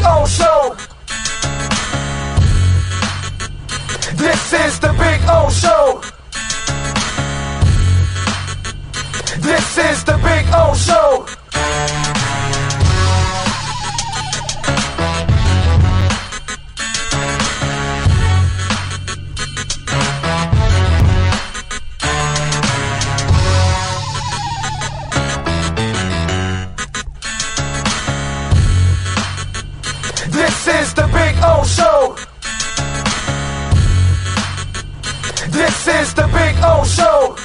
O Show. This is the Big O Show. This is the Big O Show. This is the Big O Show. This is the Big O Show.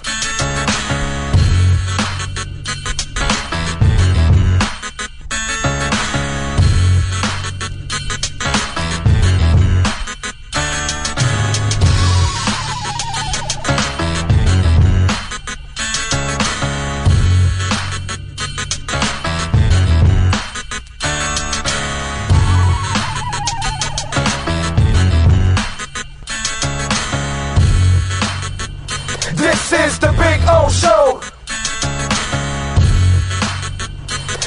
This is the Big O Show.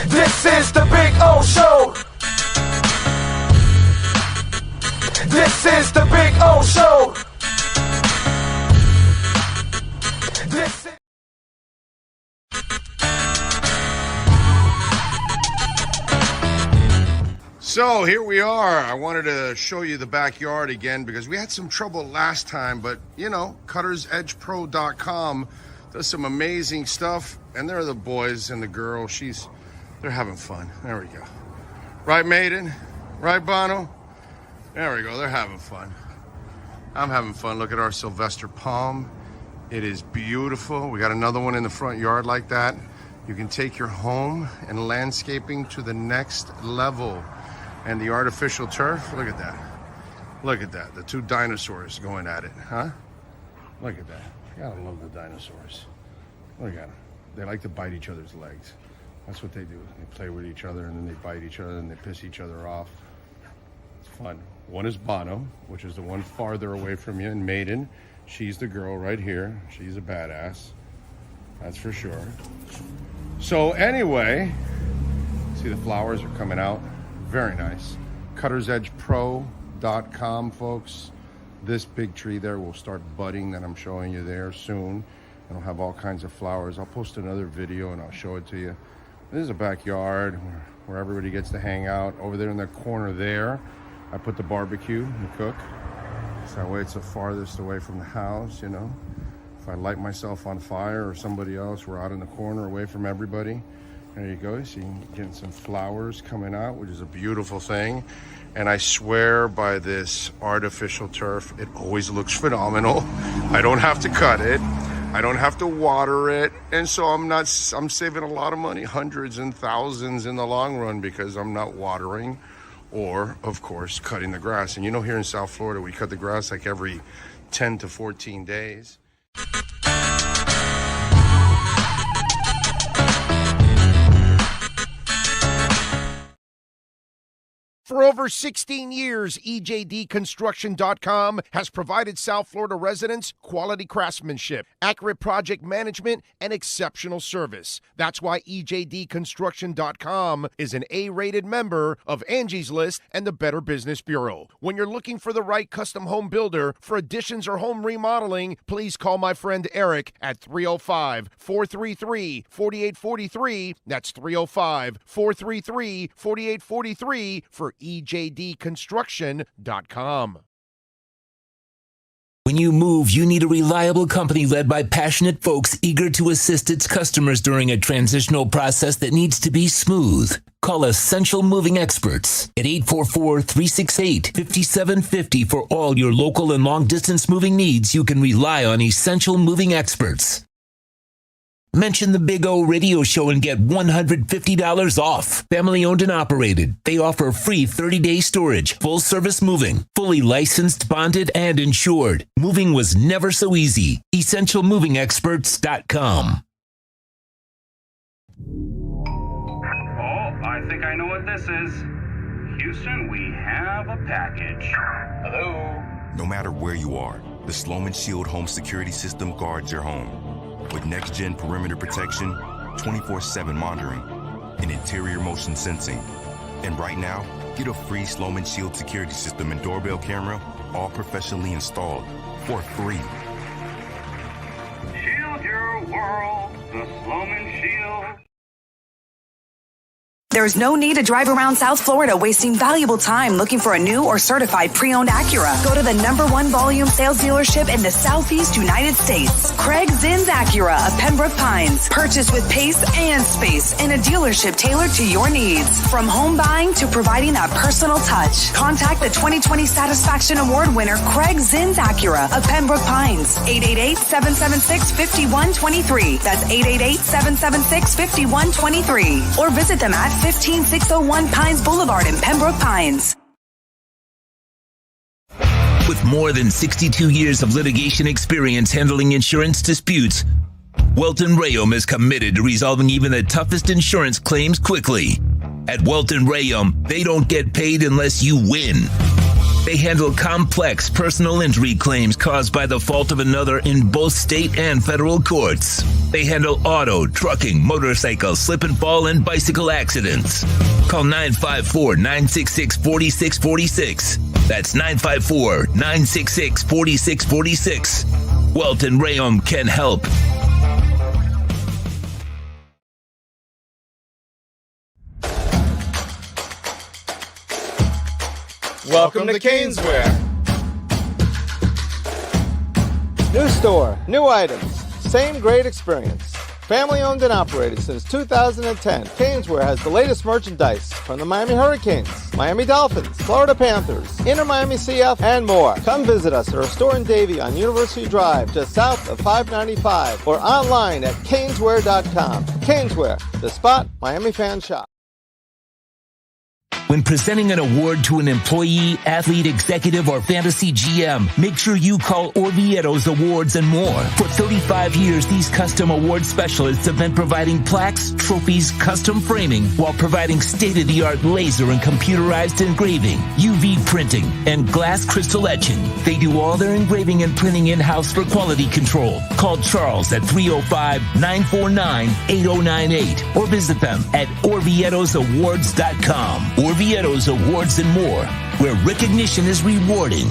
This is the Big O Show. This is the Big O Show. This is... So here we are. I wanted to show you the backyard again because we had some trouble last time, but you know, cuttersedgepro.com does some amazing stuff, and they're the boys and the girl. They're having fun. There we go. Right, Maiden? Right, Bono? There we go. They're having fun. I'm having fun. Look at our Sylvester palm. It is beautiful. We got another one in the front yard like that. You can take your home and landscaping to the next level. And the artificial turf, look at that. Look at that. The two dinosaurs going at it, huh? Look at that. Gotta love the dinosaurs. Look at them. They like to bite each other's legs. That's what they do. They play with each other and then they bite each other and they piss each other off. It's fun. One is Bono, which is the one farther away from you, and Maiden. She's the girl right here. She's a badass. That's for sure. So anyway, see the flowers are coming out. Very nice. cuttersedgepro.com, folks. This big tree there will start budding that I'm showing you there soon. It'll have all kinds of flowers. I'll post another video and I'll show it to you. This is a backyard where everybody gets to hang out. Over there in the corner there, I put the barbecue and cook. So that way it's the farthest away from the house, you know. If I light myself on fire or somebody else, we're out in the corner away from everybody. There you go. So you can get some flowers coming out, which is a beautiful thing. And I swear by this artificial turf, it always looks phenomenal. I don't have to cut it. I don't have to water it. And so I'm saving a lot of money, hundreds and thousands in the long run, because I'm not watering or, of course, cutting the grass. And you know, here in South Florida, we cut the grass like every 10 to 14 days. For over 16 years, EJDconstruction.com has provided South Florida residents quality craftsmanship, accurate project management, and exceptional service. That's why EJDconstruction.com is an A-rated member of Angie's List and the Better Business Bureau. When you're looking for the right custom home builder for additions or home remodeling, please call my friend Eric at 305-433-4843. That's 305-433-4843 for EJDconstruction.com. When you move, you need a reliable company led by passionate folks eager to assist its customers during a transitional process that needs to be smooth. Call Essential Moving Experts at 844-368-5750 for all your local and long-distance moving needs. You can rely on Essential Moving Experts. Mention the Big O Radio Show and get $150 off. Family owned and operated. They offer free 30-day storage, full service moving, fully licensed, bonded, and insured. Moving was never so easy. EssentialMovingExperts.com. Oh, I think I know what this is. Houston, we have a package. Hello? No matter where you are, the Sloman Shield home security system guards your home. With next-gen perimeter protection, 24/7 monitoring, and interior motion sensing. And right now, Get a free Sloman Shield security system and doorbell camera, all professionally installed, for free. Shield your world, the Sloman Shield. There's no need to drive around South Florida wasting valuable time looking for a new or certified pre-owned Acura. Go to the #1 volume sales dealership in the Southeast United States. Craig Zinn's Acura of Pembroke Pines. Purchase with pace and space in a dealership tailored to your needs. From home buying to providing that personal touch. Contact the 2020 Satisfaction Award winner Craig Zinn's Acura of Pembroke Pines. 888-776-5123. That's 888-776-5123. Or visit them at 15601 Pines Boulevard in Pembroke Pines. With more than 62 years of litigation experience handling insurance disputes, Welton Rayom is committed to resolving even the toughest insurance claims quickly. At Welton Rayom, they don't get paid unless you win. They handle complex personal injury claims caused by the fault of another in both state and federal courts. They handle auto, trucking, motorcycle, slip and fall, and bicycle accidents. Call 954-966-4646. That's 954-966-4646. Welton Rayom can help. Welcome to Caneswear. New store, new items, same great experience. Family owned and operated since 2010, Caneswear has the latest merchandise from the Miami Hurricanes, Miami Dolphins, Florida Panthers, Inter Miami CF, and more. Come visit us at our store in Davie on University Drive, just south of 595, or online at caneswear.com. Caneswear, the spot Miami fans shop. When presenting an award to an employee, athlete, executive, or fantasy GM, make sure you call Orvieto's Awards and More. For 35 years, these custom award specialists have been providing plaques, trophies, custom framing, while providing state-of-the-art laser and computerized engraving, UV printing, and glass crystal etching. They do all their engraving and printing in-house for quality control. Call Charles at 305-949-8098 or visit them at orvietosawards.com. Orvieto's Awards and More, where recognition is rewarding.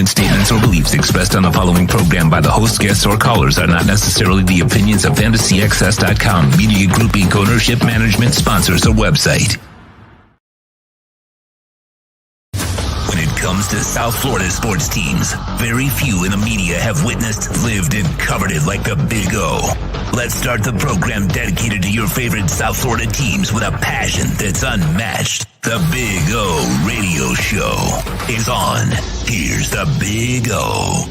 Statements or beliefs expressed on the following program by the host, guests, or callers are not necessarily the opinions of FantasyXS.com, Media Group Inc. ownership, management, sponsors, or website. When it comes to South Florida sports teams, very few in the media have witnessed, lived, and covered it like the Big O. Let's start the program dedicated to your favorite South Florida teams with a passion that's unmatched. The Big O Radio Show is on. Here's the Big O.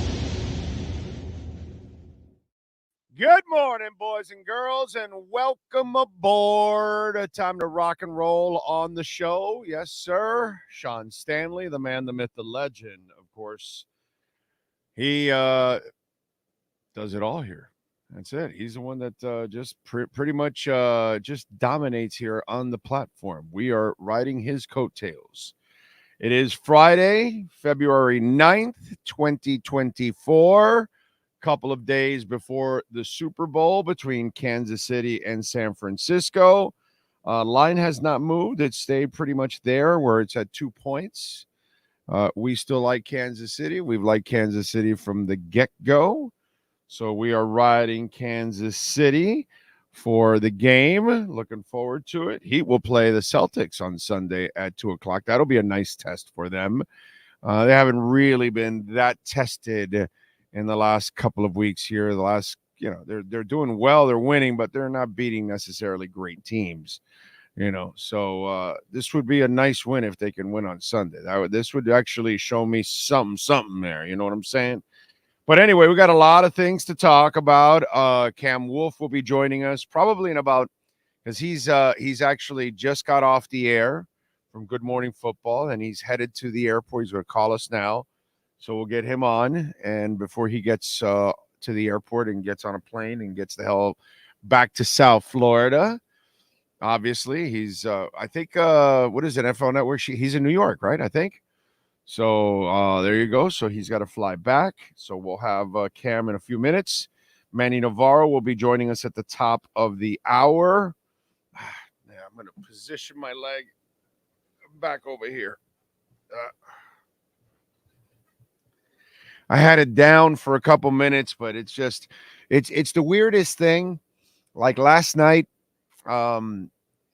Good morning, boys and girls, and welcome aboard. Time to rock and roll on the show. Yes, sir. Sean Stanley, the man, the myth, the legend, of course. He does it all here. That's it. He's the one that just pretty much just dominates here on the platform. We are riding his coattails. It is Friday, February 9th, 2024. Couple of days before the Super Bowl between Kansas City and San Francisco. Line has not moved. It stayed pretty much there where it's at 2 points. We still like Kansas City. We've liked Kansas City from the get-go. So we are riding Kansas City for the game. Looking forward to it. Heat will play the Celtics on Sunday at 2 o'clock. That'll be a nice test for them. They haven't really been that tested in the last couple of weeks here. The last, they're doing well. They're winning, but they're not beating necessarily great teams, So this would be a nice win if they can win on Sunday. This would actually show me something there. You know what I'm saying? But anyway, we got a lot of things to talk about. Cam Wolf will be joining us probably in about because he's actually just got off the air from Good Morning Football, and he's headed to the airport. He's going to call us now, so we'll get him on. And before he gets to the airport and gets on a plane and gets the hell back to South Florida, obviously he's I think what is it, NFL Network? He's in New York, right? I think. So there you go. So he's got to fly back. So we'll have Cam in a few minutes. Manny Navarro will be joining us at the top of the hour. Yeah, I'm going to position my leg back over here. I had it down for a couple minutes, but it's just it's the weirdest thing. Like last night,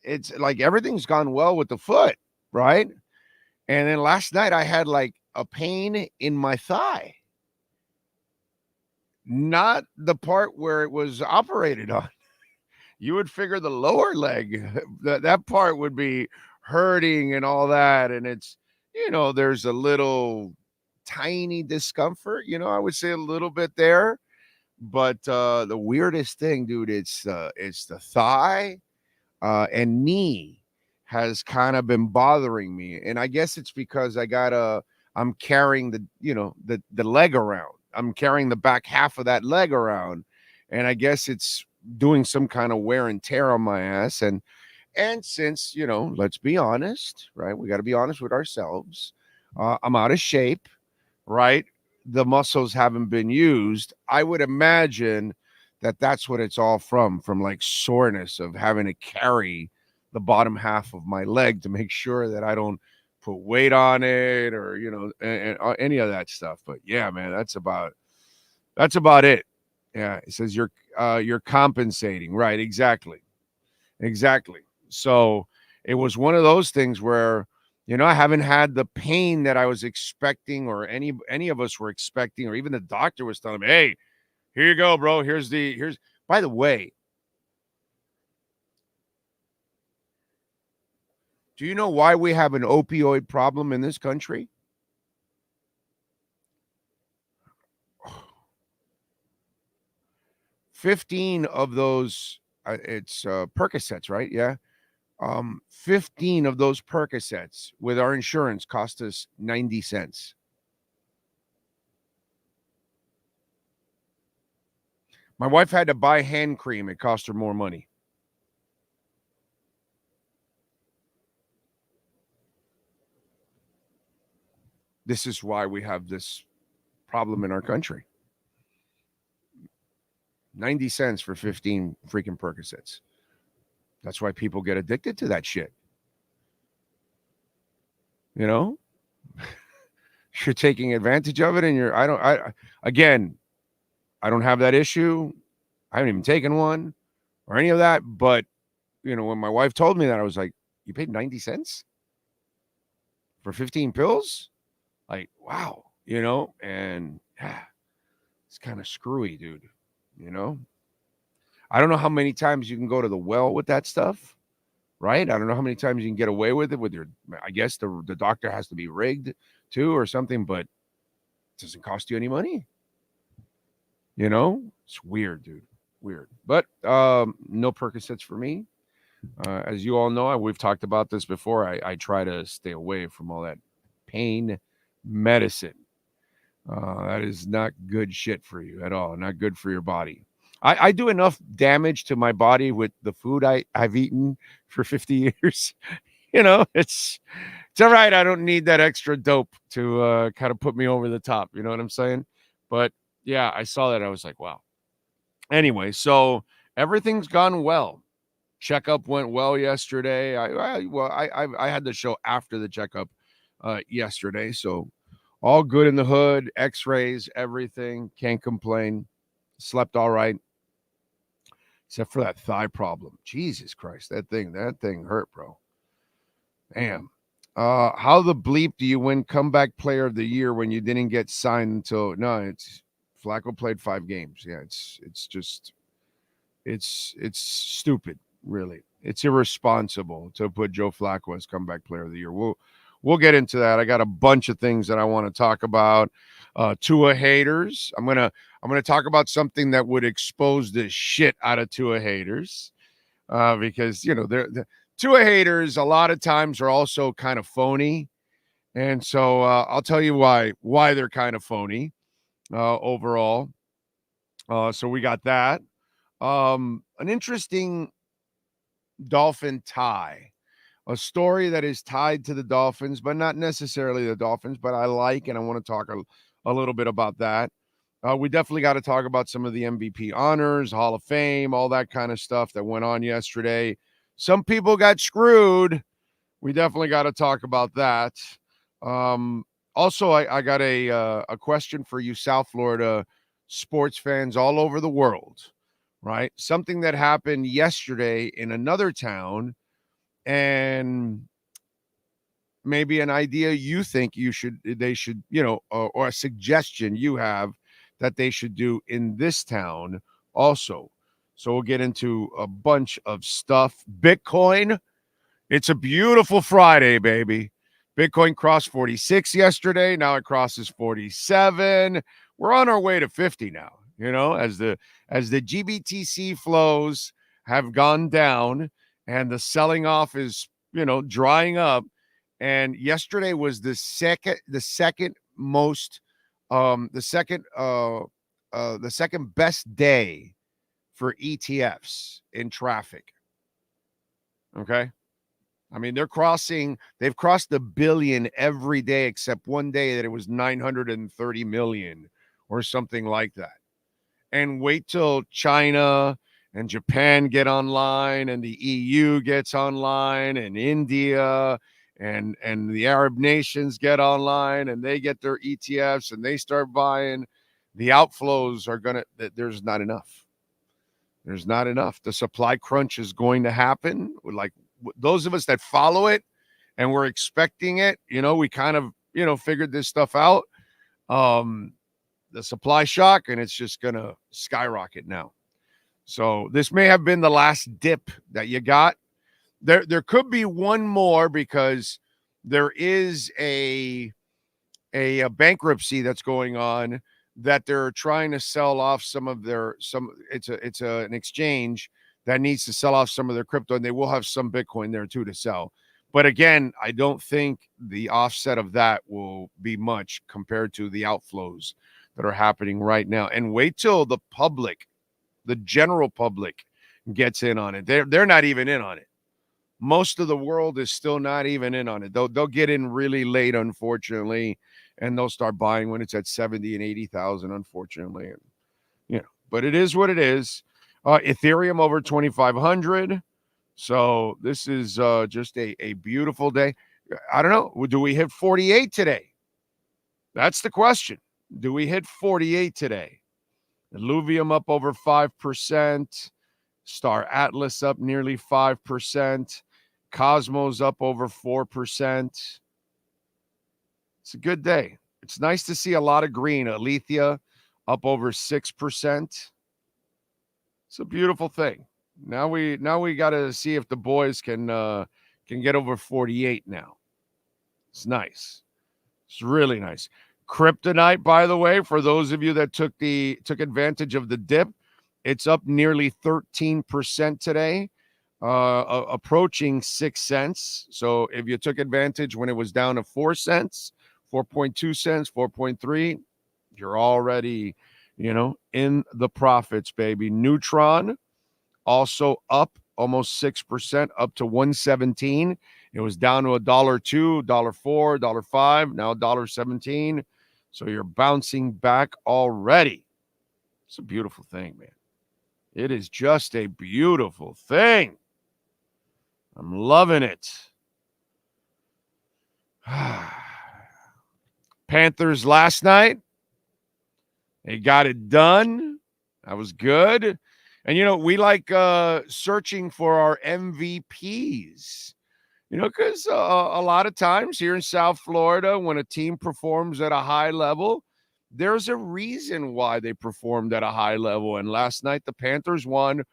it's like everything's gone well with the foot, right? And then last night I had like a pain in my thigh. Not the part where it was operated on. You would figure the lower leg, that part would be hurting and all that. And it's, there's a little tiny discomfort, I would say a little bit there. But the weirdest thing, dude, it's the thigh and knee has kind of been bothering me. And I guess it's because I'm carrying the leg around. I'm carrying the back half of that leg around. And I guess it's doing some kind of wear and tear on my ass. And since, let's be honest, right? We got to be honest with ourselves. I'm out of shape, right? The muscles haven't been used. I would imagine that that's what it's all from like soreness of having to carry the bottom half of my leg to make sure that I don't put weight on it or, and any of that stuff. But yeah, man, that's about it. Yeah. It says you're compensating. Right. Exactly. So it was one of those things where, I haven't had the pain that I was expecting or any of us were expecting, or even the doctor was telling me, hey, here you go, bro. By the way, do you know why we have an opioid problem in this country? $15 of those, it's Percocets, right? Yeah. 15 of those Percocets with our insurance cost us 90 cents. My wife had to buy hand cream. It cost her more money. This is why we have this problem in our country. 90 cents for 15 freaking Percocets. That's why people get addicted to that shit. You're taking advantage of it, and I don't have that issue. I haven't even taken one or any of that. But, when my wife told me that, I was like, you paid 90 cents for 15 pills? Like, wow, and it's kind of screwy, dude, I don't know how many times you can go to the well with that stuff, right? I don't know how many times you can get away with it I guess the doctor has to be rigged too or something, but it doesn't cost you any money. It's weird, dude. Weird. But no Percocets for me. As you all know, we've talked about this before. I try to stay away from all that pain medicine. That is not good shit for you at all. Not good for your body. I do enough damage to my body with the food I've eaten for 50 years. It's all right. I don't need that extra dope to kind of put me over the top. You know what I'm saying? But yeah, I saw that. I was like, wow. Anyway, so everything's gone well. Checkup went well yesterday. I had the show after the checkup yesterday. So all good in the hood, x-rays, everything. Can't complain. Slept all right. Except for that thigh problem. Jesus Christ, that thing hurt, bro. Damn. How the bleep do you win comeback player of the year when you didn't get signed until it's Flacco played 5 games. Yeah, it's stupid, really. It's irresponsible to put Joe Flacco as comeback player of the year. We'll get into that. I got a bunch of things that I want to talk about. TUA haters. I'm gonna talk about something that would expose the shit out of TUA haters. because, the TUA haters a lot of times are also kind of phony. And so I'll tell you why they're kind of phony overall. So we got that. An interesting Dolphin tie. A story that is tied to the Dolphins, but not necessarily the Dolphins, but I like, and I want to talk a little bit about that. We definitely got to talk about some of the MVP honors, Hall of Fame, all that kind of stuff that went on yesterday. Some people got screwed. We definitely got to talk about that. Also, I got a question for you South Florida sports fans all over the world, right? Something that happened yesterday in another town, and maybe an idea you think they should, or a suggestion you have that they should do in this town also. So we'll get into a bunch of stuff. Bitcoin, it's a beautiful Friday, baby. Bitcoin crossed 46 yesterday. Now it crosses 47. We're on our way to 50 now, as the GBTC flows have gone down and the selling off is, drying up. And yesterday was the second best day for ETFs in traffic. Okay. I mean, they've crossed the billion every day except one day that it was 930 million or something like that. And wait till China and Japan get online and the EU gets online and India and the Arab nations get online and they get their ETFs and they start buying. The outflows are there's not enough. There's not enough. The supply crunch is going to happen. Like those of us that follow it and we're expecting it, we kind of, figured this stuff out. The supply shock, and it's just going to skyrocket now. So this may have been the last dip that you got. There could be one more because there is a bankruptcy that's going on that they're trying to sell off it's an exchange that needs to sell off some of their crypto, and they will have some Bitcoin there too to sell. But again, I don't think the offset of that will be much compared to the outflows that are happening right now. And wait till the general public gets in on it. They're not even in on it. Most of the world is still not even in on it. They'll get in really late, unfortunately, and they'll start buying when it's at 70 and 80,000, unfortunately. And, but it is what it is. Ethereum over 2,500. So this is just a beautiful day. I don't know. Do we hit 48 today? That's the question. Do we hit 48 today? Illuvium up over 5%. Star Atlas up nearly 5%. Cosmos up over 4%. It's a good day. It's nice to see a lot of green. Alethea up over 6%. It's a beautiful thing. Now we got to see if the boys can get over 48 now. It's nice. It's really nice. Kryptonite, by the way, for those of you that took advantage of the dip, it's up nearly 13% today, approaching 6 cents. So if you took advantage when it was down to 4 cents, 4.2 cents, 4.3, you're already, in the profits, baby. Neutron also up almost 6%, up to 117. It was down to $1.02, $1.04, $1.05, now $1.17. So you're bouncing back already. It's a beautiful thing, man. It is just a beautiful thing. I'm loving it. Panthers last night, they got it done. That was good. And, we like searching for our MVPs, because a lot of times here in South Florida, when a team performs at a high level, there's a reason why they performed at a high level. And last night, the Panthers won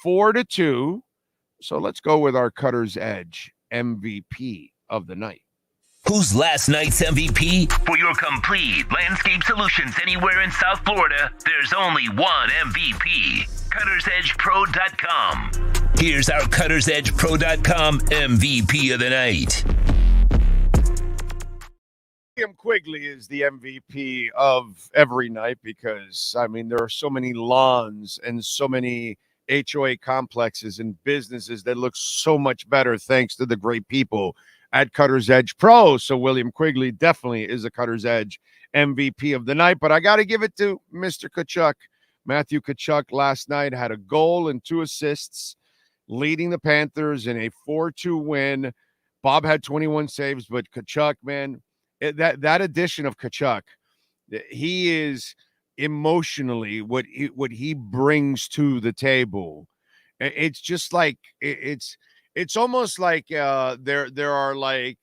4-2. So let's go with our Cutter's Edge MVP of the night. Who's last night's MVP? For your complete landscape solutions anywhere in South Florida, there's only one MVP. CuttersEdgePro.com. Here's our CuttersEdgePro.com MVP of the night. William Quigley is the MVP of every night because, I mean, there are so many lawns and so many HOA complexes and businesses that look so much better thanks to the great people at Cutter's Edge Pro. So William Quigley definitely is a Cutter's Edge MVP of the night, but I got to give it to Mr. Tkachuk. Matthew Tkachuk last night had a goal and 2 assists, leading the Panthers in a 4-2 win. Bob had 21 saves, but Tkachuk, man, that addition of Tkachuk, he is emotionally what he brings to the table. It's just like it's almost like there are like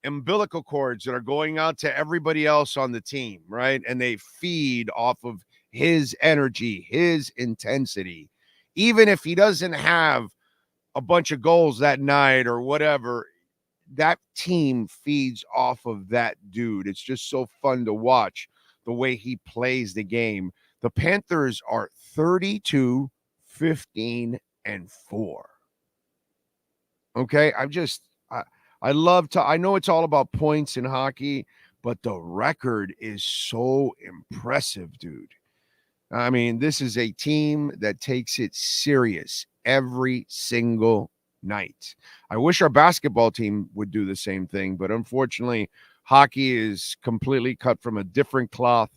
umbilical cords that are going out to everybody else on the team, right? And they feed off of his energy, his intensity. Even if he doesn't have a bunch of goals that night or whatever, that team feeds off of that dude. It's just so fun to watch the way he plays the game. The Panthers are 32-15-4. Okay, I love to, I know it's all about points in hockey, but the record is so impressive, dude. I mean, this is a team that takes it serious every single night. I wish our basketball team would do the same thing, but unfortunately, hockey is completely cut from a different cloth.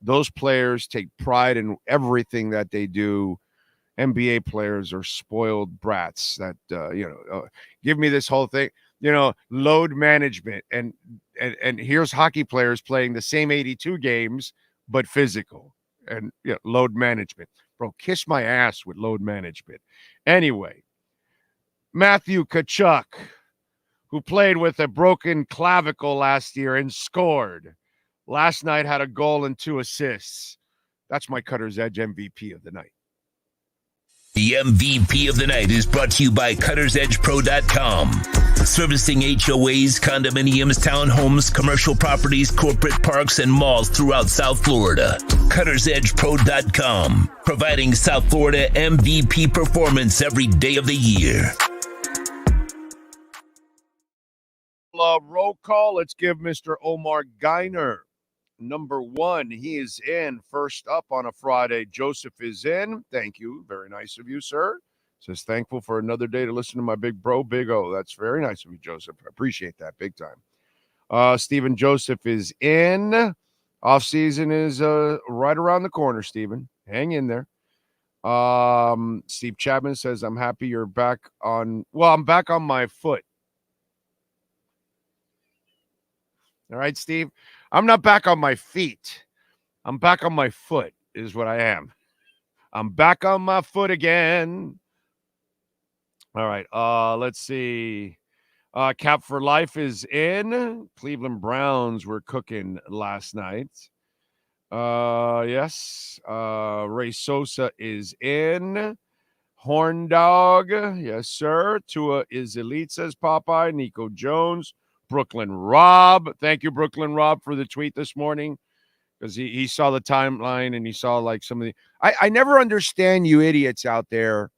Those players take pride in everything that they do. NBA players are spoiled brats that, give me this whole thing, load management. And here's hockey players playing the same 82 games, but physical and load management. Bro, kiss my ass with load management. Anyway, Matthew Tkachuk, who played with a broken clavicle last year and scored, last night had a goal and 2 assists. That's my Cutter's Edge MVP of the night. The MVP of the night is brought to you by CuttersEdgePro.com. Servicing HOAs, condominiums, townhomes, commercial properties, corporate parks, and malls throughout South Florida. CuttersEdgePro.com. Providing South Florida MVP performance every day of the year. Roll call. Let's give Mr. Omar Geiner number 1. He is in first up on a Friday. Joseph is in. Thank you. Very nice of you, sir. Says thankful for another day to listen to my big bro, Big O. That's very nice of you, Joseph. I appreciate that big time. Stephen Joseph is in. Off season is right around the corner, Stephen. Hang in there. Steve Chapman says, I'm happy you're back on. Well, I'm back on my foot. All right, Steve. I'm not back on my feet. I'm back on my foot is what I am. I'm back on my foot again. All right. Let's see. Cap for Life is in. Cleveland Browns were cooking last night. Yes. Ray Sosa is in. Horn Dog. Yes, sir. Tua is elite, says Popeye. Nico Jones. Brooklyn Rob. Thank you, Brooklyn Rob, for the tweet this morning, because he saw the timeline and he saw like some of the I never understand you idiots out there.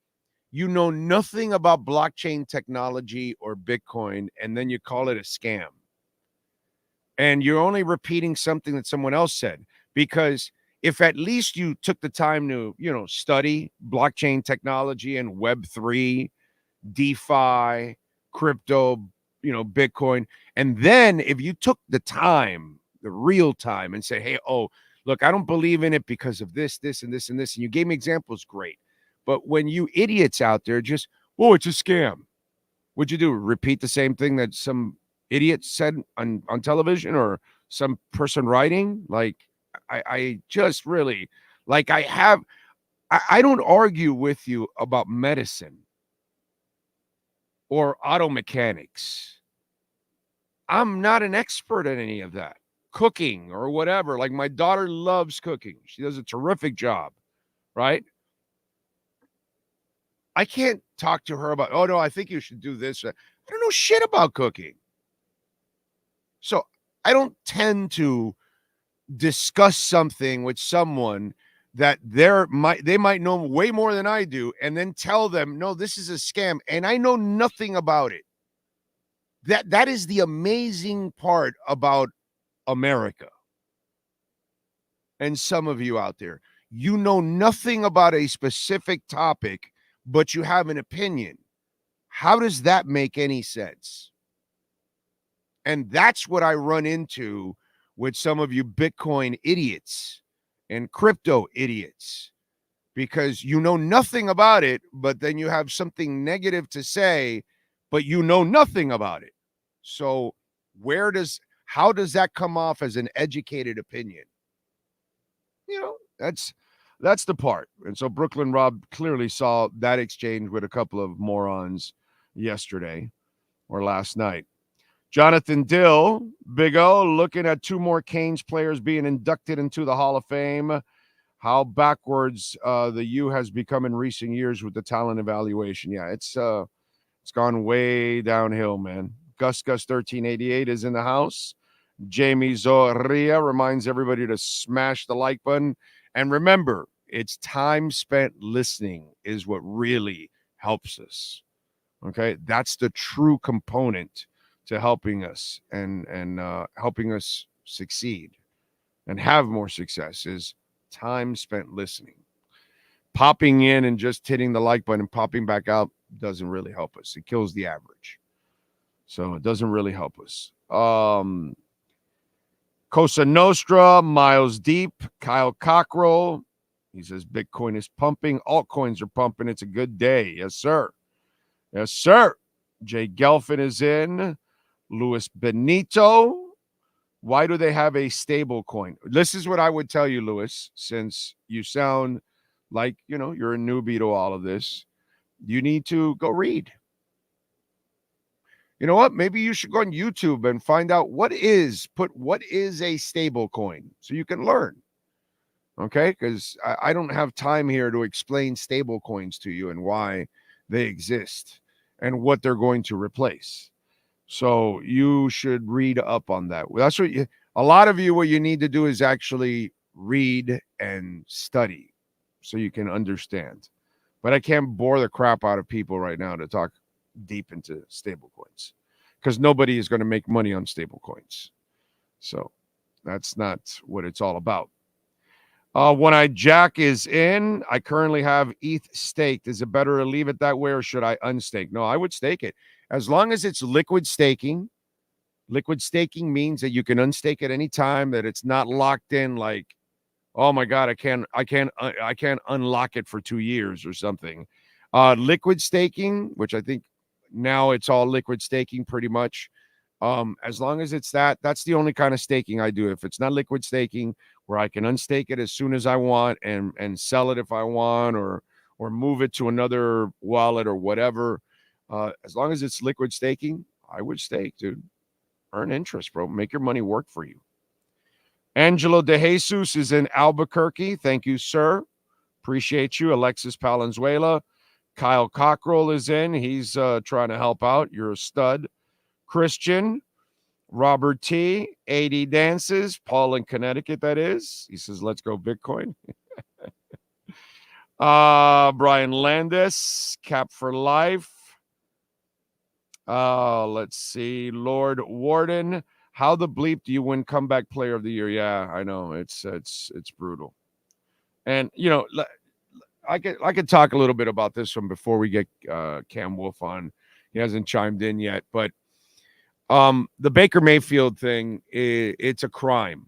You know nothing about blockchain technology or Bitcoin, and then you call it a scam. And you're only repeating something that someone else said, because if at least you took the time to, study blockchain technology and Web3, DeFi, crypto, Bitcoin. And then if you took the time, the real time, and say, hey, look, I don't believe in it because of this, this, and this, and this, and you gave me examples, great. But when you idiots out there just, it's a scam. What'd you do? Repeat the same thing that some idiot said on television or some person writing? Like, I just really, like, I don't argue with you about medicine or auto mechanics. I'm not an expert at any of that. Cooking or whatever. Like, my daughter loves cooking. She does a terrific job, right? I can't talk to her about, no, I think you should do this. I don't know shit about cooking. So I don't tend to discuss something with someone that they might know way more than I do, and then tell them, no, this is a scam, and I know nothing about it. That is the amazing part about America. And some of you out there, you know nothing about a specific topic, but you have an opinion. How does that make any sense? And that's what I run into with some of you Bitcoin idiots and crypto idiots, because you know nothing about it, but then you have something negative to say, but you know nothing about it. So how does that come off as an educated opinion? You know, that's the part. And so Brooklyn Rob clearly saw that exchange with a couple of morons yesterday or last night. Jonathan Dill, Big O, looking at 2 more Canes players being inducted into the Hall of Fame. How backwards the U has become in recent years with the talent evaluation. Yeah, it's gone way downhill, man. Gus 1388 is in the house. Jamie Zoria reminds everybody to smash the like button. And remember, it's time spent listening is what really helps us. Okay, that's the true component to helping us and helping us succeed and have more success is time spent listening. Popping in and just hitting the like button and popping back out doesn't really help us. It kills the average. So it doesn't really help us. Cosa Nostra, Miles Deep, Kyle Cockrell. He says Bitcoin is pumping. Altcoins are pumping. It's a good day. Yes, sir. Yes, sir. Jay Gelfin is in. Luis Benito. Why do they have a stable coin? This is what I would tell you, Luis, since you sound like, you're a newbie to all of this. You need to go read. You know what? Maybe you should go on YouTube and find out what is a stable coin so you can learn. Okay? Because I don't have time here to explain stable coins to you and why they exist and what they're going to replace. So you should read up on that. That's what a lot of you, what you need to do is actually read and study so you can understand. But I can't bore the crap out of people right now to talk deep into stable coins because nobody is going to make money on stable coins. So that's not what it's all about. One-Eyed Jack is in. I currently have ETH staked. Is it better to leave it that way or should I unstake? No, I would stake it. As long as it's liquid staking. Liquid staking means that you can unstake at any time, that it's not locked in like, oh my God, I can't unlock it for 2 years or something. Liquid staking, which I think now it's all liquid staking pretty much. As long as it's that's the only kind of staking I do. If it's not liquid staking, where I can unstake it as soon as I want and sell it if I want, or move it to another wallet or whatever. As long as it's liquid staking, I would stake, dude. Earn interest, bro. Make your money work for you. Angelo De Jesus is in Albuquerque. Thank you, sir. Appreciate you. Alexis Palenzuela. Kyle Cockrell is in. He's trying to help out. You're a stud. Christian. Robert T. 80 Dances. Paul in Connecticut, that is. He says, let's go Bitcoin. Brian Landis. Cap for Life. Let's see. Lord Warden. How the bleep do you win comeback player of the year? Yeah, I know. It's brutal. And, I could talk a little bit about this one before we get Cam Wolf on. He hasn't chimed in yet, but the Baker Mayfield thing, it's a crime.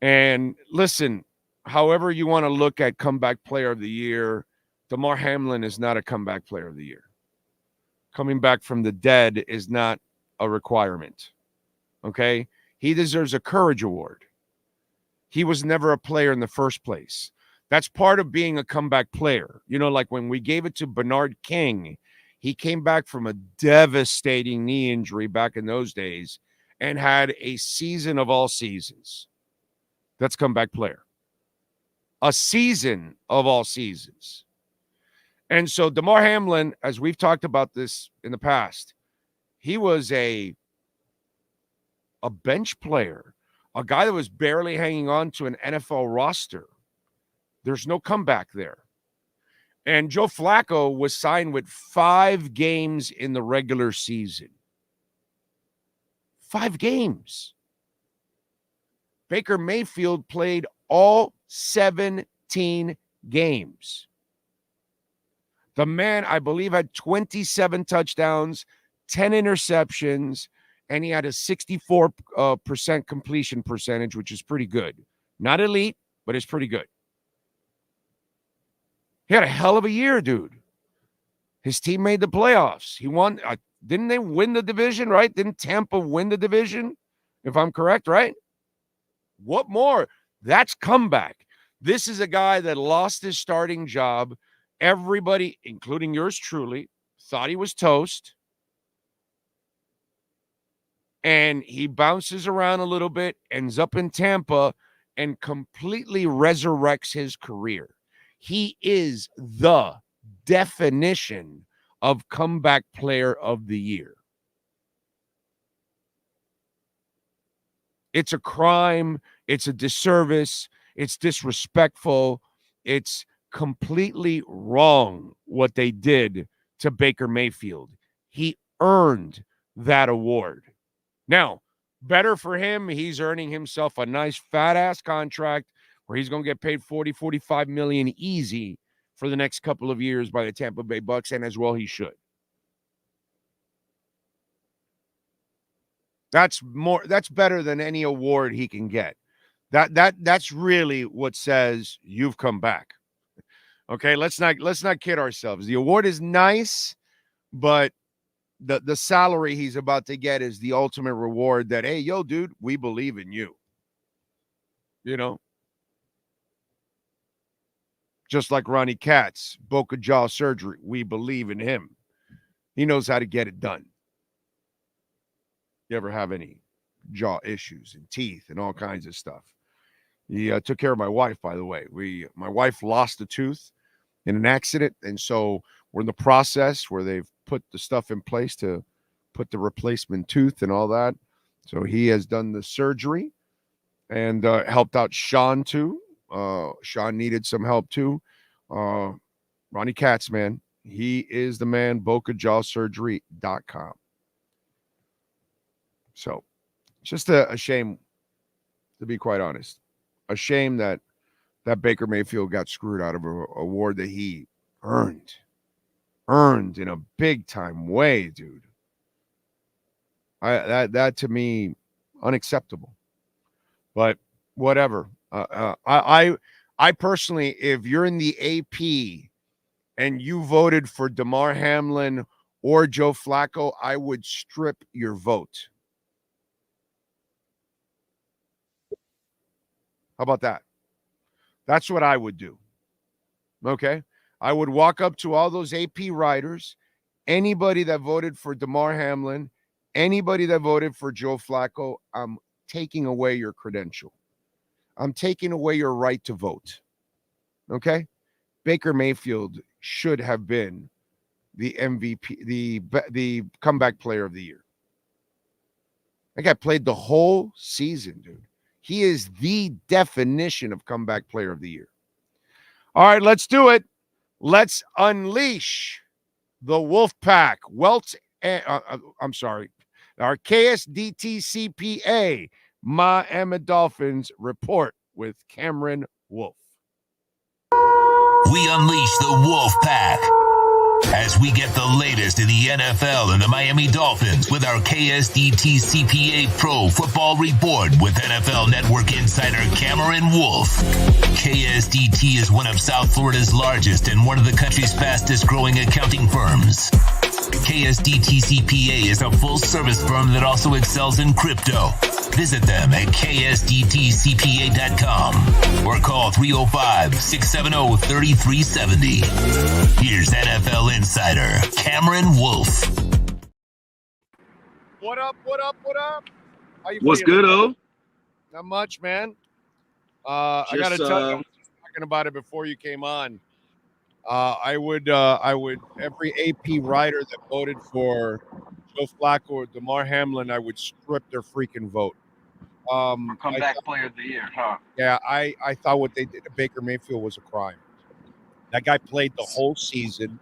And listen, however you want to look at comeback player of the year, Damar Hamlin is not a comeback player of the year. Coming back from the dead is not a requirement. Okay? He deserves a courage award. He was never a player in the first place. That's part of being a comeback player. Like when we gave it to Bernard King, he came back from a devastating knee injury back in those days and had a season of all seasons. That's comeback player. A season of all seasons. And so Damar Hamlin, as we've talked about this in the past, he was a bench player, a guy that was barely hanging on to an NFL roster. There's no comeback there. And Joe Flacco was signed with 5 games in the regular season. 5 games. Baker Mayfield played all 17 games. The man, I believe, had 27 touchdowns, 10 interceptions, and he had a 64% completion percentage, which is pretty good. Not elite, but it's pretty good. He had a hell of a year, dude. His team made the playoffs. He won. Didn't they win the division, right? Didn't Tampa win the division, if I'm correct, right? What more? That's comeback. This is a guy that lost his starting job. Everybody, including yours truly, thought he was toast. And he bounces around a little bit, ends up in Tampa, and completely resurrects his career. He is the definition of comeback player of the year. It's a crime. It's a disservice. It's disrespectful. It's completely wrong what they did to Baker Mayfield. He earned that award. Now, better for him. He's earning himself a nice fat-ass contract where he's going to get paid $40-45 million easy for the next couple of years by the Tampa Bay Bucks, and as well he should. That's better than any award he can get. That's really what says you've come back. Okay, let's not kid ourselves. The award is nice, but the salary he's about to get is the ultimate reward that, hey, yo, dude, we believe in you. You know? Just like Ronnie Katz, Boca jaw surgery. We believe in him. He knows how to get it done. You ever have any jaw issues and teeth and all kinds of stuff? He took care of my wife, by the way. My wife lost a tooth in an accident, and so we're in the process where they've put the stuff in place to put the replacement tooth and all that. So he has done the surgery and helped out Sean too. Sean needed some help too. Ronnie Katz, man. He is the man, BocaJawSurgery.com. So just a shame, to be quite honest. A shame that Baker Mayfield got screwed out of an award that he earned in a big-time way, dude. That to me, unacceptable. But whatever. I personally, if you're in the AP and you voted for Damar Hamlin or Joe Flacco, I would strip your vote. How about that? That's what I would do. Okay? I would walk up to all those AP writers, anybody that voted for Damar Hamlin, anybody that voted for Joe Flacco, I'm taking away your credential. I'm taking away your right to vote. Okay? Baker Mayfield should have been the MVP, the comeback player of the year. That guy played the whole season, dude. He is the definition of comeback player of the year. All right, let's do it. Let's unleash the Wolf Pack. I'm sorry. Our KSDT CPA Miami Dolphins report with Cameron Wolf. We unleash the Wolf Pack as we get the latest in the NFL and the Miami Dolphins with our KSDT CPA Pro Football Report with NFL Network insider Cameron Wolf. KSDT is one of South Florida's largest and one of the country's fastest growing accounting firms. KSDT CPA is a full-service firm that also excels in crypto. Visit them at ksdtcpa.com or call 305-670-3370. Here's NFL insider Cameron Wolf. What up? How you What's feeling? good, O? Not much, man. I got to tell you, I was just talking about it before you came on. I would every AP writer that voted for Joe Flacco or Damar Hamlin, I would strip their freaking vote. Comeback player of the year, huh? Yeah, I thought what they did to Baker Mayfield was a crime. That guy played the whole season,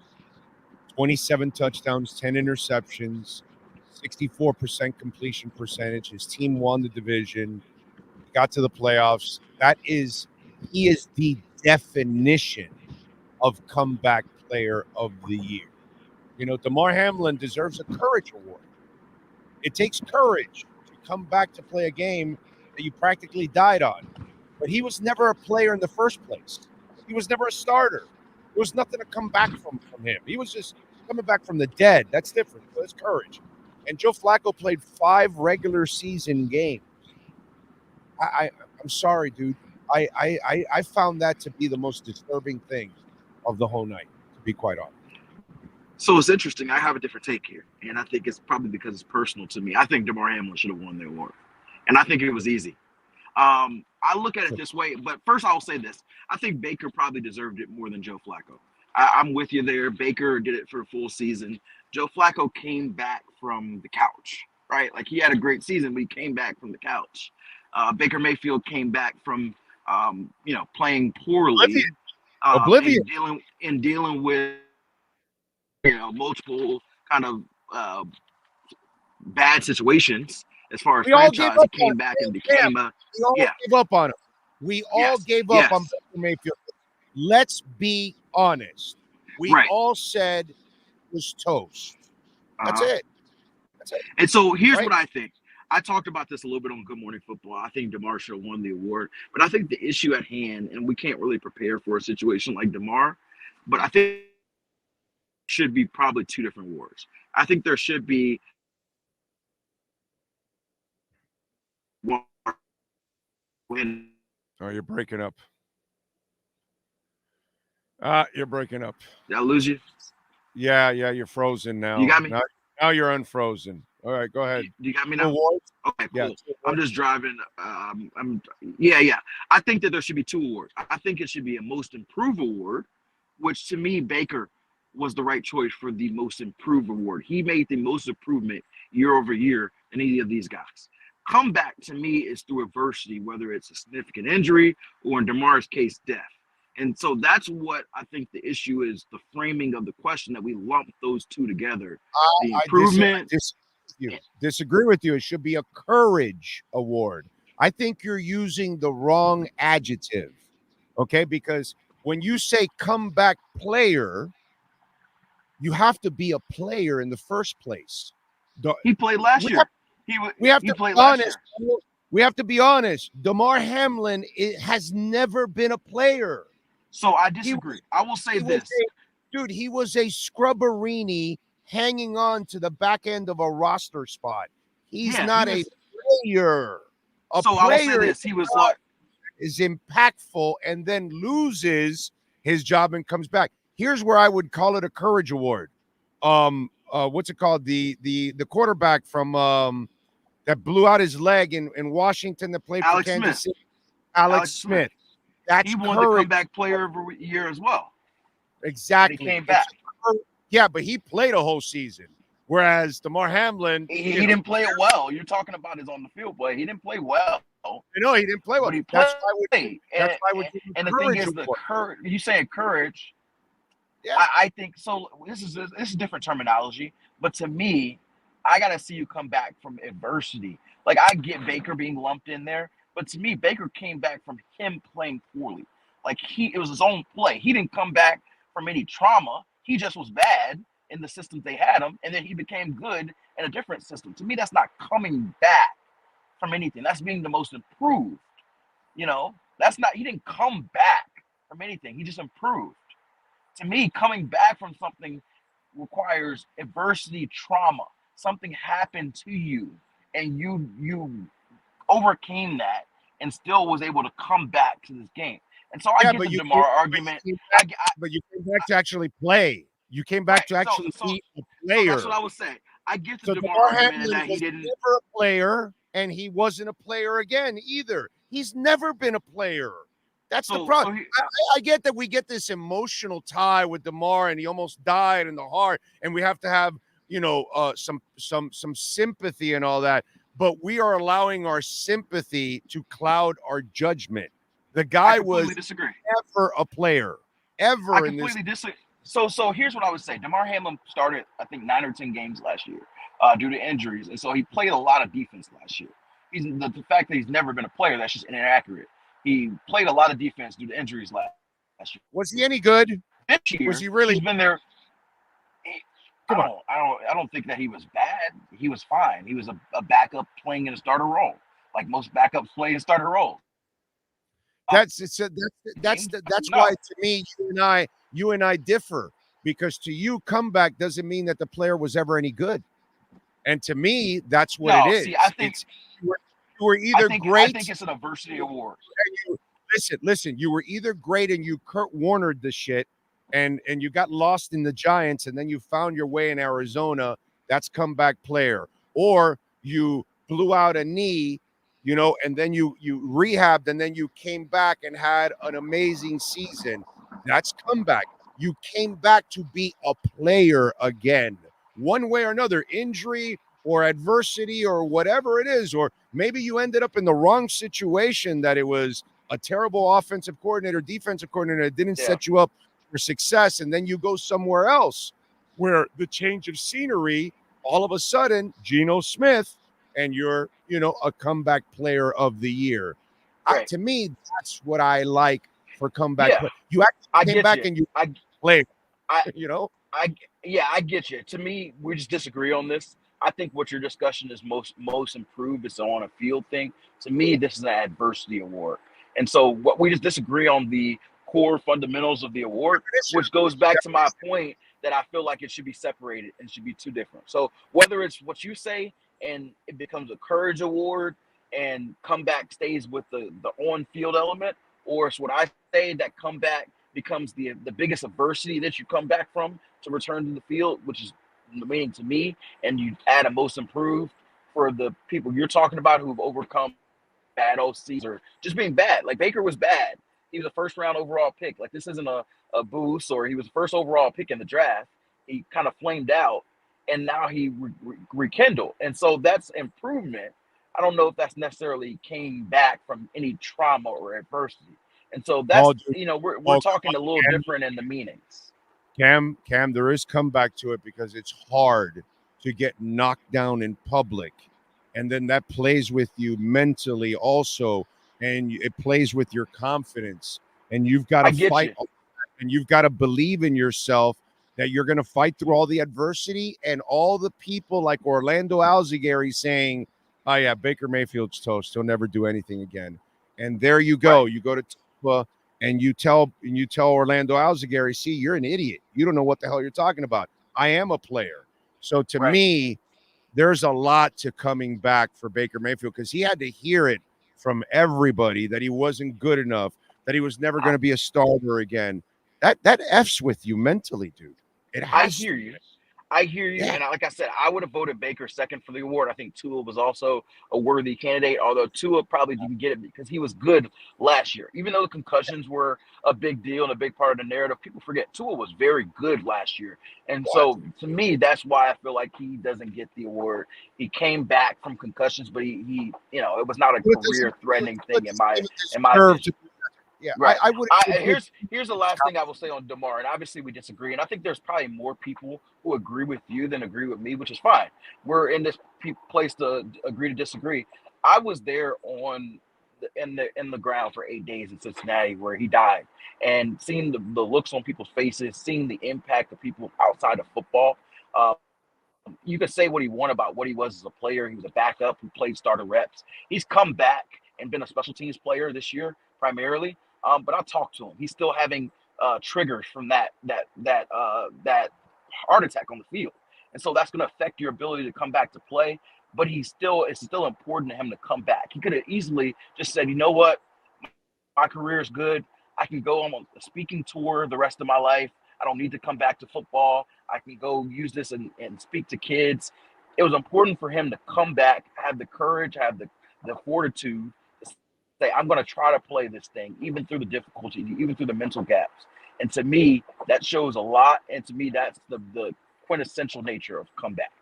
27 touchdowns, 10 interceptions, 64% completion percentage. His team won the division, got to the playoffs. He is the definition of comeback player of the year. You know, DeMar Hamlin deserves a courage award. It takes courage to come back to play a game that you practically died on. But he was never a player in the first place. He was never a starter. There was nothing to come back from him. He was just coming back from the dead. That's different. That's courage. And Joe Flacco played 5 regular season games. I'm sorry, dude. I found that to be the most disturbing thing of the whole night, to be quite honest. So it's interesting. I have a different take here, and I think it's probably because it's personal to me. I think DeMar Hamlin should have won the award, and I think it was easy. I look at it this way, but first I'll say this. I think Baker probably deserved it more than Joe Flacco. I'm with you there. Baker did it for a full season. Joe Flacco came back from the couch, right? Like, he had a great season, but he came back from the couch. Baker Mayfield came back from, playing poorly. Oblivion. And dealing with, multiple kind of bad situations as far as franchise. He came back and became we all gave up on him. We all gave up on Baker Mayfield. Let's be honest. We all said it was toast. That's it. And so here's what I think. I talked about this a little bit on Good Morning Football. I think DeMar should have won the award. But I think the issue at hand, and we can't really prepare for a situation like DeMar, but I think should be probably 2 different awards. I think there should be one. Oh, you're breaking up. You're breaking up. Did I lose you? Yeah, you're frozen now. You got me? Now you're unfrozen. All right, go ahead. You got me now? Awards? Okay, cool. Yeah. I'm just driving. I think that there should be 2 awards. I think it should be a most improved award, which to me, Baker was the right choice for the most improved award. He made the most improvement year over year than any of these guys. Comeback to me is through adversity, whether it's a significant injury or in DeMar's case, death. And so that's what I think the issue is, the framing of the question, that we lump those 2 together. The improvement. I disagree with you. It should be a courage award. I think you're using the wrong adjective, okay? Because when you say comeback player, you have to be a player in the first place. He played last year. We have to be honest. We have to be honest. DeMar Hamlin has never been a player. So I disagree. I will say this. He was a scrubberini hanging on to the back end of a roster spot. He's not a player. A player is impactful and then loses his job and comes back. Here's where I would call it a courage award. What's it called? The quarterback from that blew out his leg in Washington that played for Kansas City. Alex Smith. He won the comeback player of the year as well. Exactly. He came back. Yeah, but he played a whole season. Whereas DeMar Hamlin, he didn't play it well. You're talking about his on the field play. He didn't play well. No, he didn't play well. But he played. That's why we and the thing is, the courage. You saying courage? Yeah. I think so. This is different terminology, but to me, I gotta see you come back from adversity. Like, I get Baker being lumped in there, but to me, Baker came back from him playing poorly. Like, it was his own play. He didn't come back from any trauma. He just was bad in the systems they had him, and then he became good in a different system. To me, that's not coming back from anything. That's being the most improved. That's not. He didn't come back from anything. He just improved. To me, coming back from something requires adversity, trauma. Something happened to you, and you overcame that and still was able to come back to this game. And so I get the DeMar argument. But you came back to actually play. You came back to actually be a player. That's what I was saying. I get the DeMar argument that he didn't. Never a player, and he wasn't a player again either. He's never been a player. That's the problem. I get that we get this emotional tie with DeMar, and he almost died in the heart, and we have to have some sympathy and all that. but we are allowing our sympathy to cloud our judgment. The guy was disagree. Never a player, ever I in this. completely disagree. So here's what I would say. DeMar Hamlin started, I think, 9 or 10 games last year due to injuries, and so he played a lot of defense last year. The fact that he's never been a player, that's just inaccurate. He played a lot of defense due to injuries last year. Was he any good? This year, was he really? He's been there. I don't think that he was bad. He was fine. He was a backup playing in a starter role, like most backups play in starter roles. That's why to me you and I differ, because to you comeback doesn't mean that the player was ever any good, and to me that's what it is. See, I think you were either great. I think it's an adversity award. Listen, you were either great and you Kurt Warnered the shit, and you got lost in the Giants, and then you found your way in Arizona. That's comeback player, or you blew out a knee, and then you rehabbed, and then you came back and had an amazing season. That's comeback. You came back to be a player again, one way or another, injury or adversity or whatever it is, or maybe you ended up in the wrong situation, that it was a terrible offensive coordinator, defensive coordinator that didn't set you up for success, and then you go somewhere else where the change of scenery, all of a sudden, Geno Smith, and you're, a comeback player of the year. Right. To me, that's what I like for comeback. Yeah. You actually came back and you played. I get you. To me, we just disagree on this. I think what your discussion is most improved is on a field thing. To me, this is an adversity award. And so what we just disagree on the core fundamentals of the award, which goes back to my point that I feel like it should be separated and should be two different. So whether it's what you say and it becomes a courage award and comeback stays with the on-field element, or it's what I say that comeback becomes the biggest adversity that you come back from to return to the field, which is meaning to me, and you add a most improved for the people you're talking about who've overcome bad OCs or just being bad. Like Baker was bad. He was a first-round overall pick. Like this isn't a boost, or he was the first overall pick in the draft. He kind of flamed out, and now he rekindled. And so that's improvement. I don't know if that's necessarily came back from any trauma or adversity. And so that's, we're talking a little different in the meanings. Cam, there is comeback to it because it's hard to get knocked down in public. And then that plays with you mentally also. And it plays with your confidence. And you've got to fight. And you've got to believe in yourself that you're going to fight through all the adversity, and all the people like Orlando Alzigari saying, oh, yeah, Baker Mayfield's toast. He'll never do anything again. And there you go. Right. You go to TUA and you tell Orlando Alzigari, see, you're an idiot. You don't know what the hell you're talking about. I am a player. So to me, there's a lot to coming back for Baker Mayfield, because he had to hear it from everybody that he wasn't good enough, that he was never going to be a starter again. That F's with you mentally, dude. I hear you. Yeah. And like I said, I would have voted Baker second for the award. I think Tua was also a worthy candidate, although Tua probably didn't get it because he was good last year. Even though the concussions were a big deal and a big part of the narrative, people forget Tua was very good last year. And so to me, that's why I feel like he doesn't get the award. He came back from concussions, but he it was not a career-threatening thing in my opinion. Yeah, right. I would. Here's the last thing I will say on DeMar, and obviously we disagree, and I think there's probably more people who agree with you than agree with me, which is fine. We're in this place to agree to disagree. I was there in the ground for 8 days in Cincinnati where he died, and seeing the looks on people's faces, seeing the impact of people outside of football. You could say what he wanted about what he was as a player. He was a backup who played starter reps. He's come back and been a special teams player this year primarily. But I talked to him. He's still having triggers from that heart attack on the field, and so that's going to affect your ability to come back to play. But it's still important to him to come back. He could have easily just said, you know what, my career is good. I can go on a speaking tour the rest of my life. I don't need to come back to football. I can go use this and speak to kids. It was important for him to come back, have the courage, have the fortitude. Say, I'm going to try to play this thing, even through the difficulty, even through the mental gaps. And to me, that shows a lot. And to me, that's the quintessential nature of comeback.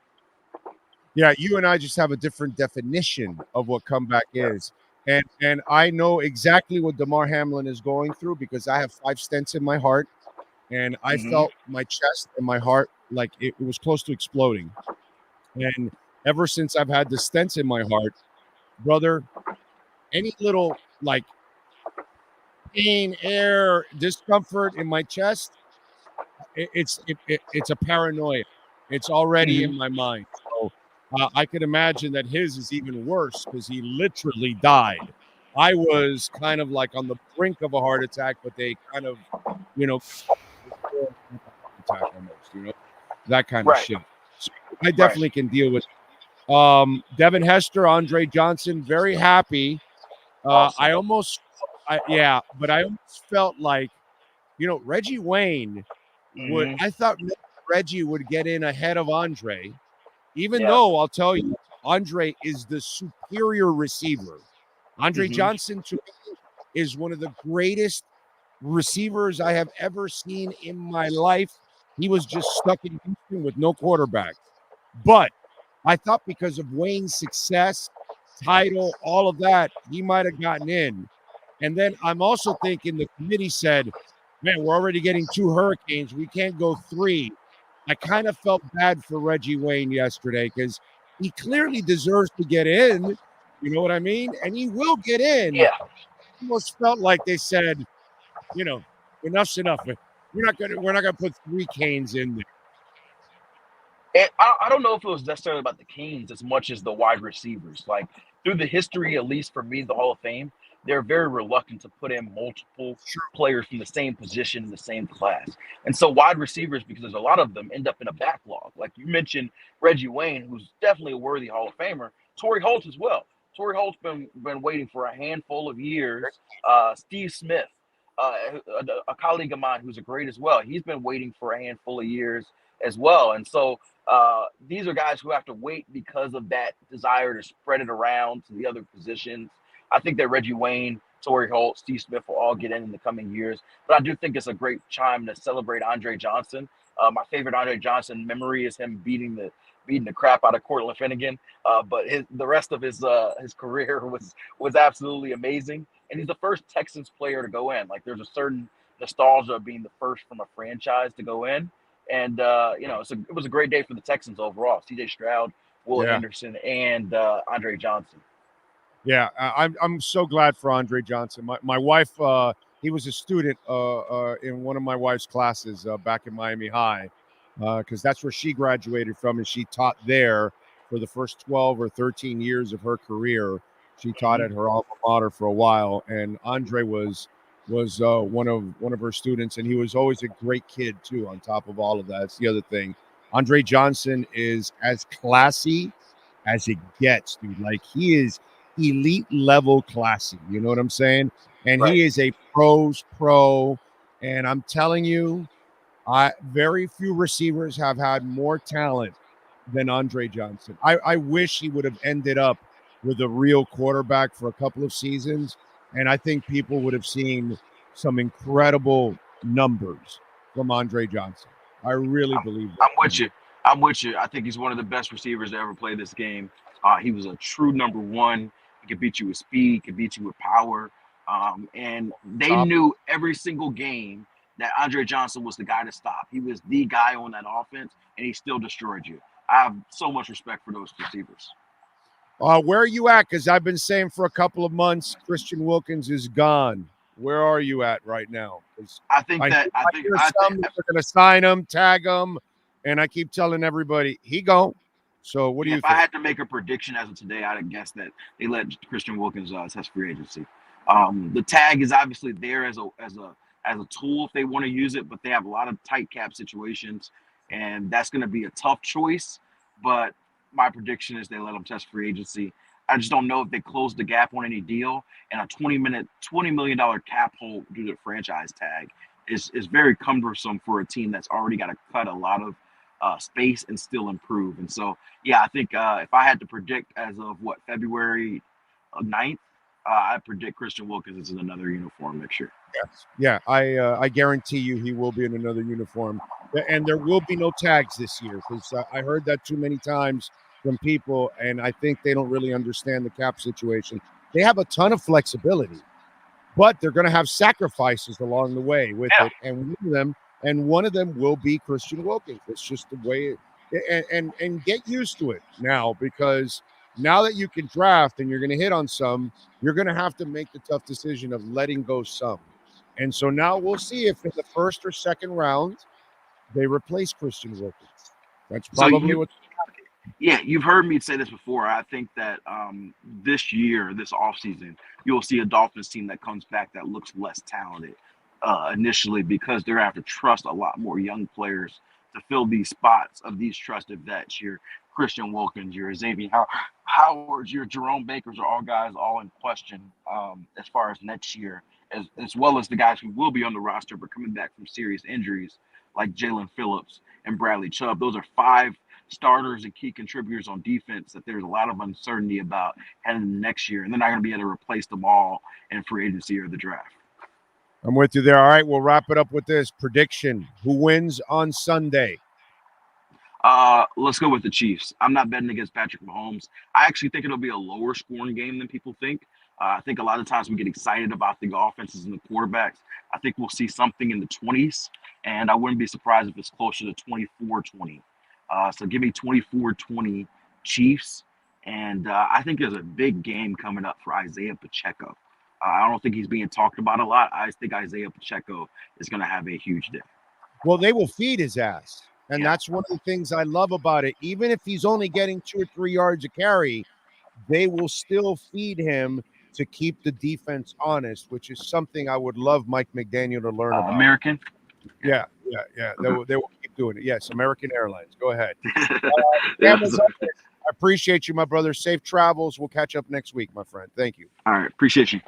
Yeah, you and I just have a different definition of what comeback is. And I know exactly what DeMar Hamlin is going through because I have 5 stents in my heart, and I Mm-hmm. felt my chest and my heart like it was close to exploding. And ever since I've had the stents in my heart, brother, any little like pain, air, discomfort in my chest, it's a paranoia. It's already in Mm-hmm. my mind. So I can imagine that his is even worse because he literally died. I was kind of like on the brink of a heart attack, but they kind of, you know, before a heart attack almost, that kind of Right. shit. So I Right. definitely can deal with Devin Hester, Andre Johnson, very happy. Awesome. I almost, but I almost felt like, Reggie Wayne Mm-hmm. I thought Reggie would get in ahead of Andre, even Yeah. though I'll tell you, Andre is the superior receiver. Andre Mm-hmm. Johnson to me is one of the greatest receivers I have ever seen in my life. He was just stuck in Houston with no quarterback. But I thought because of Wayne's success, title, all of that, he might have gotten in. And then I'm also thinking the committee said, man, we're already getting 2 hurricanes. We can't go 3. I kind of felt bad for Reggie Wayne yesterday because he clearly deserves to get in. You know what I mean? And he will get in. Yeah. Almost felt like they said, enough's enough. We're not gonna put 3 canes in there. And I don't know if it was necessarily about the Canes as much as the wide receivers. Like through the history, at least for me, the Hall of Fame, they're very reluctant to put in multiple players from the same position in the same class. And so wide receivers, because there's a lot of them, end up in a backlog. Like you mentioned Reggie Wayne, who's definitely a worthy Hall of Famer, Torrey Holt as well. Torrey Holt's been waiting for a handful of years. Steve Smith, a colleague of mine who's a great as well, he's been waiting for a handful of years as well. And so these are guys who have to wait because of that desire to spread it around to the other positions. I think that Reggie Wayne, Torrey Holt, Steve Smith will all get in the coming years. But I do think it's a great time to celebrate Andre Johnson. My favorite Andre Johnson memory is him beating the crap out of Cortland Finnegan. But the rest of his career was absolutely amazing. And he's the first Texans player to go in. Like there's a certain nostalgia of being the first from a franchise to go in. And it was a great day for the Texans overall. C.J. Stroud, Will Yeah. Anderson, and Andre Johnson. Yeah, I'm so glad for Andre Johnson. My wife, he was a student in one of my wife's classes back in Miami High, because that's where she graduated from, and she taught there for the first 12 or 13 years of her career. She taught at her alma mater for a while, and Andre was one of her students, and he was always a great kid too. On top of all of that, that's the other thing. Andre Johnson is as classy as it gets, dude. Like he is elite level classy. You know what I'm saying? And Right. he is a pro's pro. And I'm telling you, very few receivers have had more talent than Andre Johnson. I wish he would have ended up with a real quarterback for a couple of seasons. And I think people would have seen some incredible numbers from Andre Johnson. I really believe that. I'm with you. I think he's one of the best receivers to ever play this game. He was a true number one. He could beat you with speed, could beat you with power. And they knew every single game that Andre Johnson was the guy to stop. He was the guy on that offense, and he still destroyed you. I have so much respect for those receivers. Where are you at? Because I've been saying for a couple of months, Christian Wilkins is gone. Where are you at right now? I think they're going to sign him, tag him, and I keep telling everybody he gone. So what do you If think? I had to make a prediction as of today, I'd have guessed that they let Christian Wilkins test free agency. The tag is obviously there as a tool if they want to use it, but they have a lot of tight cap situations, and that's going to be a tough choice. But my prediction is they let him test free agency. I just don't know if they close the gap on any deal, and a $20 million cap hole due to the franchise tag is very cumbersome for a team that's already got to cut a lot of space and still improve. And so, yeah, I think if I had to predict as of February 9th, I predict Christian Wilkins is in another uniform next year. Yes. Yeah, I guarantee you he will be in another uniform. And there will be no tags this year because I heard that too many times some people, and I think they don't really understand the cap situation. They have a ton of flexibility, but they're going to have sacrifices along the way with it, and one of them will be Christian Wilkins. It's just the way and get used to it now, because now that you can draft and you're going to hit on some, you're going to have to make the tough decision of letting go some. And so now we'll see if in the first or second round they replace Christian Wilkins. That's probably what. Yeah, you've heard me say this before. I think that this year, this offseason, you'll see a Dolphins team that comes back that looks less talented initially, because they're going to have to trust a lot more young players to fill these spots of these trusted vets. Your Christian Wilkins, your Xavier Howard, your Jerome Bakers are all guys all in question as far as next year, as well as the guys who will be on the roster but coming back from serious injuries like Jalen Phillips and Bradley Chubb. Those are 5 starters and key contributors on defense that there's a lot of uncertainty about heading into next year, and they're not going to be able to replace them all in free agency or the draft. I'm with you there. All right, we'll wrap it up with this prediction. Who wins on Sunday? Let's go with the Chiefs. I'm not betting against Patrick Mahomes. I actually think it'll be a lower scoring game than people think. I think a lot of times we get excited about the offenses and the quarterbacks. I think we'll see something in the 20s, and I wouldn't be surprised if it's closer to 24-20. So give me 24-20 Chiefs. And I think there's a big game coming up for Isaiah Pacheco. I don't think he's being talked about a lot. I think Isaiah Pacheco is going to have a huge day. Well, they will feed his ass. And that's one of the things I love about it. Even if he's only getting 2 or 3 yards a carry, they will still feed him to keep the defense honest, which is something I would love Mike McDaniel to learn about. American? Yeah. They will keep doing it. Yes, American Airlines. Go ahead. I appreciate you, my brother. Safe travels. We'll catch up next week, my friend. Thank you. All right. Appreciate you.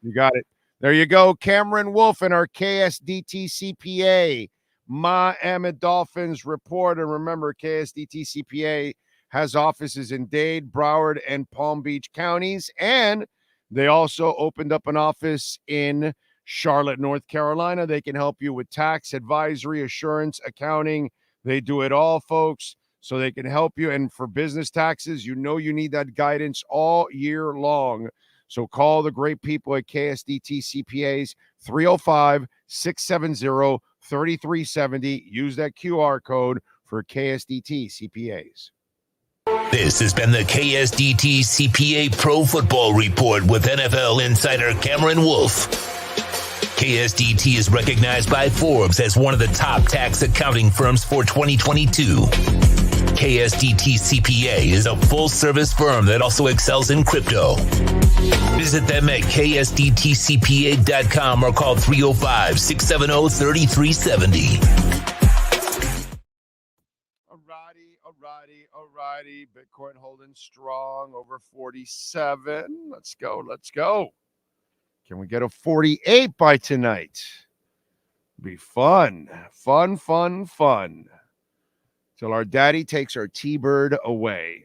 You got it. There you go. Cameron Wolf and our KSDT CPA Miami Dolphins report. And remember, KSDT CPA has offices in Dade, Broward, and Palm Beach counties. And they also opened up an office in Charlotte, North Carolina. They can help you with tax, advisory, assurance, accounting. They do it all, folks. So they can help you. And for business taxes, you need that guidance all year long. So call the great people at KSDT CPAs, 305-670-3370. Use that QR code for KSDT CPAs. This has been the KSDT CPA Pro Football Report with NFL insider Cameron Wolf. KSDT is recognized by Forbes as one of the top tax accounting firms for 2022. KSDT CPA is a full-service firm that also excels in crypto. Visit them at ksdtcpa.com or call 305-670-3370. Alrighty. Bitcoin holding strong over 47. Let's go. Can we get a 48 by tonight? Be fun. Till our daddy takes our T-Bird away.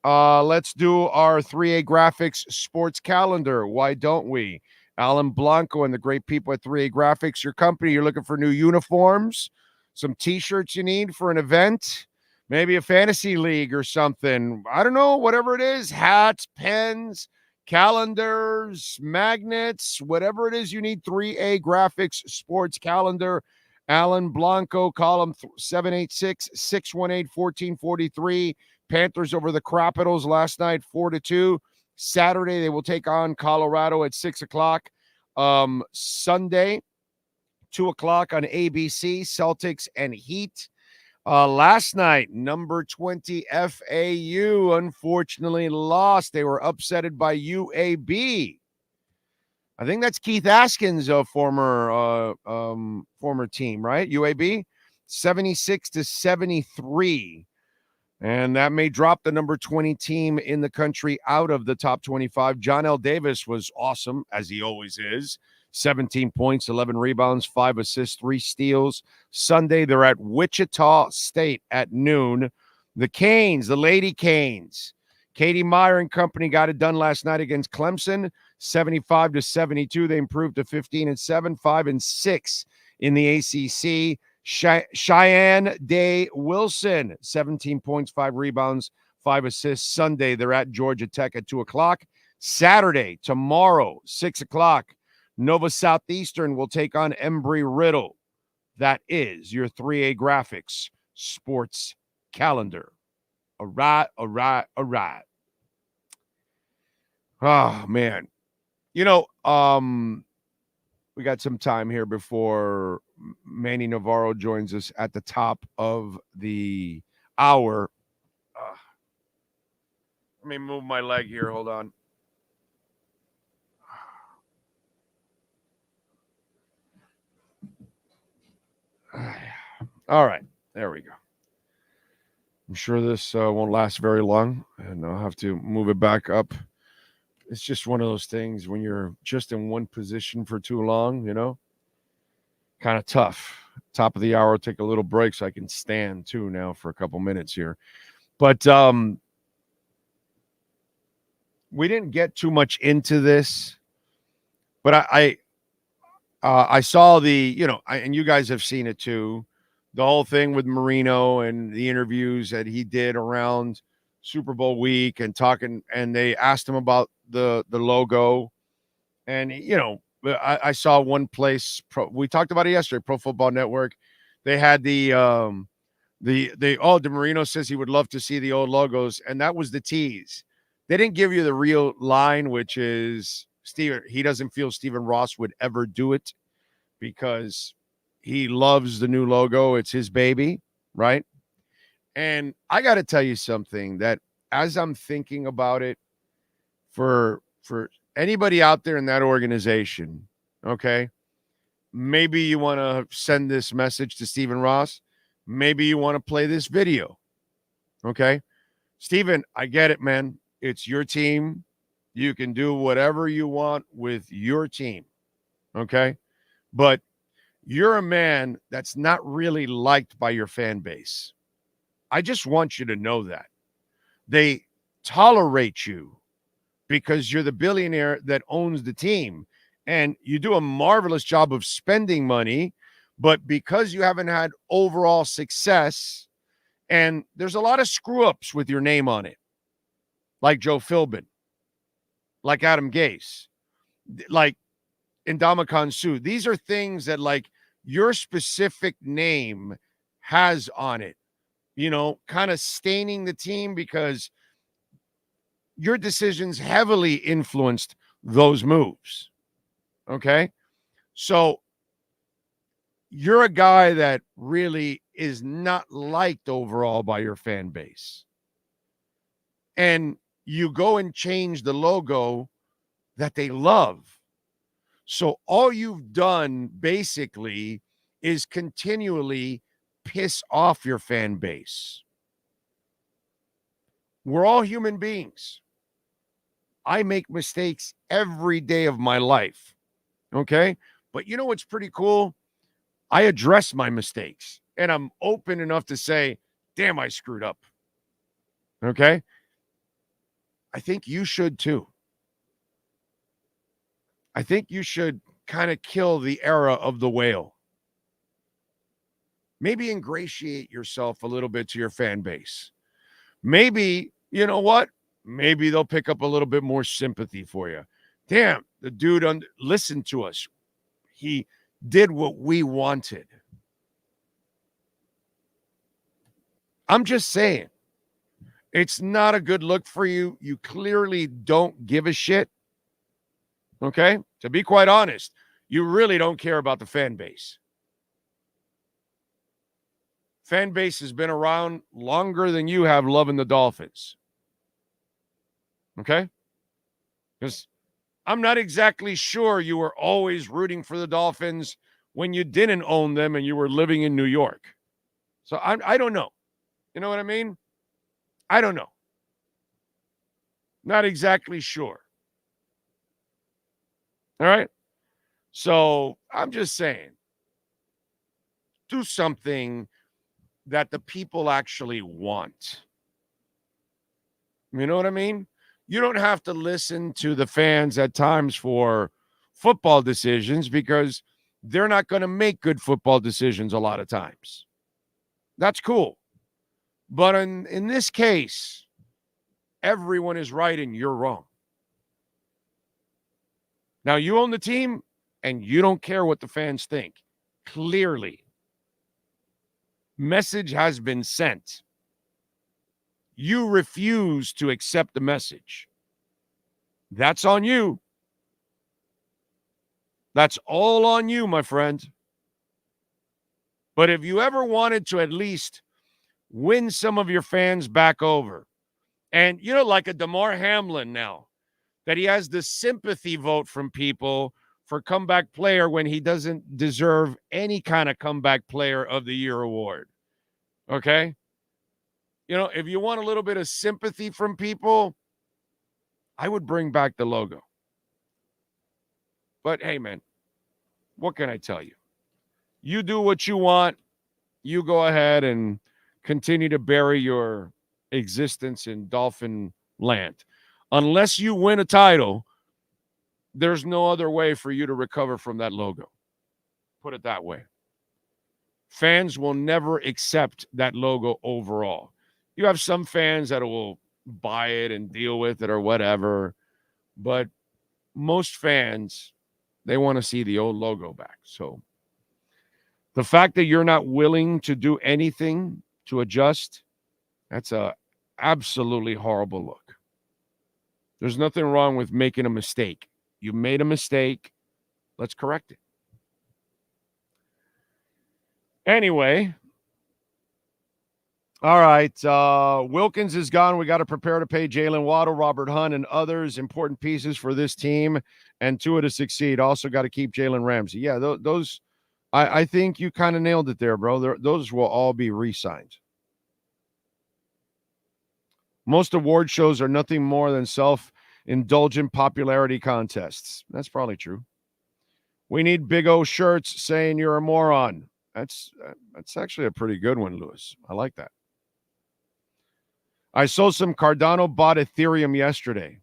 Let's do our 3A Graphics sports calendar. Why don't we? Alan Blanco and the great people at 3A Graphics, your company. You're looking for new uniforms, some T-shirts you need for an event, maybe a fantasy league or something. I don't know, whatever it is, hats, pens, calendars, magnets, whatever it is you need. 3A Graphics sports calendar. Alan Blanco, call him 786-618-1443. Panthers over the Capitals last night, 4-2. Saturday, they will take on Colorado at 6 o'clock. Sunday, 2 o'clock on ABC, Celtics and Heat. Last night, number 20 FAU unfortunately lost. They were upsetted by UAB. I think that's Keith Askins' former team, right? UAB, 76-73. And that may drop the number 20 team in the country out of the top 25. John L. Davis was awesome, as he always is. 17 points, 11 rebounds, 5 assists, 3 steals. Sunday, they're at Wichita State at noon. The Canes, the Lady Canes. Katie Meyer and company got it done last night against Clemson, 75-72. They improved to 15-7, 5-6 in the ACC. Cheyenne Day Wilson, 17 points, 5 rebounds, 5 assists. Sunday, they're at Georgia Tech at 2 o'clock. Saturday, tomorrow, 6 o'clock, Nova Southeastern will take on Embry-Riddle. That is your 3A Graphics sports calendar. All right. Oh, man. We got some time here before Manny Navarro joins us at the top of the hour. Let me move my leg here. Hold on. All right. There we go. I'm sure this won't last very long, and I'll have to move it back up. It's just one of those things when you're just in one position for too long, kind of tough. Top of the hour, take a little break so I can stand too now for a couple minutes here. But we didn't get too much into this, but I saw and you guys have seen it too, the whole thing with Marino and the interviews that he did around Super Bowl week and talking, and they asked him about the logo. And, I saw one place, we talked about it yesterday, Pro Football Network. They had DeMarino says he would love to see the old logos, and that was the tease. They didn't give you the real line, which is he doesn't feel Stephen Ross would ever do it because he loves the new logo. It's his baby, right? And I got to tell you something that as I'm thinking about it, for anybody out there in that organization, okay, maybe you want to send this message to Stephen Ross. Maybe you want to play this video, okay? Stephen, I get it, man. It's your team. You can do whatever you want with your team, okay? But you're a man that's not really liked by your fan base. I just want you to know that. They tolerate you because you're the billionaire that owns the team, and you do a marvelous job of spending money, but because you haven't had overall success, and there's a lot of screw-ups with your name on it, like Joe Philbin, like Adam Gase, like Ndamukong Suh. These are things that, like, your specific name has on it, kind of staining the team because your decisions heavily influenced those moves. Okay? So you're a guy that really is not liked overall by your fan base. And you go and change the logo that they love. So all you've done basically is continually piss off your fan base. We're all human beings. I make mistakes every day of my life. Okay? But you know what's pretty cool? I address my mistakes, and I'm open enough to say, damn, I screwed up. Okay? I think you should too. I think you should kind of kill the era of the whale. Maybe ingratiate yourself a little bit to your fan base. Maybe, you know what? Maybe they'll pick up a little bit more sympathy for you. Damn, the dude listened to us. He did what we wanted. I'm just saying, it's not a good look for you. You clearly don't give a shit. Okay? To be quite honest, you really don't care about the fan base. Fan base has been around longer than you have loving the Dolphins. Okay? Because I'm not exactly sure you were always rooting for the Dolphins when you didn't own them and you were living in New York. So I don't know. You know what I mean? I don't know. Not exactly sure. All right? So I'm just saying, do something that the people actually want. You know what I mean? You don't have to listen to the fans at times for football decisions because they're not going to make good football decisions a lot of times. That's cool. But in this case, everyone is right and you're wrong. Now, you own the team, and you don't care what the fans think. Clearly. Message has been sent. You refuse to accept the message. That's on you. That's all on you, my friend. But if you ever wanted to at least win some of your fans back over, and, like a DeMar Hamlin now, that he has the sympathy vote from people for comeback player when he doesn't deserve any kind of comeback player of the year award. Okay? If you want a little bit of sympathy from people, I would bring back the logo. But hey, man, what can I tell you? You do what you want. You go ahead and continue to bury your existence in Dolphin land. Unless you win a title, there's no other way for you to recover from that logo. Put it that way. Fans will never accept that logo overall. You have some fans that will buy it and deal with it or whatever, but most fans, they want to see the old logo back. So the fact that you're not willing to do anything to adjust, that's a absolutely horrible look. There's nothing wrong with making a mistake. You made a mistake. Let's correct it. Anyway, all right. Wilkins is gone. We got to prepare to pay Jalen Waddle, Robert Hunt, and others important pieces for this team and TUA to succeed. Also got to keep Jalen Ramsey. Yeah, those. I think you kind of nailed it there, bro. Those will all be re-signed. Most award shows are nothing more than self-indulgent popularity contests. That's probably true. We need Big O shirts saying you're a moron. That's actually a pretty good one, Lewis. I like that. I saw some Cardano bought Ethereum yesterday.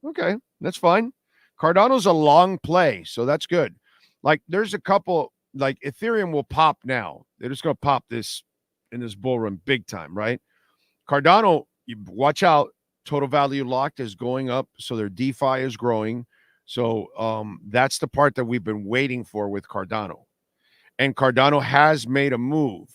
Okay, that's fine. Cardano's a long play, so that's good. Like, there's a couple, like Ethereum will pop now. They're just going to pop this in this bull run big time, right? Cardano, you watch out. Total value locked is going up, so their DeFi is growing. So that's the part that we've been waiting for with Cardano. And Cardano has made a move,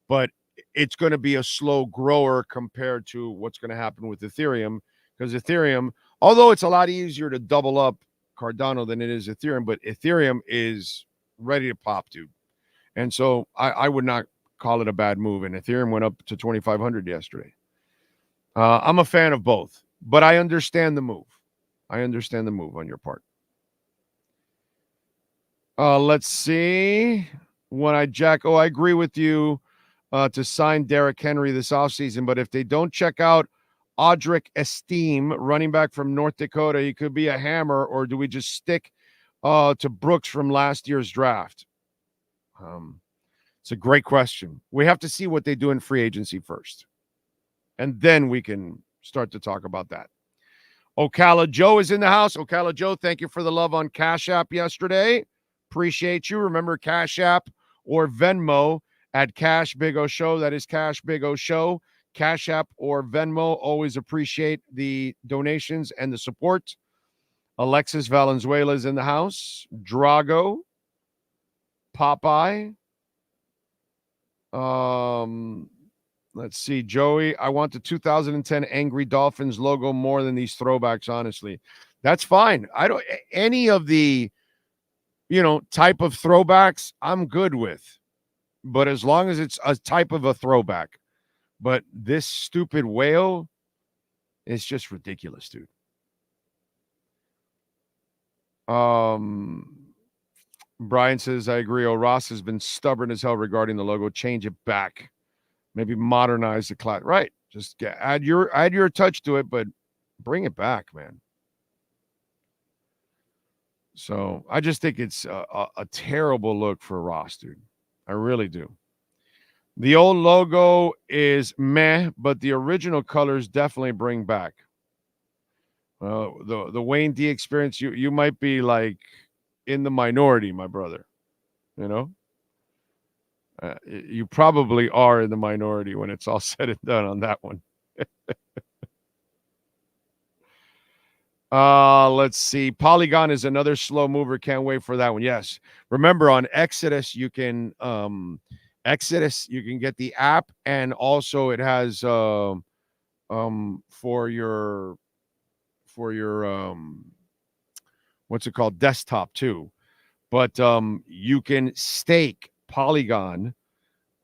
but it's going to be a slow grower compared to what's going to happen with Ethereum, because Ethereum, although it's a lot easier to double up Cardano than it is Ethereum, but Ethereum is ready to pop, dude. And so I would not call it a bad move. And Ethereum went up to 2,500 yesterday. I'm a fan of both, but I understand the move. I understand the move on your part. Let's see. I agree with you to sign Derrick Henry this offseason, but if they don't check out Audric Esteem, running back from North Dakota, he could be a hammer, or do we just stick to Brooks from last year's draft? It's a great question. We have to see what they do in free agency first, and then we can start to talk about that. Ocala Joe is in the house. Ocala Joe, thank you for the love on Cash App yesterday. Appreciate you. Remember, Cash App or Venmo at Cash Big O Show. That is Cash Big O Show. Cash App or Venmo. Always appreciate the donations and the support. Alexis Valenzuela is in the house. Drago. Popeye. Let's see, Joey. I want the 2010 Angry Dolphins logo more than these throwbacks, honestly. That's fine. I don't any of the type of throwbacks I'm good with. But as long as it's a type of a throwback. But this stupid whale is just ridiculous, dude. Brian says, I agree. Ross has been stubborn as hell regarding the logo. Change it back. Maybe modernize the class. Right. Just add your touch to it, but bring it back, man. So I just think it's a terrible look for Ross, dude. I really do. The old logo is meh, but the original colors definitely bring back. The Wayne D experience, you might be like in the minority, my brother. You probably are in the minority when it's all said and done on that one. Let's see. Polygon is another slow mover. Can't wait for that one. Yes. Remember on Exodus, you can get the app, and also it has for your what's it called? Desktop too. But you can stake Polygon,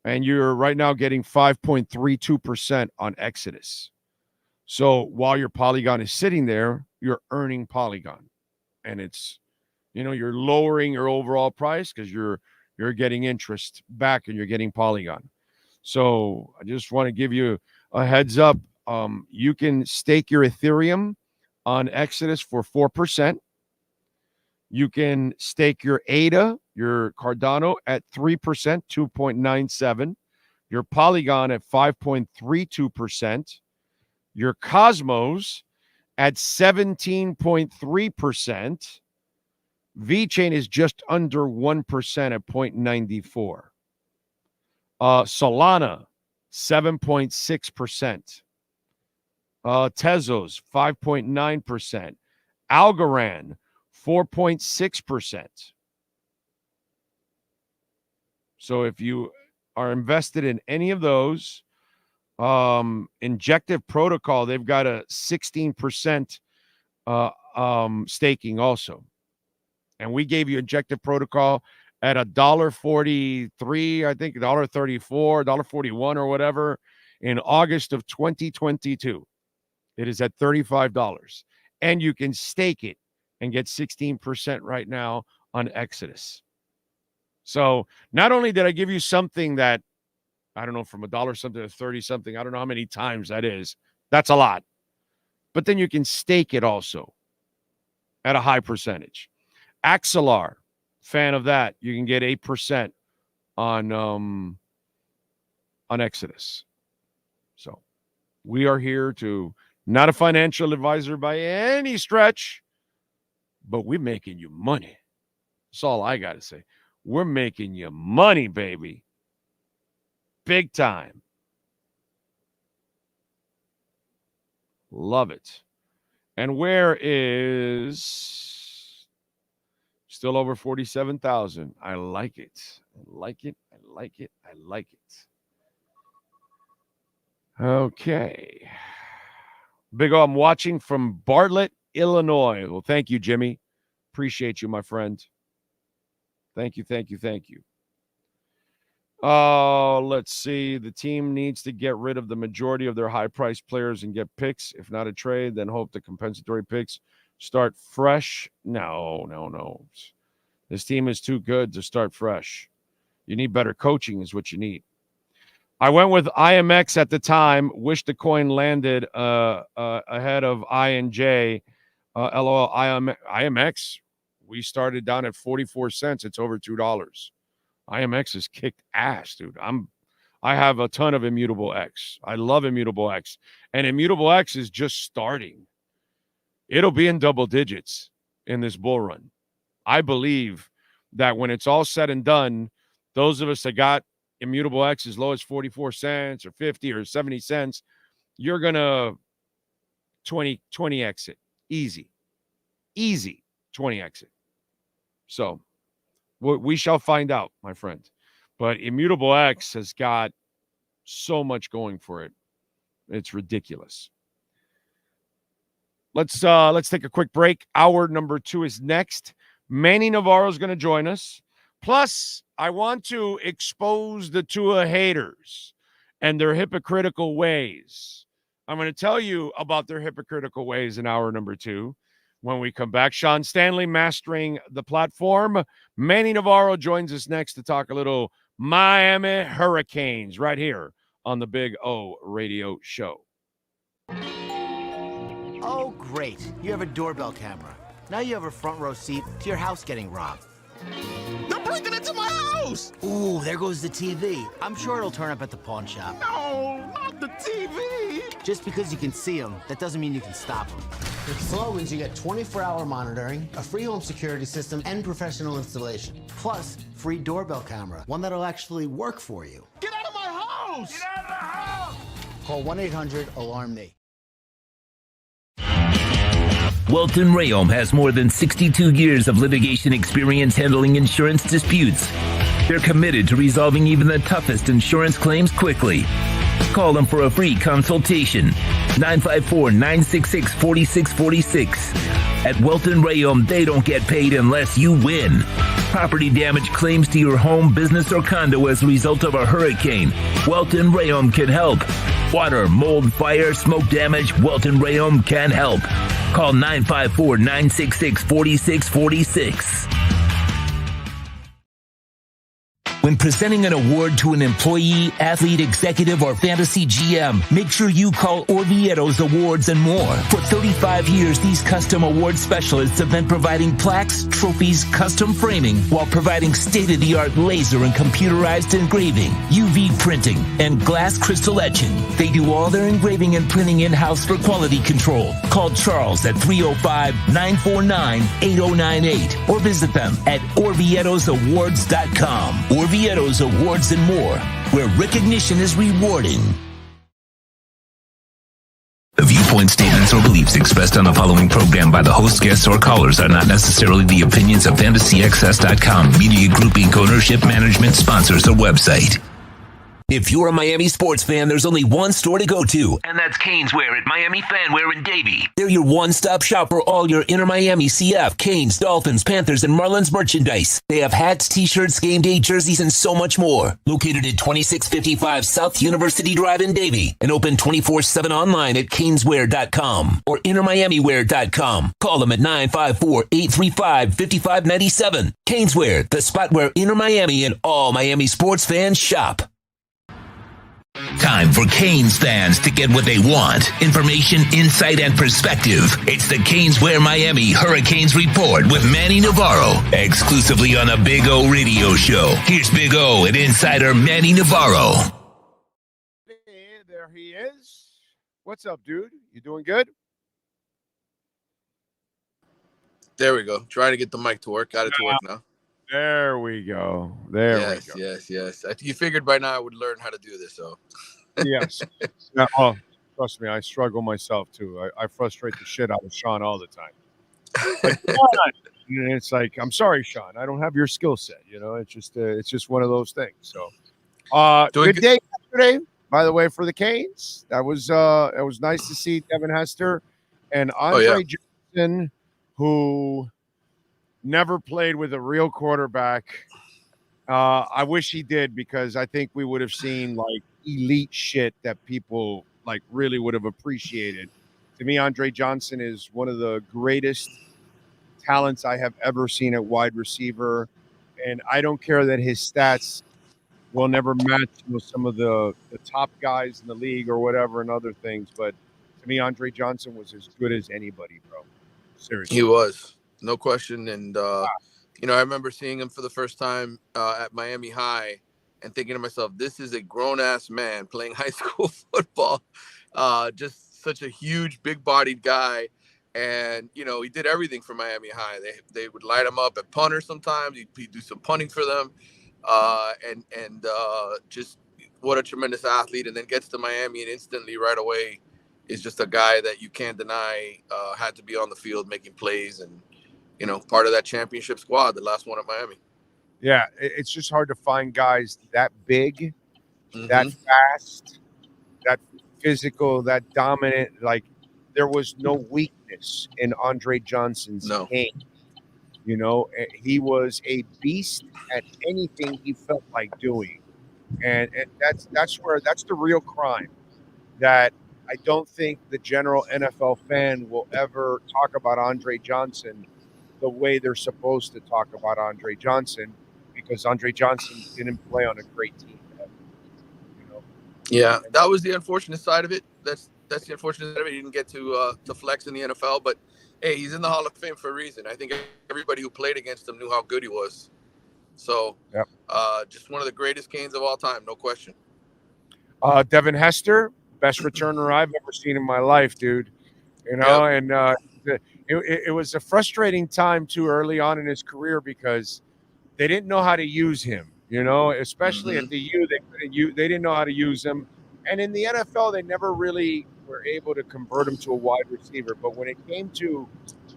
and you're right now getting 5.32% on Exodus. So while your Polygon is sitting there, you're earning Polygon, and it's, you're lowering your overall price because you're getting interest back and you're getting Polygon. So I just want to give you a heads up. You can stake your Ethereum on Exodus for 4%. You can stake your ADA, your Cardano at 3%, 2.97. Your Polygon at 5.32%. Your Cosmos at 17.3%. VeChain is just under 1% at 0.94. Solana, 7.6%. Tezos, 5.9%. Algorand, 4.6%. So if you are invested in any of those, Injective Protocol, they've got a 16% staking also. And we gave you Injective Protocol at $1.43, I think $1.34, $1.41 or whatever in August of 2022. It is at $35. And you can stake it and get 16% right now on Exodus. So not only did I give you something that, I don't know, from $1 something to 30 something, I don't know how many times that is. That's a lot. But then you can stake it also at a high percentage. Axelar, fan of that, you can get 8% on Exodus. So we are here to, not a financial advisor by any stretch, but we're making you money. That's all I got to say. We're making you money, baby. Big time. Love it. And where is still over 47,000? I like it. I like it. I like it. I like it. Okay. Big O, I'm watching from Bartlett, Illinois. Well, thank you, Jimmy. Appreciate you, my friend. Thank you, thank you, thank you. Let's see. The team needs to get rid of the majority of their high-priced players and get picks. If not a trade, then hope the compensatory picks start fresh. No. This team is too good to start fresh. You need better coaching is what you need. I went with IMX at the time. Wish the coin landed ahead of I&J. LOL, IMX. We started down at 44 cents. It's over $2. IMX has kicked ass, dude. I have a ton of Immutable X. I love Immutable X. And Immutable X is just starting. It'll be in double digits in this bull run. I believe that when it's all said and done, those of us that got Immutable X as low as 44 cents or 50 or 70 cents, you're going to 20 exit. Easy 20 exit. So we shall find out, my friend. But Immutable X has got so much going for it. It's ridiculous. Let's take a quick break. Hour number 2 is next. Manny Navarro is going to join us. Plus, I want to expose the TUA haters and their hypocritical ways. I'm going to tell you about their hypocritical ways in hour number 2. When we come back, Sean Stanley mastering the platform. Manny Navarro joins us next to talk a little Miami Hurricanes right here on the Big O Radio Show. Oh, great. You have a doorbell camera. Now you have a front row seat to your house getting robbed. They're breaking into my house! Ooh, there goes the TV. I'm sure it'll turn up at the pawn shop. No, not the TV! Just because you can see them, that doesn't mean you can stop them. With Slogans, you get 24-hour monitoring, a free home security system, and professional installation. Plus, free doorbell camera, one that'll actually work for you. Get out of my house! Get out of the house! Call 1-800-ALARM-ME. Welton Rayom has more than 62 years of litigation experience handling insurance disputes. They're committed to resolving even the toughest insurance claims quickly. Call them for a free consultation. 954-966-4646. At Welton Rayom, they don't get paid unless you win. Property damage claims to your home, business, or condo as a result of a hurricane. Welton Rayom can help. Water, mold, fire, smoke damage, Welton Rayom can help. Call 954-966-4646. When presenting an award to an employee, athlete, executive, or fantasy GM, make sure you call Orvieto's Awards and More. For 35 years, these custom award specialists have been providing plaques, trophies, custom framing, while providing state-of-the-art laser and computerized engraving, UV printing, and glass crystal etching. They do all their engraving and printing in-house for quality control. Call Charles at 305-949-8098 or visit them at orvietosawards.com. Orvieto's Awards and More, where recognition is rewarding. The viewpoint, statements, or beliefs expressed on the following program by the host, guests, or callers are not necessarily the opinions of FantasyXS.com, Media Group Inc. ownership, management, sponsors, or website. If you're a Miami sports fan, there's only one store to go to, and that's Canes Wear at Miami Fanwear in Davie. They're your one-stop shop for all your inner Miami CF, Canes, Dolphins, Panthers, and Marlins merchandise. They have hats, t-shirts, game day jerseys, and so much more. Located at 2655 South University Drive in Davie, and open 24/7 online at caneswear.com or innermiamiwear.com. Call them at 954-835-5597. Canes Wear, the spot where inner Miami and all Miami sports fans shop. Time for Canes fans to get what they want. Information, insight, and perspective. It's the Canes Wear Miami Hurricanes Report with Manny Navarro. Exclusively on the Big O Radio Show. Here's Big O and insider Manny Navarro. Hey, there he is. What's up, dude? You doing good? There we go. Trying to get the mic to work. Got it to work now. There we go. There we go. Yes. You figured by now I would learn how to do this, so. Yes. Now, oh, trust me, I struggle myself too. I frustrate the shit out of Sean all the time. Like, come on. And it's like, I'm sorry, Sean. I don't have your skill set. You know, it's just one of those things. So, good day yesterday, by the way, for the Canes. It was nice to see Devin Hester and Andre Johnson, who never played with a real quarterback. I wish he did, because I think we would have seen like elite shit that people like really would have appreciated. To me, Andre Johnson is one of the greatest talents I have ever seen at wide receiver. And I don't care that his stats will never match some of the top guys in the league or whatever and other things. But to me, Andre Johnson was as good as anybody, bro. Seriously. He was. No question. And, I remember seeing him for the first time at Miami High and thinking to myself, this is a grown-ass man playing high school football. Just such a huge, big-bodied guy. And, he did everything for Miami High. They would light him up at punter sometimes. He'd do some punting for them. Just what a tremendous athlete. And then gets to Miami and instantly right away is just a guy that you can't deny had to be on the field making plays and, part of that championship squad, the last one at Miami. Yeah, it's just hard to find guys that big, that fast, that physical, that dominant. Like, there was no weakness in Andre Johnson's game. He was a beast at anything he felt like doing. And that's the real crime that I don't think the general NFL fan will ever talk about Andre Johnson the way they're supposed to talk about Andre Johnson, because Andre Johnson didn't play on a great team ever, Yeah, that was the unfortunate side of it. That's the unfortunate side of it. He didn't get to flex in the NFL, but hey, he's in the Hall of Fame for a reason. I think everybody who played against him knew how good he was. So, just one of the greatest Canes of all time, no question. Devin Hester, best returner I've ever seen in my life, dude. And it was a frustrating time too early on in his career because they didn't know how to use him. Especially at the U, they didn't know how to use him, and in the NFL, they never really were able to convert him to a wide receiver. But when it came to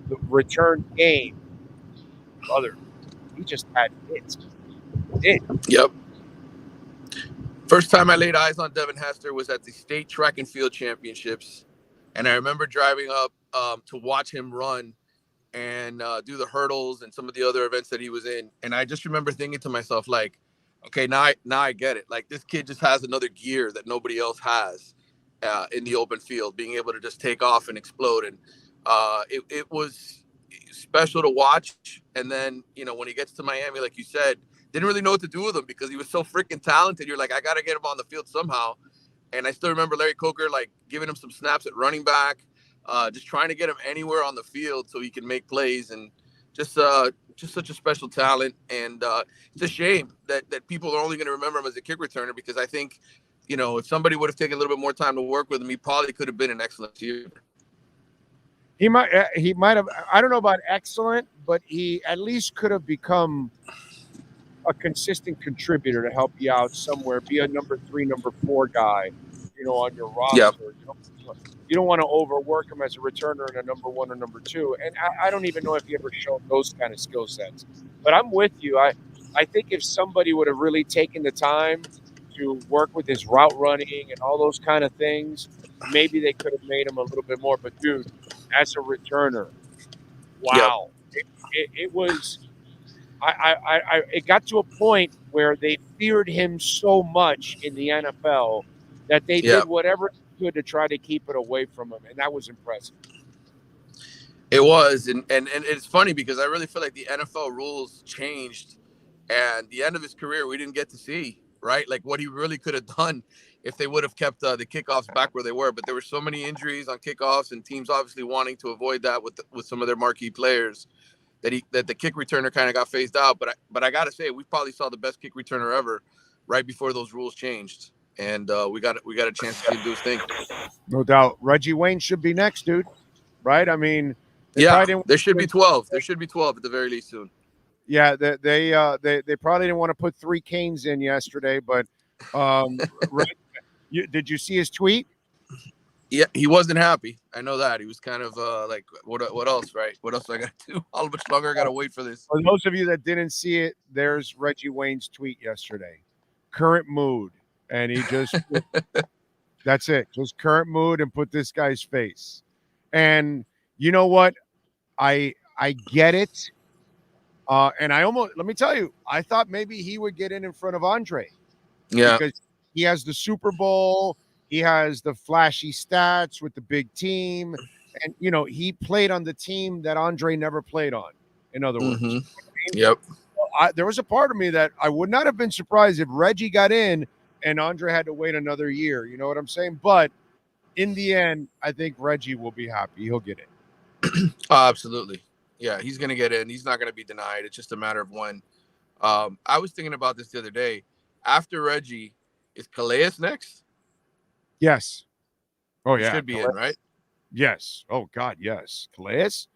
the return game, brother, he just had hits. Yep. First time I laid eyes on Devin Hester was at the state track and field championships. And I remember driving up to watch him run and do the hurdles and some of the other events that he was in. And I just remember thinking to myself, like, okay, now I get it. Like, this kid just has another gear that nobody else has in the open field, being able to just take off and explode. And it was special to watch. And then, when he gets to Miami, like you said, didn't really know what to do with him because he was so freaking talented. You're like, I got to get him on the field somehow. And I still remember Larry Coker, like, giving him some snaps at running back, just trying to get him anywhere on the field so he can make plays, and just such a special talent. And it's a shame that people are only going to remember him as a kick returner, because I think, if somebody would have taken a little bit more time to work with him, he probably could have been an excellent receiver. He might have. I don't know about excellent, but he at least could have become a consistent contributor to help you out somewhere. Be a number 3, number 4 guy, on your roster. Yep. You don't want to overwork him as a returner in a number 1 or number 2. And I don't even know if he ever showed those kind of skill sets. But I'm with you. I think if somebody would have really taken the time to work with his route running and all those kind of things, maybe they could have made him a little bit more. But dude, as a returner, wow, yep. It was. It got to a point where they feared him so much in the NFL that they did whatever they could to try to keep it away from him, and that was impressive. It was, and it's funny because I really feel like the NFL rules changed, and the end of his career we didn't get to see, right? Like what he really could have done if they would have kept the kickoffs back where they were. But there were so many injuries on kickoffs, and teams obviously wanting to avoid that with some of their marquee players, that the kick returner kind of got phased out. But I got to say, we probably saw the best kick returner ever right before those rules changed. And we got a chance to see him do his thing. No doubt. Reggie Wayne should be next, dude. Right? I mean, there should be 12. There should be 12 at the very least soon. Yeah, they probably didn't want to put 3 Canes in yesterday, but did you see his tweet? Yeah, he wasn't happy. I know that. He was kind of like, what else, right? What else do I got to do? How much longer I got to wait for this? For those of you that didn't see it, there's Reggie Wayne's tweet yesterday. Current mood. And he just, that's it. Just current mood, and put this guy's face. And you know what? I get it. And let me tell you, I thought maybe he would get in front of Andre. Yeah. Because he has the Super Bowl. He has the flashy stats with the big team. And, he played on the team that Andre never played on, in other words. Mm-hmm. Yep. There was a part of me that I would not have been surprised if Reggie got in and Andre had to wait another year. You know what I'm saying? But in the end, I think Reggie will be happy. He'll get in. Absolutely. Yeah, he's going to get in. He's not going to be denied. It's just a matter of when. I was thinking about this the other day. After Reggie, is Calais next? Yes. Oh, yeah. He should be in, right? Yes. Oh, God, yes. Calais?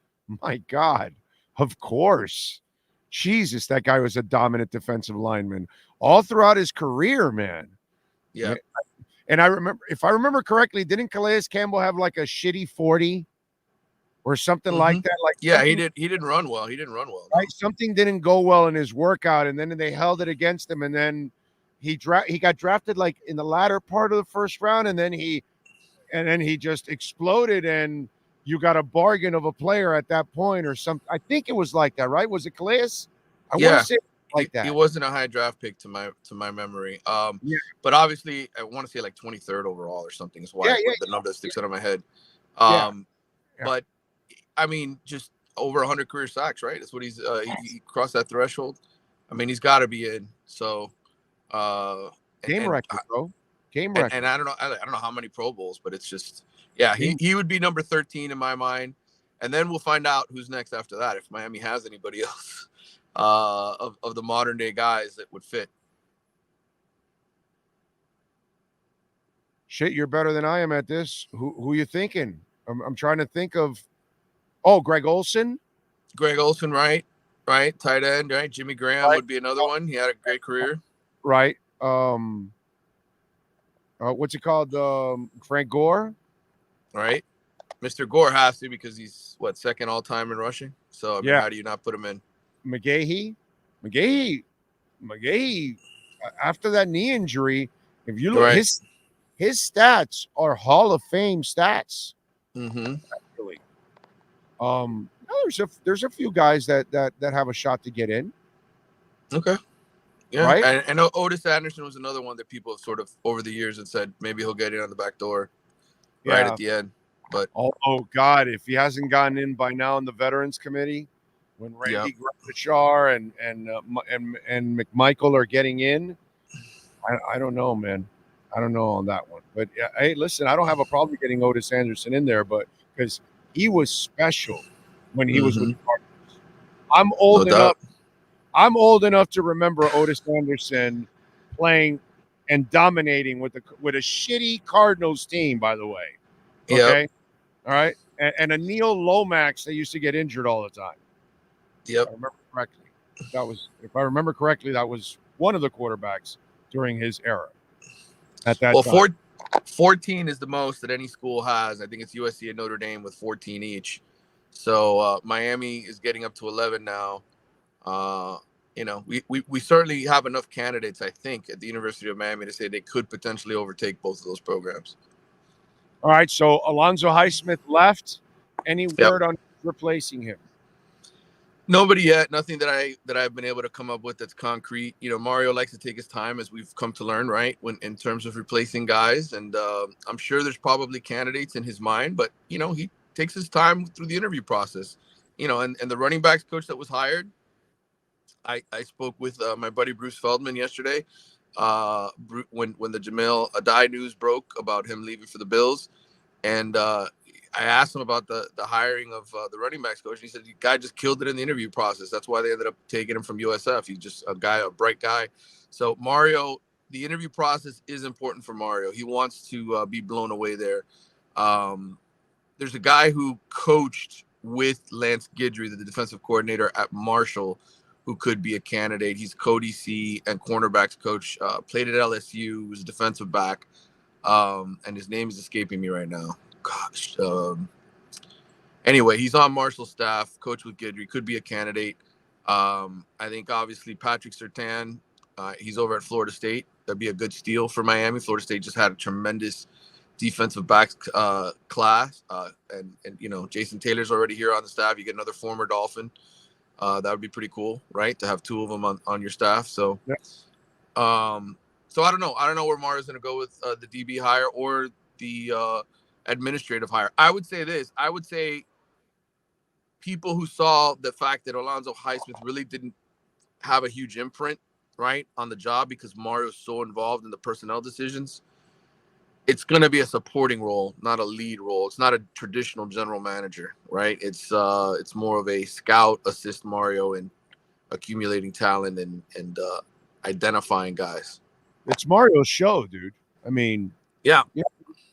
My God. Of course. Jesus, that guy was a dominant defensive lineman all throughout his career, man. Yeah. And if I remember correctly, didn't Calais Campbell have like a shitty 40 or something like that? Like, yeah, he didn't run well. He didn't run well. Right? Something didn't go well in his workout, and then they held it against him, and then he got drafted like in the latter part of the first round, and then he just exploded, and you got a bargain of a player at that point or something. I think it was like that, right? Was it Calais? I want to say like that. He wasn't a high draft pick to my memory. But obviously I want to say like 23rd overall or something is why the number that sticks out of my head. But I mean, just over 100 career sacks, right? That's what he crossed that threshold. I mean, he's got to be in. So game record, bro. Game record. And I don't know how many Pro Bowls, but it's just he would be number 13 in my mind. And then we'll find out who's next after that, if Miami has anybody else of the modern day guys that would fit. Shit, you're better than I am at this. Who you thinking? I'm trying to think of. Oh, Greg Olsen. Greg Olsen, right? Tight end, right? Jimmy Graham would be another one. He had a great career. Right. What's it called? Frank Gore. right? Mr. Gore has to because he's second all time in rushing. So I mean, how do you not put him in? McGahee, after that knee injury, if you look his stats are Hall of Fame stats. Mm-hmm. Actually, there's a few guys that have a shot to get in. Okay. Yeah, right. And I know Otis Anderson was another one that people have sort of over the years have said maybe he'll get in on the back door, right at the end. But oh God, if he hasn't gotten in by now in the Veterans Committee, when Randy Gradishar and McMichael are getting in, I don't know, man. I don't know on that one. But hey, listen, I don't have a problem getting Otis Anderson in there, but because he was special when he was with the Cardinals. I'm old enough to remember Otis Anderson playing and dominating with a shitty Cardinals team, by the way. Okay. Yep. All right. And a Neil Lomax that used to get injured all the time. Yep. If I remember correctly. If I remember correctly, that was one of the quarterbacks during his era at that time. 14 is the most that any school has. I think it's USC and Notre Dame with 14 each. So Miami is getting up to 11 now. We certainly have enough candidates, I think, at the University of Miami to say they could potentially overtake both of those programs. All right, so Alonzo Highsmith left. Any word on replacing him? Nobody yet. Nothing that I've been able to come up with that's concrete. Mario likes to take his time, as we've come to learn, right? In terms of replacing guys, and I'm sure there's probably candidates in his mind, but he takes his time through the interview process. And the running backs coach that was hired, I spoke with my buddy Bruce Feldman yesterday when the Jamil Adai news broke about him leaving for the Bills, and I asked him about the hiring of the running backs coach. And he said the guy just killed it in the interview process. That's why they ended up taking him from USF. He's just a bright guy. So Mario, the interview process is important for Mario. He wants to be blown away there. There's a guy who coached with Lance Guidry, the defensive coordinator at Marshall, who could be a candidate. He's Cody C and cornerbacks coach, played at LSU, was a defensive back. And his name is escaping me right now. Gosh. Anyway, he's on Marshall's staff, coach with Guidry, could be a candidate. I think obviously Patrick Surtain, he's over at Florida State. That'd be a good steal for Miami. Florida State just had a tremendous defensive backs class. And Jason Taylor's already here on the staff. You get another former Dolphin. That would be pretty cool, right? To have two of them on your staff. So, so I don't know. I don't know where Mario's going to go with the DB hire or the administrative hire. I would say this. I would say people who saw the fact that Alonzo Highsmith really didn't have a huge imprint, right, on the job because Mario's so involved in the personnel decisions, it's going to be a supporting role, not a lead role. It's not a traditional general manager, right? It's more of a scout, assist Mario in accumulating talent and identifying guys. It's Mario's show, dude. I mean, yeah,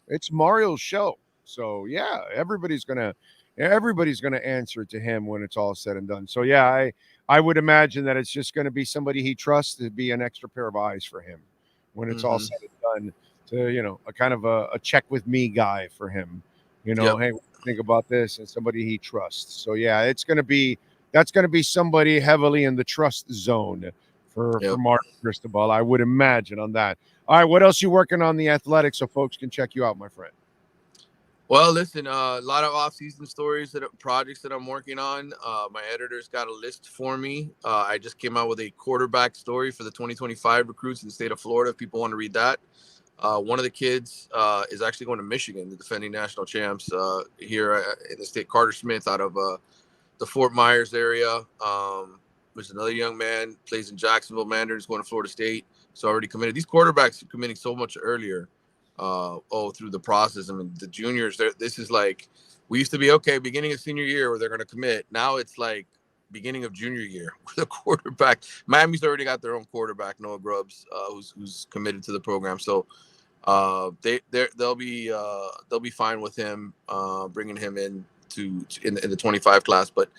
it's Mario's show. So yeah, everybody's gonna answer to him when it's all said and done. So yeah, I would imagine that it's just going to be somebody he trusts to be an extra pair of eyes for him when it's all said and done. To a kind of a check with me guy for him. Hey, think about this, and somebody he trusts. So yeah, that's going to be somebody heavily in the trust zone for Mark Cristobal, I would imagine on that. All right, what else you working on the Athletics so folks can check you out, my friend? Well, listen, a lot of off-season stories, projects that I'm working on. My editor's got a list for me. I just came out with a quarterback story for the 2025 recruits in the state of Florida. If people want to read that. One of the kids is actually going to Michigan, the defending national champs here in the state. Carter Smith out of the Fort Myers area. There's another young man, plays in Jacksonville. Mandarin's going to Florida State. So already committed. These quarterbacks are committing so much earlier through the process. I mean, the juniors, this is like, we used to be, beginning of senior year where they're going to commit. Now it's like beginning of junior year with a quarterback. Miami's already got their own quarterback, Noah Grubbs, who's committed to the program. So they'll be fine with him bringing him in in the 25 class. But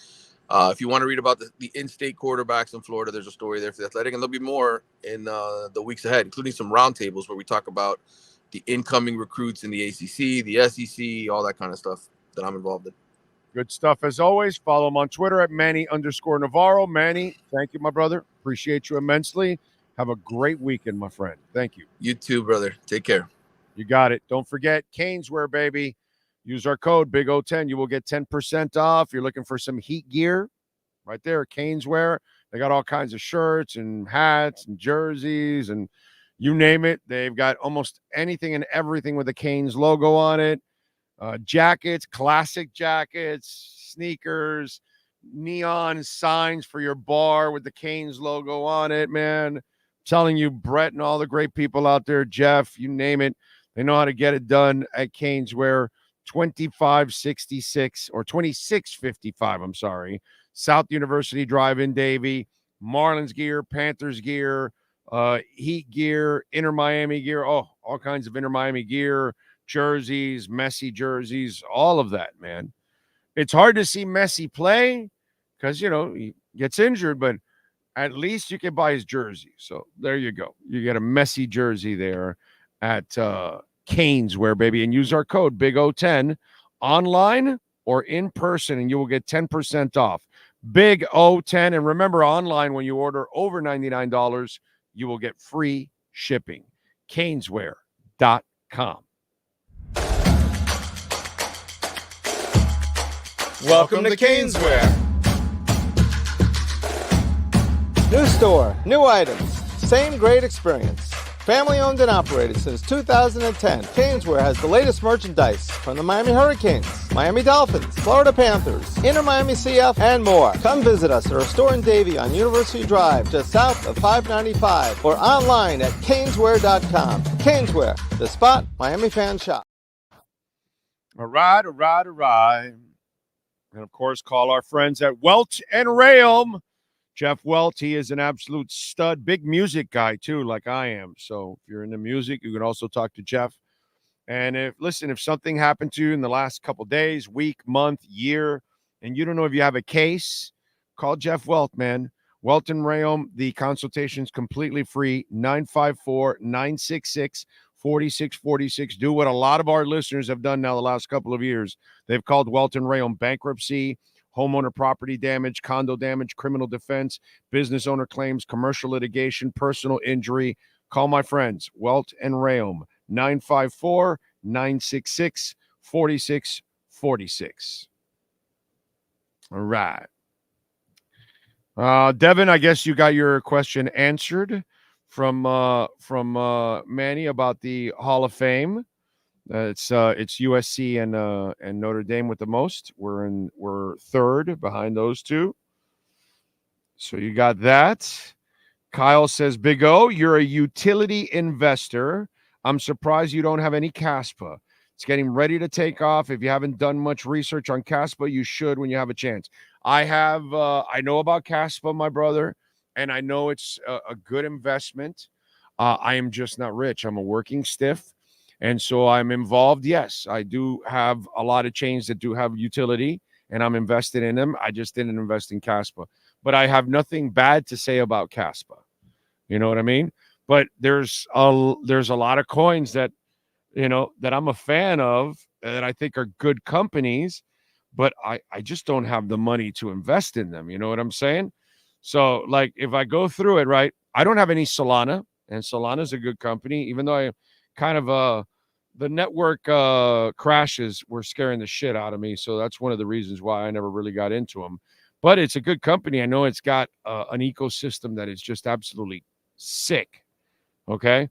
if you want to read about the in-state quarterbacks in Florida, there's a story there for the Athletic, and there'll be more in the weeks ahead, including some roundtables where we talk about the incoming recruits in the ACC, the SEC, all that kind of stuff that I'm involved in. Good stuff as always. Follow him on Twitter at Manny_Navarro. Manny, thank you, my brother. Appreciate you immensely. Have a great weekend, my friend. Thank you. You too, brother. Take care. You got it. Don't forget, Caneswear, baby. Use our code BIG010. You will get 10% off. You're looking for some heat gear right there, Caneswear. They got all kinds of shirts and hats and jerseys and you name it. They've got almost anything and everything with the Canes logo on it. Jackets, classic jackets, sneakers, neon signs for your bar with the Canes logo on it, man. I'm telling you, Brett and all the great people out there, Jeff, you name it, they know how to get it done at Caneswear. 2566 or 2655, I'm sorry, South University Drive in Davie. Marlins gear, Panthers gear, Heat gear, Inter Miami gear, all kinds of Inter Miami gear, jerseys, Messi jerseys, all of that, man. It's hard to see Messi play because, he gets injured, but at least you can buy his jersey. So there you go. You get a Messi jersey there at Caneswear, baby, and use our code BIG010 online or in person, and you will get 10% off. BIG010, and remember, online, when you order over $99, you will get free shipping. Caneswear.com. Welcome to Caneswear. New store, new items, same great experience. Family owned and operated since 2010, Caneswear has the latest merchandise from the Miami Hurricanes, Miami Dolphins, Florida Panthers, Inter Miami CF, and more. Come visit us at our store in Davie on University Drive, just south of 595, or online at Caneswear.com. Caneswear, the spot Miami fans shop. All right. And, of course, call our friends at Welt and Realm. Jeff Welt, he is an absolute stud, big music guy, too, like I am. So if you're into music, you can also talk to Jeff. And if something happened to you in the last couple days, week, month, year, and you don't know if you have a case, call Jeff Welt, man. Welt and Realm, the consultation's completely free, 954-966-4646. Do what a lot of our listeners have done now the last couple of years. They've called Welt and Realm bankruptcy, homeowner property damage, condo damage, criminal defense, business owner claims, commercial litigation, personal injury. Call my friends, Welt and Realm, 954-966-4646. All right. Devin, I guess you got your question answered from Manny about the Hall of Fame. It's USC and Notre Dame with the most. We're third behind those two. So you got that. Kyle says, Big O, you're a utility investor. I'm surprised you don't have any CASPA. It's getting ready to take off. If you haven't done much research on CASPA, you should when you have a chance. I know about CASPA, my brother, and I know it's a good investment. I am just not rich. I'm a working stiff. And so I'm involved. Yes, I do have a lot of chains that do have utility, and I'm invested in them. I just didn't invest in CASPA. But I have nothing bad to say about CASPA. You know what I mean? But there's a lot of coins that, that I'm a fan of that I think are good companies, but I just don't have the money to invest in them. You know what I'm saying? So, like, if I go through it, right, I don't have any Solana, and Solana's a good company, even though I kind of the network crashes were scaring the shit out of me. So that's one of the reasons why I never really got into them. But it's a good company. I know it's got an ecosystem that is just absolutely sick. Okay.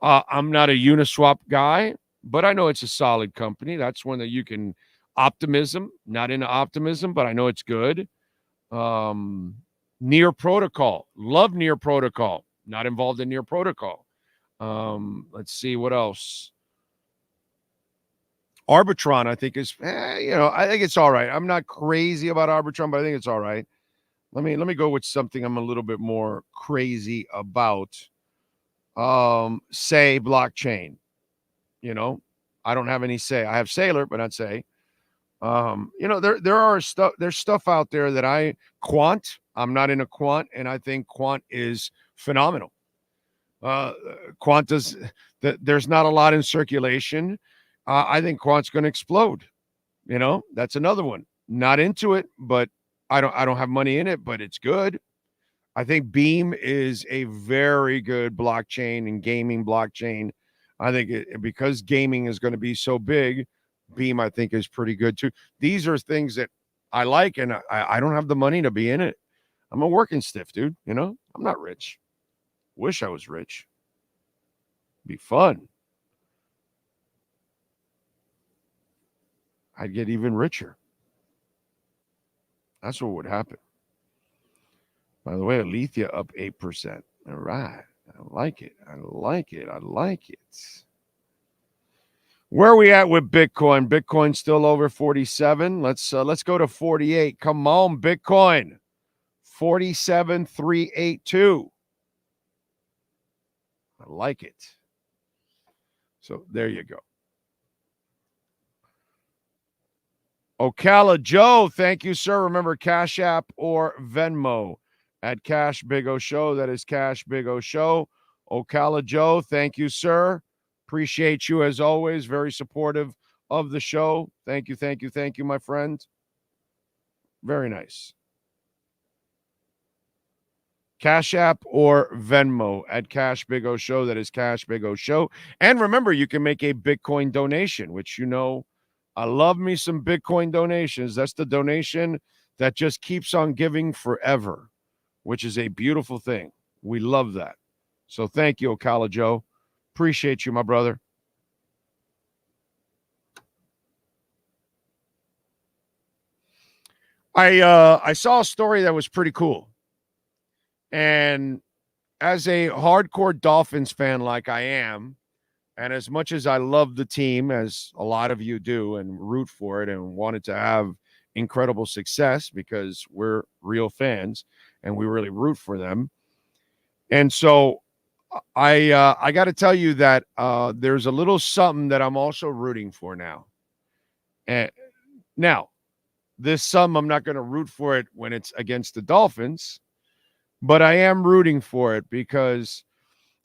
I'm not a Uniswap guy, but I know it's a solid company. That's one that you can optimism, not into optimism, but I know it's good. Near Protocol. Love Near Protocol. Not involved in Near Protocol. Let's see what else. Arbitron, I think is, I think it's all right. I'm not crazy about Arbitron, but I think it's all right. Let me go with something I'm a little bit more crazy about. Say blockchain. I don't have any say. I have Sailor, but not say. There's stuff out there that quant. I'm not in a quant, and I think quant is phenomenal. Quanta's, there's not a lot in circulation. I think Quant's going to explode. That's another one. Not into it, but I don't have money in it, but it's good. I think Beam is a very good blockchain and gaming blockchain. I think because gaming is going to be so big, Beam, I think, is pretty good too. These are things that I like, and I don't have the money to be in it. I'm a working stiff, dude. I'm not rich. Wish I was rich. Be fun. I'd get even richer. That's what would happen. By the way, Alethea up 8%. All right. I like it. I like it. I like it. Where are we at with Bitcoin? Bitcoin still over 47. Let's go to 48. Come on, Bitcoin. 47,382. I like it. So there you go. Ocala Joe, thank you, sir. Remember, Cash App or Venmo at Cash Big O Show. That is Cash Big O Show. Ocala Joe, thank you, sir. Appreciate you as always. Very supportive of the show. Thank you, thank you, thank you, my friend. Very nice. Cash App or Venmo at Cash Big O Show. That is Cash Big O Show. And remember, you can make a Bitcoin donation, which I love me some Bitcoin donations. That's the donation that just keeps on giving forever, which is a beautiful thing. We love that. So thank you, Ocala Joe. Appreciate you, my brother. I saw a story that was pretty cool. And as a hardcore Dolphins fan like I am, and as much as I love the team, as a lot of you do, and root for it and want it to have incredible success because we're real fans and we really root for them. And so I got to tell you that there's a little something that I'm also rooting for now. And now, this something, I'm not going to root for it when it's against the Dolphins, but I am rooting for it because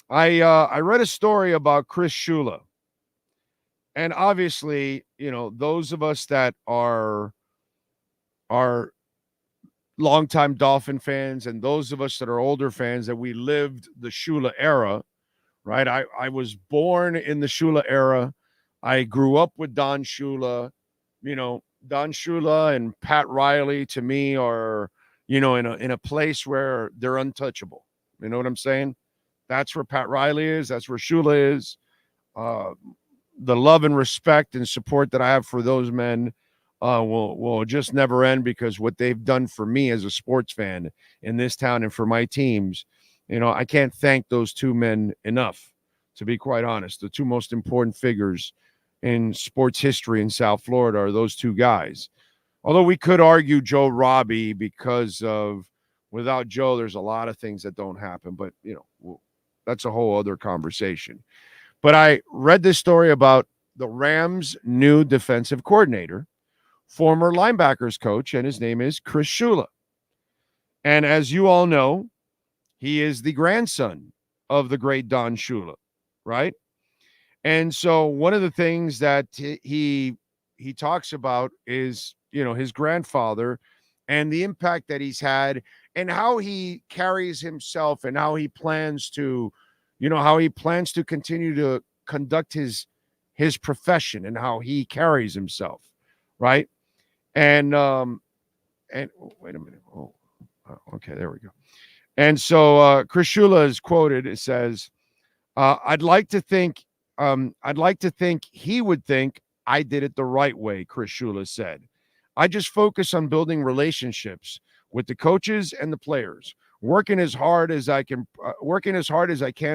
I read a story about Chris Shula. And obviously, those of us that are longtime Dolphin fans and those of us that are older fans, that we lived the Shula era, right? I was born in the Shula era. I grew up with Don Shula. Don Shula and Pat Riley to me are, in a place where they're untouchable. You know what I'm saying? That's where Pat Riley is. That's where Shula is. The love and respect and support that I have for those men will just never end, because what they've done for me as a sports fan in this town and for my teams, I can't thank those two men enough, to be quite honest. The two most important figures in sports history in South Florida are those two guys. Although we could argue Joe Robbie, because without Joe, there's a lot of things that don't happen. But, that's a whole other conversation. But I read this story about the Rams' new defensive coordinator, former linebackers coach, and his name is Chris Shula. And as you all know, he is the grandson of the great Don Shula, right? And so one of the things that he talks about is, his grandfather and the impact that he's had and how he carries himself and how he plans to, continue to conduct his profession and how he carries himself, right? And wait a minute. Oh, okay, there we go. And so Chris Shula is quoted. It says, I'd like to think he would think I did it the right way, Chris Shula said. I just focus on building relationships with the coaches and the players, working as hard as I can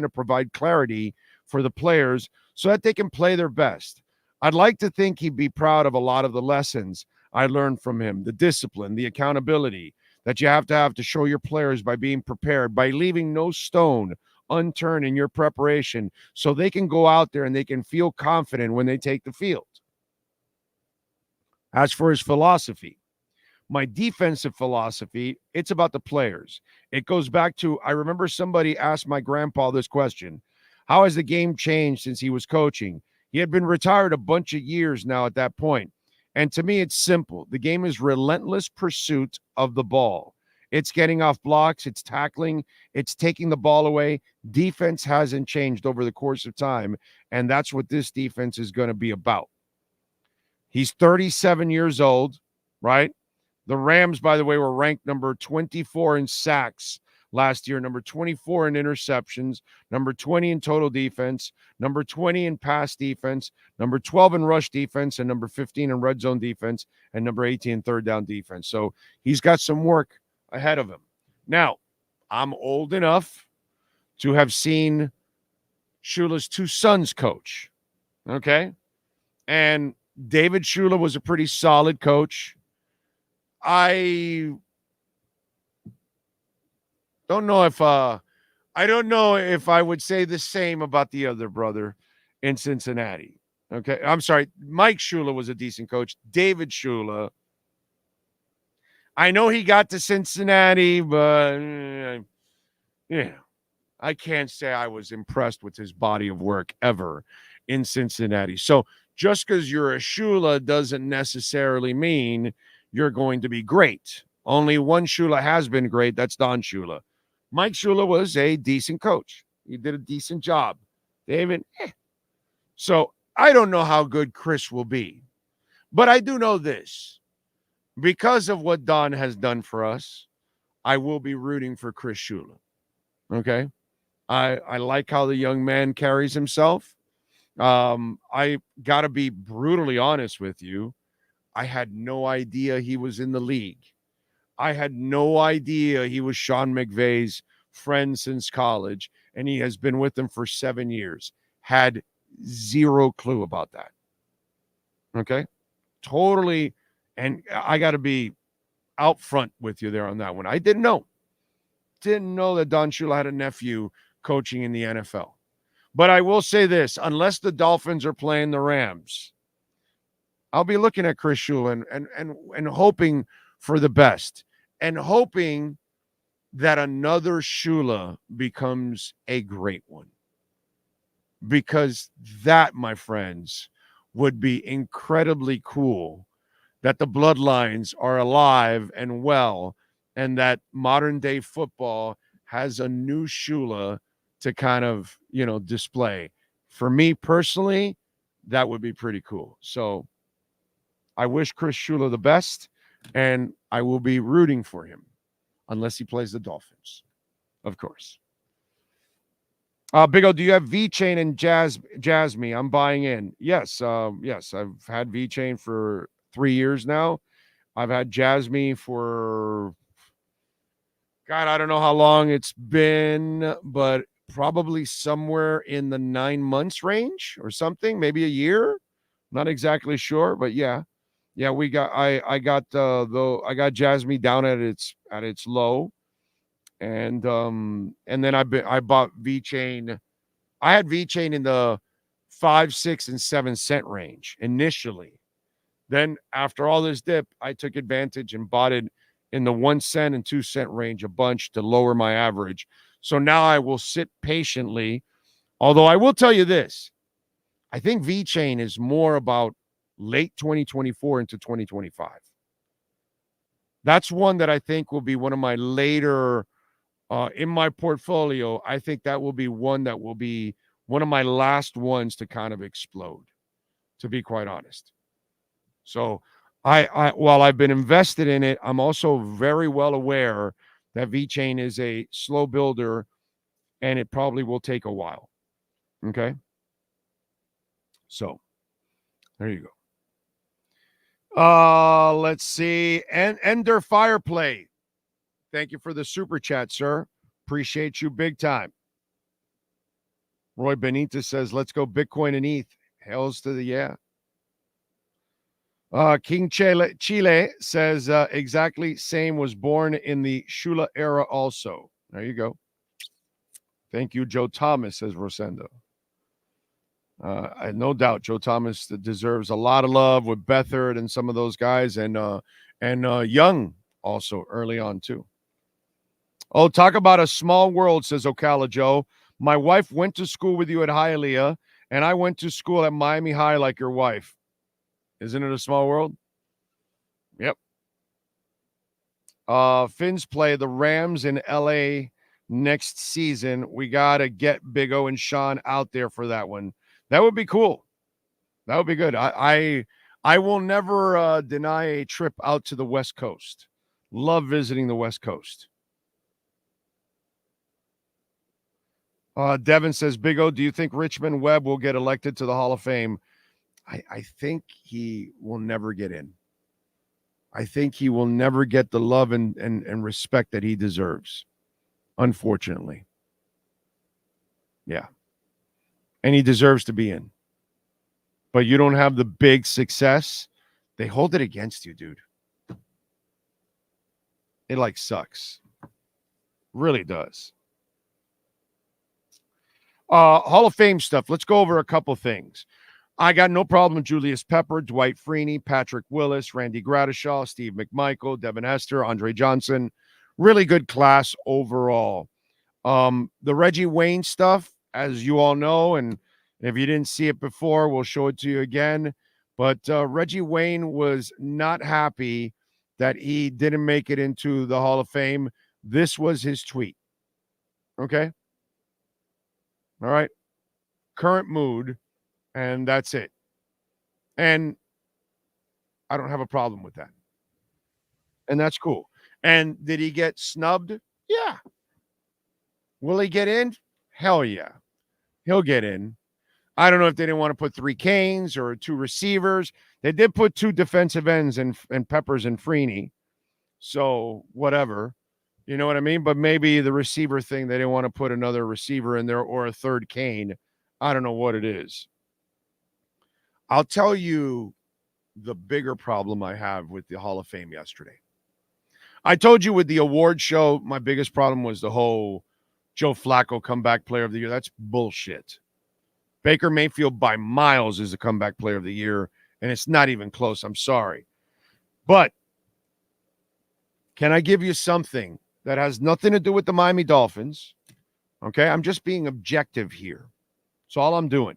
to provide clarity for the players so that they can play their best. I'd like to think he'd be proud of a lot of the lessons I learned from him, the discipline, the accountability that you have to show your players by being prepared, by leaving no stone unturned in your preparation so they can go out there and they can feel confident when they take the field. As for his philosophy, My defensive philosophy, it's about the players. It goes back to, I remember somebody asked my grandpa this question: how has the game changed since he was coaching? He had been retired a bunch of years now at that point. And to me, it's simple. The game is relentless pursuit of the ball. It's getting off blocks. It's tackling. It's taking the ball away. Defense hasn't changed over the course of time, and that's what this defense is going to be about. He's 37 years old, right? The Rams, by the way, were ranked number 24 in sacks last year, number 24 in interceptions, number 20 in total defense, number 20 in pass defense, number 12 in rush defense, and number 15 in red zone defense, and number 18 in third down defense. So he's got some work ahead of him. Now, I'm old enough to have seen Shula's two sons coach, okay? And David Shula was a pretty solid coach. I don't know if I would say the same about the other brother in Cincinnati. Okay, I'm sorry. Mike Shula was a decent coach. David Shula, I know he got to Cincinnati, but I can't say I was impressed with his body of work ever in Cincinnati. So just because you're a Shula doesn't necessarily mean you're going to be great. Only one Shula has been great. That's Don Shula. Mike Shula was a decent coach. He did a decent job. David, So I don't know how good Chris will be. But I do know this. Because of what Don has done for us, I will be rooting for Chris Shula. Okay? I like how the young man carries himself. I got to be brutally honest with you. I had no idea he was in the league. I had no idea he was Sean McVay's friend since college, and he has been with him for 7 years. Had zero clue about that. Okay? Totally. And I got to be out front with you there on that one. I didn't know. Didn't know that Don Shula had a nephew coaching in the NFL. But I will say this, unless the Dolphins are playing the Rams, I'll be looking at Chris Shula and hoping for the best and hoping that another Shula becomes a great one. Because that, my friends, would be incredibly cool, that the bloodlines are alive and well, and that modern day football has a new Shula to kind of, display. For me personally, that would be pretty cool. So I wish Chris Shula the best, and I will be rooting for him unless he plays the Dolphins, of course. Big O, do you have V-Chain and Jasmy? I'm buying in. Yes, I've had V-Chain for 3 years now. I've had Jasmy for, God, I don't know how long it's been, but probably somewhere in the 9 months range or something, maybe a year. Not exactly sure, but yeah, we got. I got Jasmy down at its low, and then I bought V-Chain. I had V-Chain in the 5, 6, and 7 cent range initially. Then after all this dip, I took advantage and bought it in the 1 cent and 2 cent range a bunch to lower my average. So now I will sit patiently. Although I will tell you this, I think V-Chain is more about late 2024 into 2025. That's one that I think will be one of my later in my portfolio. I think that will be one that will be one of my last ones to kind of explode, to be quite honest. So I while I've been invested in it, I'm also very well aware that V-Chain is a slow builder and it probably will take a while. Okay? So there you go. Let's see. Ender Fireplay. Thank you for the super chat, sir. Appreciate you big time. Roy Benitez says, let's go Bitcoin and ETH. Hells to the yeah. King Chile says, exactly same, was born in the Shula era also. There you go. Thank you, Joe Thomas, says Rosendo. No doubt Joe Thomas deserves a lot of love with Beathard and some of those guys, and And young also early on, too. Oh, talk about a small world, says Ocala Joe. My wife went to school with you at Hialeah, and I went to school at Miami High like your wife. Isn't it a small world? Yep. Finns play the Rams in L.A. next season. We got to get Big O and Sean out there for that one. That would be cool. That would be good. I will never deny a trip out to the West Coast. Love visiting the West Coast. Devin says, Big O, do you think Richmond Webb will get elected to the Hall of Fame? I think he will never get in. I think he will never get the love and respect that he deserves, unfortunately. Yeah. And he deserves to be in. But you don't have the big success. They hold it against you, dude. It like sucks. Really does. Hall of Fame stuff. Let's go over a couple things. I got no problem with Julius Pepper, Dwight Freeney, Patrick Willis, Randy Gradishaw, Steve McMichael, Devin Hester, Andre Johnson. Really good class overall. The Reggie Wayne stuff, as you all know, and if you didn't see it before, we'll show it to you again. But Reggie Wayne was not happy that he didn't make it into the Hall of Fame. This was his tweet. Okay? All right? Current mood, and that's it. And I don't have a problem with that. And that's cool. And did he get snubbed? Yeah. Will he get in? Hell yeah. He'll get in. I don't know if they didn't want to put 3 Canes or 2 receivers. They did put 2 defensive ends and Peppers and Freeney. So whatever. You know what I mean? But maybe the receiver thing, they didn't want to put another receiver in there or a 3rd Cane. I don't know what it is. I'll tell you the bigger problem I have with the Hall of Fame yesterday. I told you with the award show, my biggest problem was the whole Joe Flacco comeback player of the year. That's bullshit. Baker Mayfield by miles is the comeback player of the year, and it's not even close. I'm sorry. But can I give you something that has nothing to do with the Miami Dolphins? Okay, I'm just being objective here. That's all I'm doing.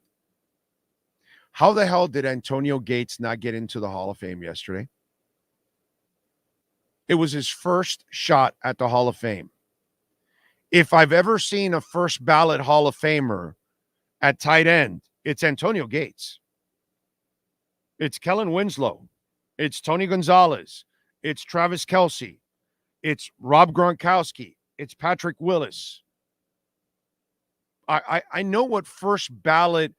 How the hell did Antonio Gates not get into the Hall of Fame yesterday? It was his first shot at the Hall of Fame. If I've ever seen a first ballot Hall of Famer at tight end, it's Antonio Gates. It's Kellen Winslow. It's Tony Gonzalez. It's Travis Kelce. It's Rob Gronkowski. It's Patrick Willis. I know what first ballot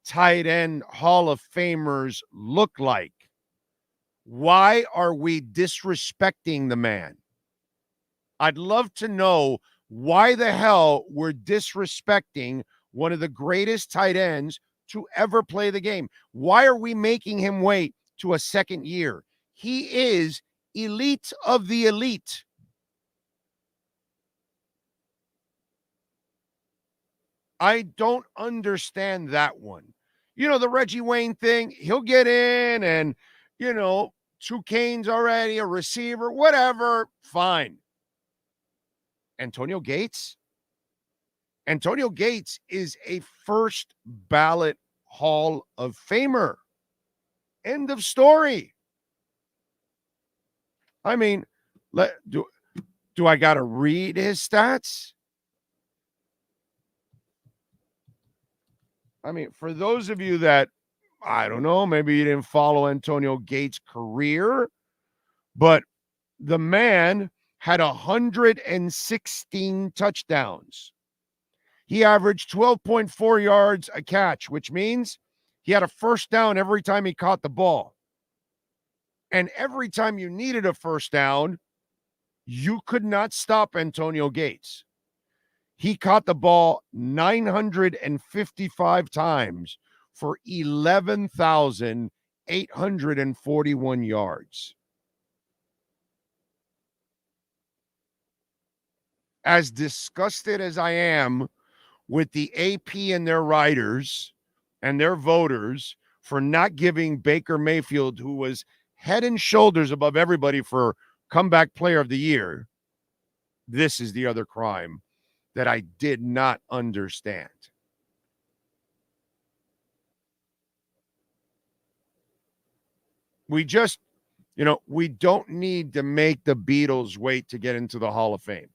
tight end Hall of Famers look like. Why are we disrespecting the man? I'd love to know why the hell we're disrespecting one of the greatest tight ends to ever play the game. Why are we making him wait to a second year? He is elite of the elite. I don't understand that one. You know, the Reggie Wayne thing, he'll get in and, 2 Canes already, a receiver, whatever, fine. Antonio Gates? Antonio Gates is a first ballot Hall of Famer. End of story. I mean, do I got to read his stats? I mean, for those of you that, I don't know, maybe you didn't follow Antonio Gates' career, but the man had 116 touchdowns. He averaged 12.4 yards a catch, which means he had a first down every time he caught the ball. And every time you needed a first down, you could not stop Antonio Gates. He caught the ball 955 times for 11,841 yards. As disgusted as I am with the AP and their writers and their voters for not giving Baker Mayfield, who was head and shoulders above everybody for comeback player of the year. This is the other crime that I did not understand. We just, we don't need to make the Beatles wait to get into the Hall of Fame.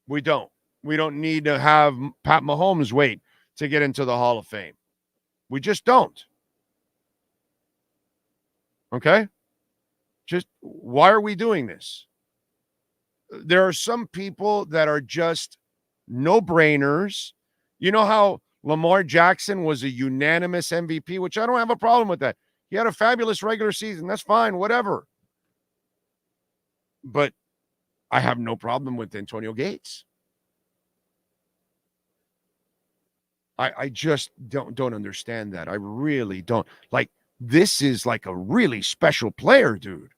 We don't. We don't need to have Pat Mahomes wait to get into the Hall of Fame. We just don't. Okay? Just why are we doing this? There are some people that are just no-brainers. You know how Lamar Jackson was a unanimous MVP, which I don't have a problem with that. He had a fabulous regular season. That's fine, whatever. But I have no problem with Antonio Gates. I just don't understand that. I really don't. Like, this is like a really special player, dude.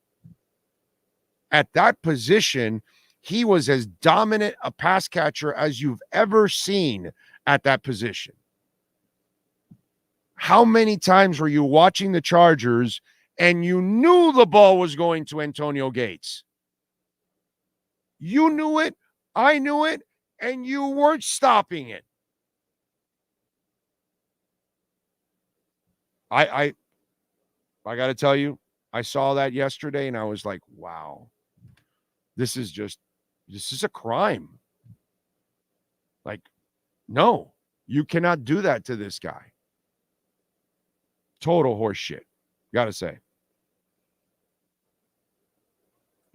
At that position, he was as dominant a pass catcher as you've ever seen at that position. How many times were you watching the Chargers and you knew the ball was going to Antonio Gates? You knew it, I knew it, and you weren't stopping it. I got to tell you, I saw that yesterday and I was like, wow, this is a crime. Like, no, you cannot do that to this guy. Total horse shit, got to say.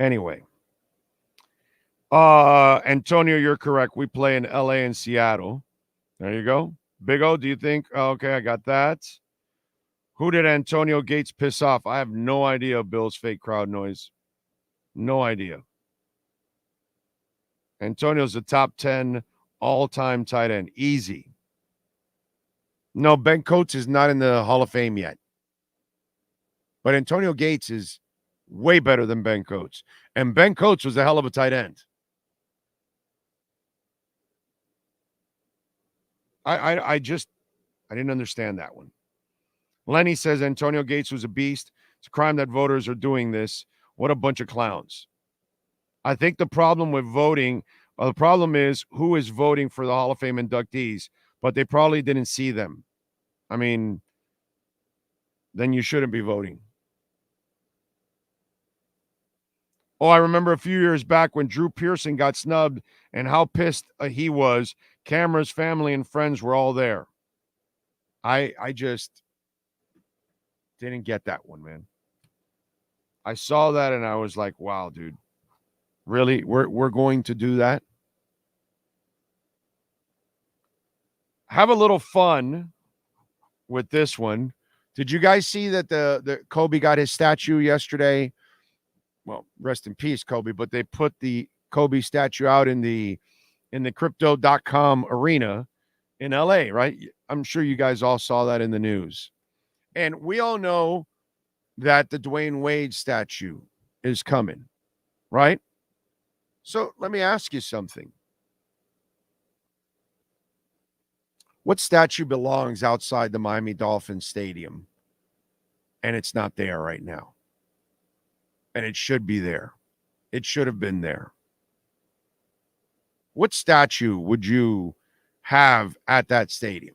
Anyway, Antonio, you're correct. We play in LA and Seattle. There you go. Big O, do you think? Okay, I got that. Who did Antonio Gates piss off? I have no idea. Bill's fake crowd noise. No idea. Antonio's a top 10 all-time tight end. Easy. No, Ben Coates is not in the Hall of Fame yet. But Antonio Gates is way better than Ben Coates. And Ben Coates was a hell of a tight end. I didn't understand that one. Lenny says Antonio Gates was a beast. It's a crime that voters are doing this. What a bunch of clowns. I think the problem with voting, the problem is who is voting for the Hall of Fame inductees, but they probably didn't see them. I mean, then you shouldn't be voting. Oh, I remember a few years back when Drew Pearson got snubbed and how pissed he was. Cameras, family, and friends were all there. I just didn't get that one, man. I saw that and I was like, wow, dude. Really? We're going to do that? Have a little fun with this one. Did you guys see that the Kobe got his statue yesterday? Well, rest in peace, Kobe, but they put the Kobe statue out in the crypto.com arena in LA, right? I'm sure you guys all saw that in the news. And we all know that the Dwayne Wade statue is coming, right? So let me ask you something. What statue belongs outside the Miami Dolphin stadium and it's not there right now? And it should be there. It should have been there. What statue would you have at that stadium?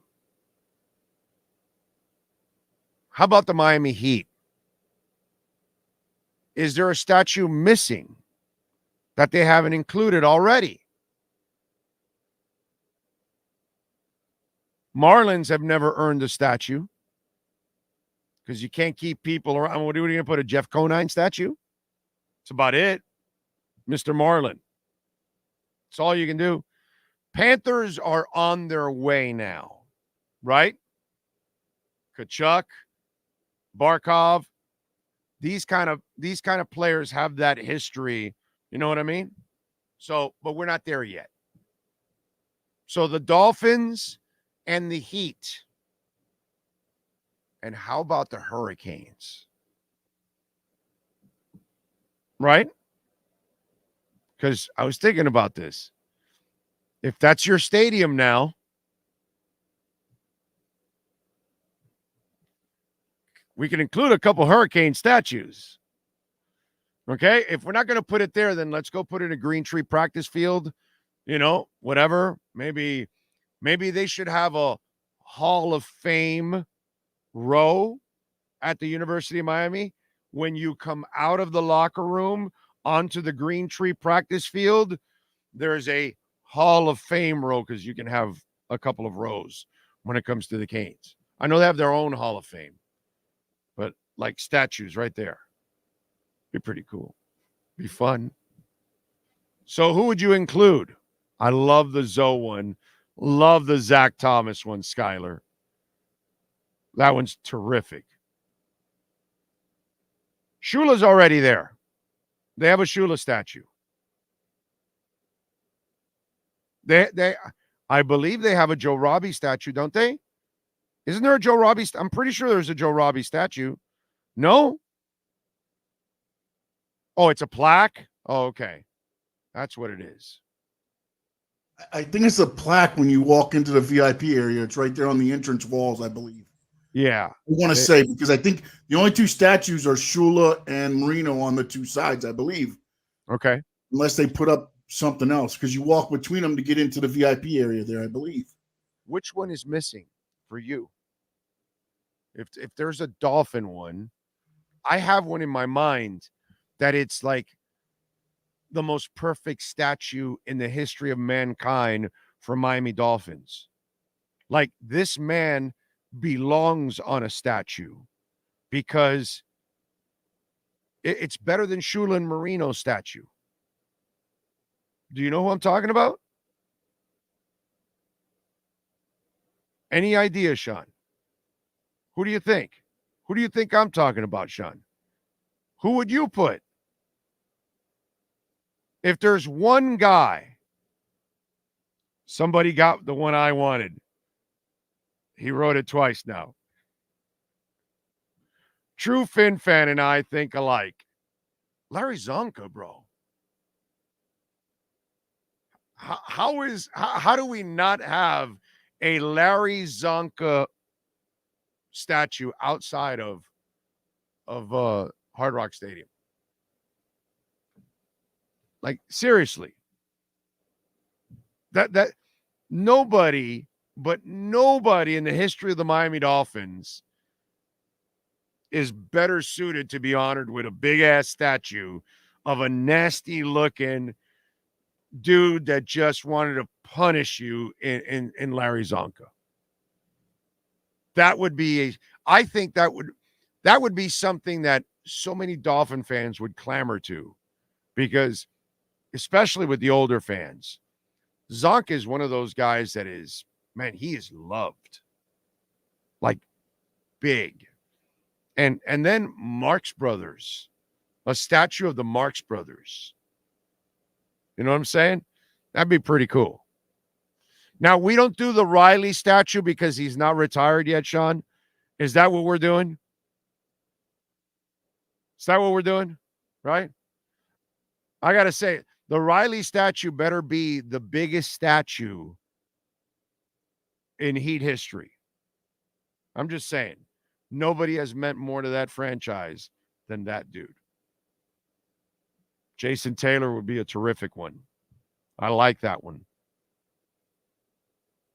How about the Miami Heat? Is there a statue missing that they haven't included already? Marlins have never earned a statue because you can't keep people around. What are you going to put, a Jeff Conine statue? That's about it. Mr. Marlin. That's all you can do. Panthers are on their way now, right? Kachuk, Barkov, these kind of players have that history. You know what I mean? So, but we're not there yet. So the Dolphins and the Heat. And how about the Hurricanes? Right? Because I was thinking about this. If that's your stadium now, we can include a couple Hurricane statues. Okay, if we're not going to put it there, then let's go put it in a Green Tree practice field. Whatever. Maybe they should have a Hall of Fame row at the University of Miami. When you come out of the locker room onto the Green Tree practice field, there's a Hall of Fame row because you can have a couple of rows when it comes to the Canes. I know they have their own Hall of Fame, but like statues right there. Be pretty cool. Be fun. So who would you include? I love the Zoe one. Love the Zach Thomas one, Skyler. That one's terrific. Shula's already there. They have a Shula statue. I believe they have a Joe Robbie statue, don't they? Isn't there a Joe Robbie? I'm pretty sure there's a Joe Robbie statue. No? Oh, it's a plaque? Oh, okay. That's what it is. I think it's a plaque when you walk into the VIP area. It's right there on the entrance walls, I believe. Yeah. I want to say, because I think the only two statues are Shula and Marino on the two sides, I believe. Okay. Unless they put up something else, because you walk between them to get into the VIP area there, I believe. Which one is missing for you? If there's a Dolphin one, I have one in my mind that it's like the most perfect statue in the history of mankind for Miami Dolphins. Like, this man belongs on a statue because it's better than Shula and Marino's statue. Do you know who I'm talking about? Any idea, Sean? Who do you think? Who do you think I'm talking about, Sean? Who would you put? If there's one guy, somebody got the one I wanted. He wrote it twice now. True Fin fan and I think alike. Larry Zonka, bro. How do we not have a Larry Zonka statue outside of Hard Rock Stadium? Like, seriously. That nobody in the history of the Miami Dolphins is better suited to be honored with a big ass statue of a nasty looking dude that just wanted to punish you in Larry Zonka. That would be I think that would be something that so many Dolphin fans would clamor to, because especially with the older fans, Zonka is one of those guys that is, man, he is loved. Like, big. And then Marx Brothers, a statue of the Marx Brothers. You know what I'm saying? That'd be pretty cool. Now, we don't do the Riley statue because he's not retired yet, Sean. Is that what we're doing? Is that what we're doing? Right? I got to say, the Riley statue better be the biggest statue in Heat history. I'm just saying. Nobody has meant more to that franchise than that dude. Jason Taylor would be a terrific one. I like that one.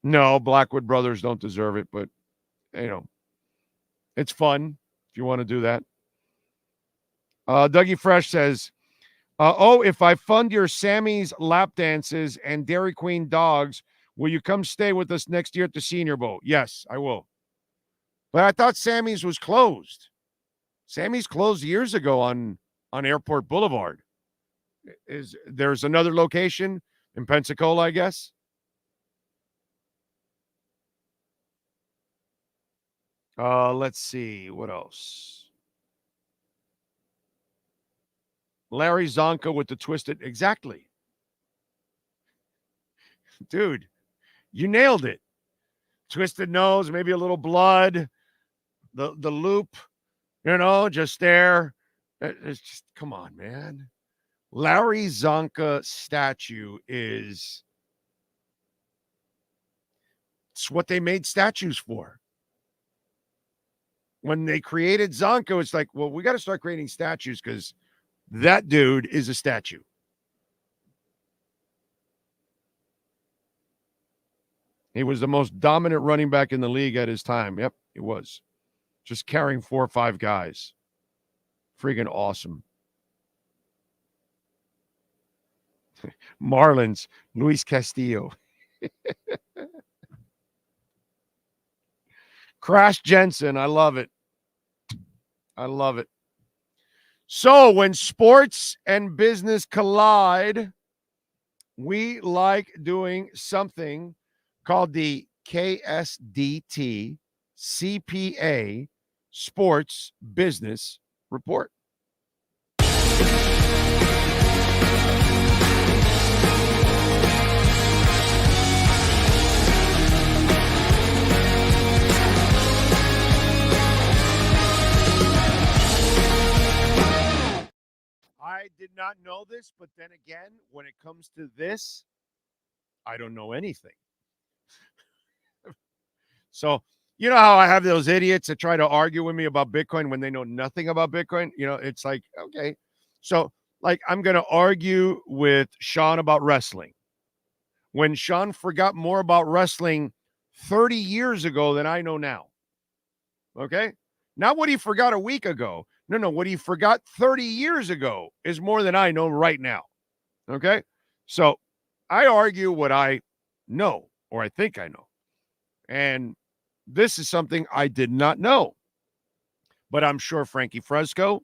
No, Blackwood Brothers don't deserve it, but, it's fun if you want to do that. Dougie Fresh says, if I fund your Sammy's lap dances and Dairy Queen dogs, will you come stay with us next year at the Senior Bowl? Yes, I will. But I thought Sammy's was closed. Sammy's closed years ago on Airport Boulevard. There's another location in Pensacola, I guess? Let's see. What else? Larry Zonka with the twisted. Exactly. Dude, you nailed it. Twisted nose, maybe a little blood. The loop, just there. It's just, come on, man. Larry Zonka statue it's what they made statues for. when they created Zonko, it's like, well, we got to start creating statues because that dude is a statue. He was the most dominant running back in the league at his time. Yep, he was. Just carrying 4 or 5 guys. Freaking awesome. Marlins, Luis Castillo. Crash Jensen, I love it. I love it. So when sports and business collide, we like doing something called the KSDT CPA Sports Business Report. I did not know this, but then again, when it comes to this, I don't know anything. So, you know how I have those idiots that try to argue with me about Bitcoin when they know nothing about Bitcoin? You know, it's like, okay. So, like, I'm going to argue with Sean about wrestling. When Sean forgot more about wrestling 30 years ago than I know now. Okay? Not what he forgot a week ago. No, what he forgot 30 years ago is more than I know right now. Okay? So I argue what I know, or I think I know. And this is something I did not know. But I'm sure Frankie Fresco,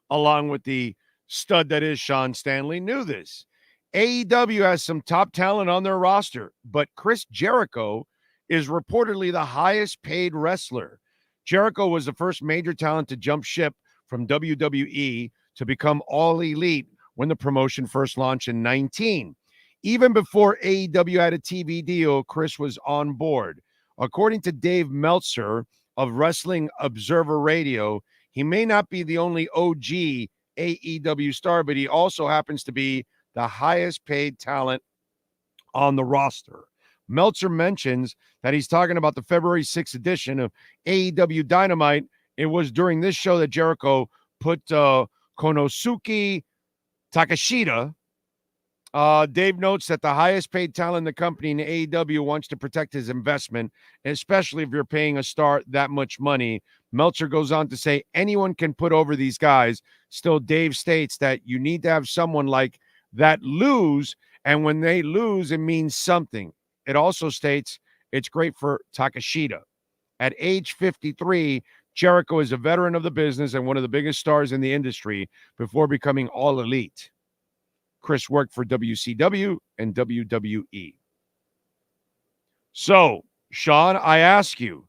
along with the stud that is Sean Stanley, knew this. AEW has some top talent on their roster, but Chris Jericho is reportedly the highest paid wrestler. Jericho was the first major talent to jump ship from WWE to become All Elite when the promotion first launched in 2019. Even before AEW had a TV deal, Chris was on board. According to Dave Meltzer of Wrestling Observer Radio, he may not be the only OG AEW star, but he also happens to be the highest paid talent on the roster. Meltzer mentions that he's talking about the February 6th edition of AEW Dynamite. It was during this show that Jericho put Konosuke Takeshita. Dave notes that the highest paid talent in the company in AEW wants to protect his investment, especially if you're paying a star that much money. Meltzer goes on to say anyone can put over these guys. Still, Dave states that you need to have someone like that lose, and when they lose, it means something. It also states it's great for Takeshita. At age 53, Jericho is a veteran of the business and one of the biggest stars in the industry before becoming All Elite. Chris worked for WCW and WWE. So, Sean, I ask you,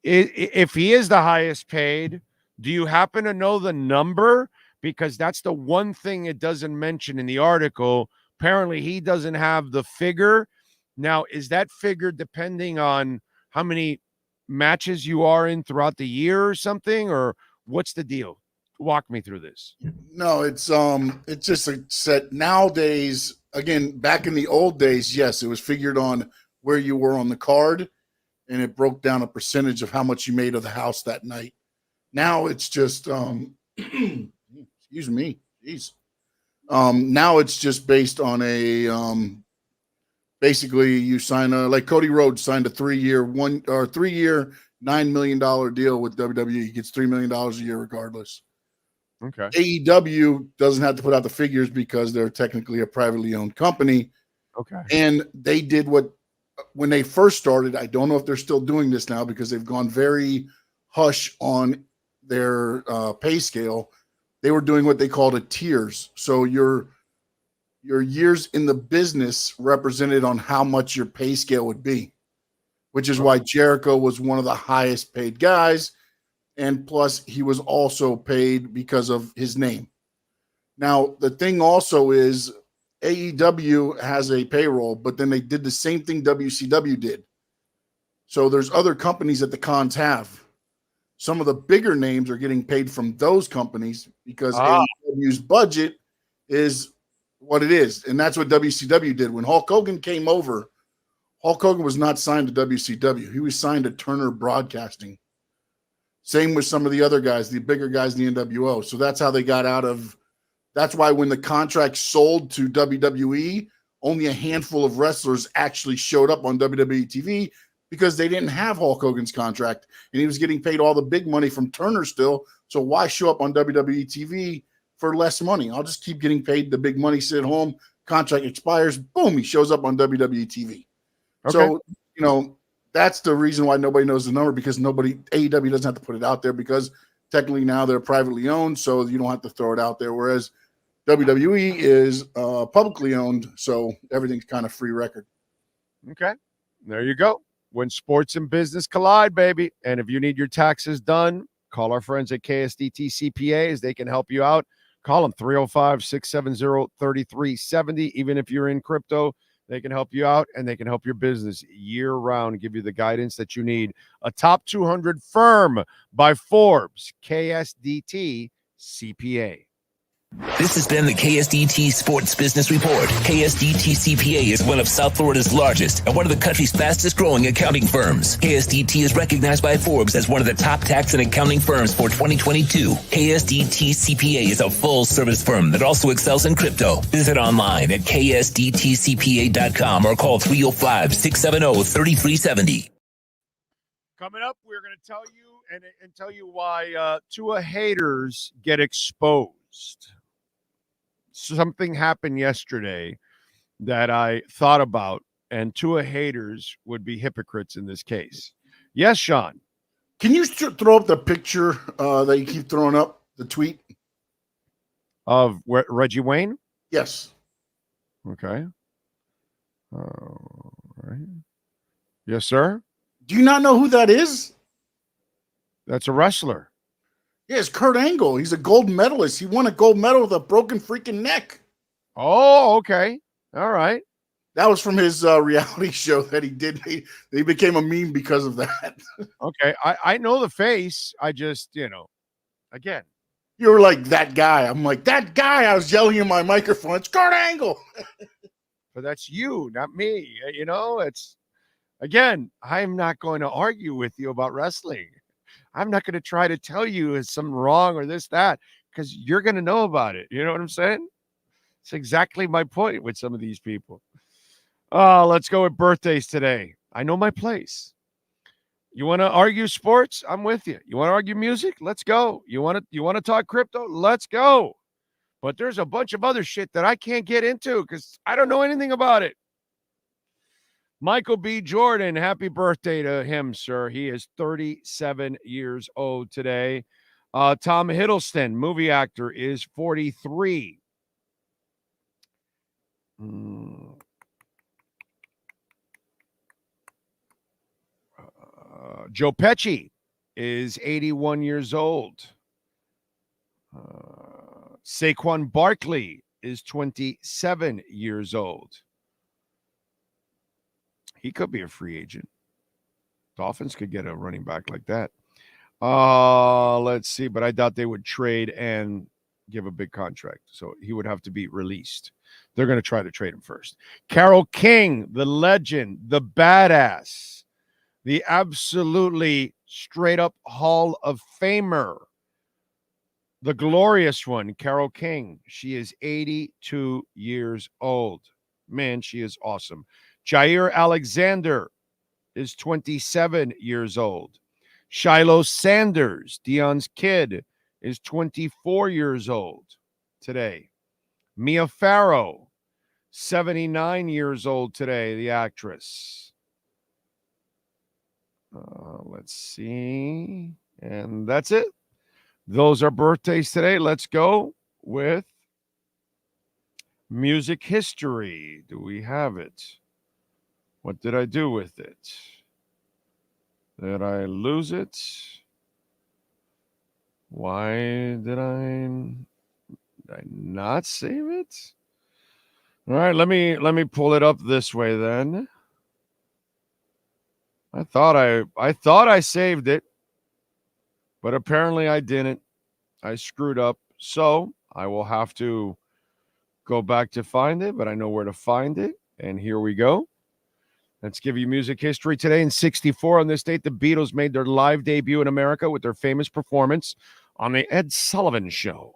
if he is the highest paid, do you happen to know the number? Because that's the one thing it doesn't mention in the article. Apparently, he doesn't have the figure. Now, is that figure depending on how many matches you are in throughout the year or something, or what's the deal? Walk me through this. No, it's just a set nowadays. Again, back in the old days, yes, it was figured on where you were on the card, and it broke down a percentage of how much you made of the house that night. Now it's just excuse me, jeez. Now it's just based on a basically you sign like Cody Rhodes signed a 3-year $9 million deal with WWE. He gets $3 million a year regardless. Okay. AEW doesn't have to put out the figures because they're technically a privately owned company. Okay. And they did when they first started, I don't know if they're still doing this now because they've gone very hush on their pay scale. They were doing what they called a tiers. So your years in the business represented on how much your pay scale would be, which is why Jericho was one of the highest paid guys. And plus, he was also paid because of his name. Now, the thing also is AEW has a payroll, but then they did the same thing WCW did. So there's other companies that the cons have. Some of the bigger names are getting paid from those companies because AEW's budget is what it is. And that's what WCW did. When Hulk Hogan came over, Hulk Hogan was not signed to WCW. He was signed to Turner Broadcasting. Same with some of the other guys, the bigger guys in the NWO. So that's how they got out of. That's why when the contract sold to WWE, only a handful of wrestlers actually showed up on WWE TV because they didn't have Hulk Hogan's contract, and he was getting paid all the big money from Turner still. So why show up on WWE TV for less money? I'll just keep getting paid the big money, sit at home, contract expires, boom, he shows up on WWE TV. Okay. So, that's the reason why nobody knows the number, because AEW doesn't have to put it out there, because technically now they're privately owned, so you don't have to throw it out there. Whereas WWE is publicly owned, so everything's kind of free record. Okay, there you go. When sports and business collide, baby. And if you need your taxes done, call our friends at KSDT CPAs. They can help you out. Call them 305-670-3370. Even if you're in crypto, they can help you out, and they can help your business year-round, give you the guidance that you need. A top 200 firm by Forbes, KSDT CPA. This has been the KSDT Sports Business Report. KSDT CPA is one of South Florida's largest and one of the country's fastest growing accounting firms. KSDT is recognized by Forbes as one of the top tax and accounting firms for 2022. KSDT CPA is a full service firm that also excels in crypto. Visit online at ksdtcpa.com or call 305-670-3370. Coming up, we're going to tell you and tell you why TUA haters get exposed. Something happened yesterday that I thought about, and TUA haters would be hypocrites in this case. Yes, Sean. Can you throw up the picture that you keep throwing up, the tweet? Of Reggie Wayne? Yes. Okay. All right. Yes, sir. Do you not know who that is? That's a wrestler. Yeah, it's Kurt Angle. He's a gold medalist. He won a gold medal with a broken freaking neck. Oh, okay. All right. That was from his reality show that he did. They became a meme because of that. Okay. I know the face. I just, again. You were like, that guy. I'm like, that guy. I was yelling in my microphone. It's Kurt Angle. But that's you, not me. It's, again, I'm not going to argue with you about wrestling. I'm not going to try to tell you it's something wrong or this, that, because you're going to know about it. You know what I'm saying? It's exactly my point with some of these people. Let's go with birthdays today. I know my place. You want to argue sports? I'm with you. You want to argue music? Let's go. You want to talk crypto? Let's go. But there's a bunch of other shit that I can't get into because I don't know anything about it. Michael B. Jordan, happy birthday to him, sir. He is 37 years old today. Tom Hiddleston, movie actor, is 43. Joe Pesci is 81 years old. Saquon Barkley is 27 years old. He could be a free agent. Dolphins could get a running back like that. Let's see, but I doubt they would trade and give a big contract. So he would have to be released. They're going to try to trade him first. Carole King, the legend, the badass, the absolutely straight up Hall of Famer, the glorious one, Carole King. She is 82 years old. Man, she is awesome. Jair Alexander is 27 years old. Shiloh Sanders, Deion's kid, is 24 years old today. Mia Farrow, 79 years old today, the actress. Let's see. And that's it. Those are birthdays today. Let's go with music history. Do we have it? What did I do with it? Did I lose it? Why did I not save it? All right, let me pull it up this way then. I thought I saved it, but apparently I didn't. I screwed up. So I will have to go back to find it, but I know where to find it. And here we go. Let's give you music history today. In 1964, on this date, the Beatles made their live debut in America with their famous performance on the Ed Sullivan Show.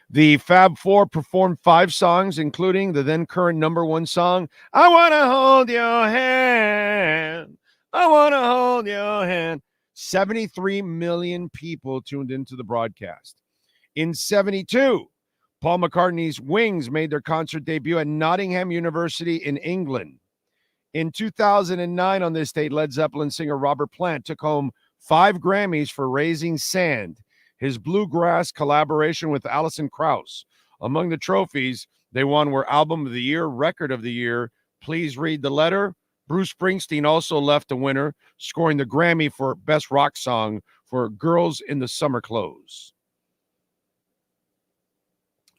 The Fab Four performed 5 songs, including the then current #1 song, I Want to Hold Your Hand. I Want to Hold Your Hand. 73 million people tuned into the broadcast. In 1972, Paul McCartney's Wings made their concert debut at Nottingham University in England. In 2009, on this date, Led Zeppelin singer Robert Plant took home 5 Grammys for Raising Sand, his bluegrass collaboration with Alison Krauss. Among the trophies they won were Album of the Year, Record of the Year, Please Read the Letter. Bruce Springsteen also left a winner, scoring the Grammy for Best Rock Song for Girls in the Summer Clothes.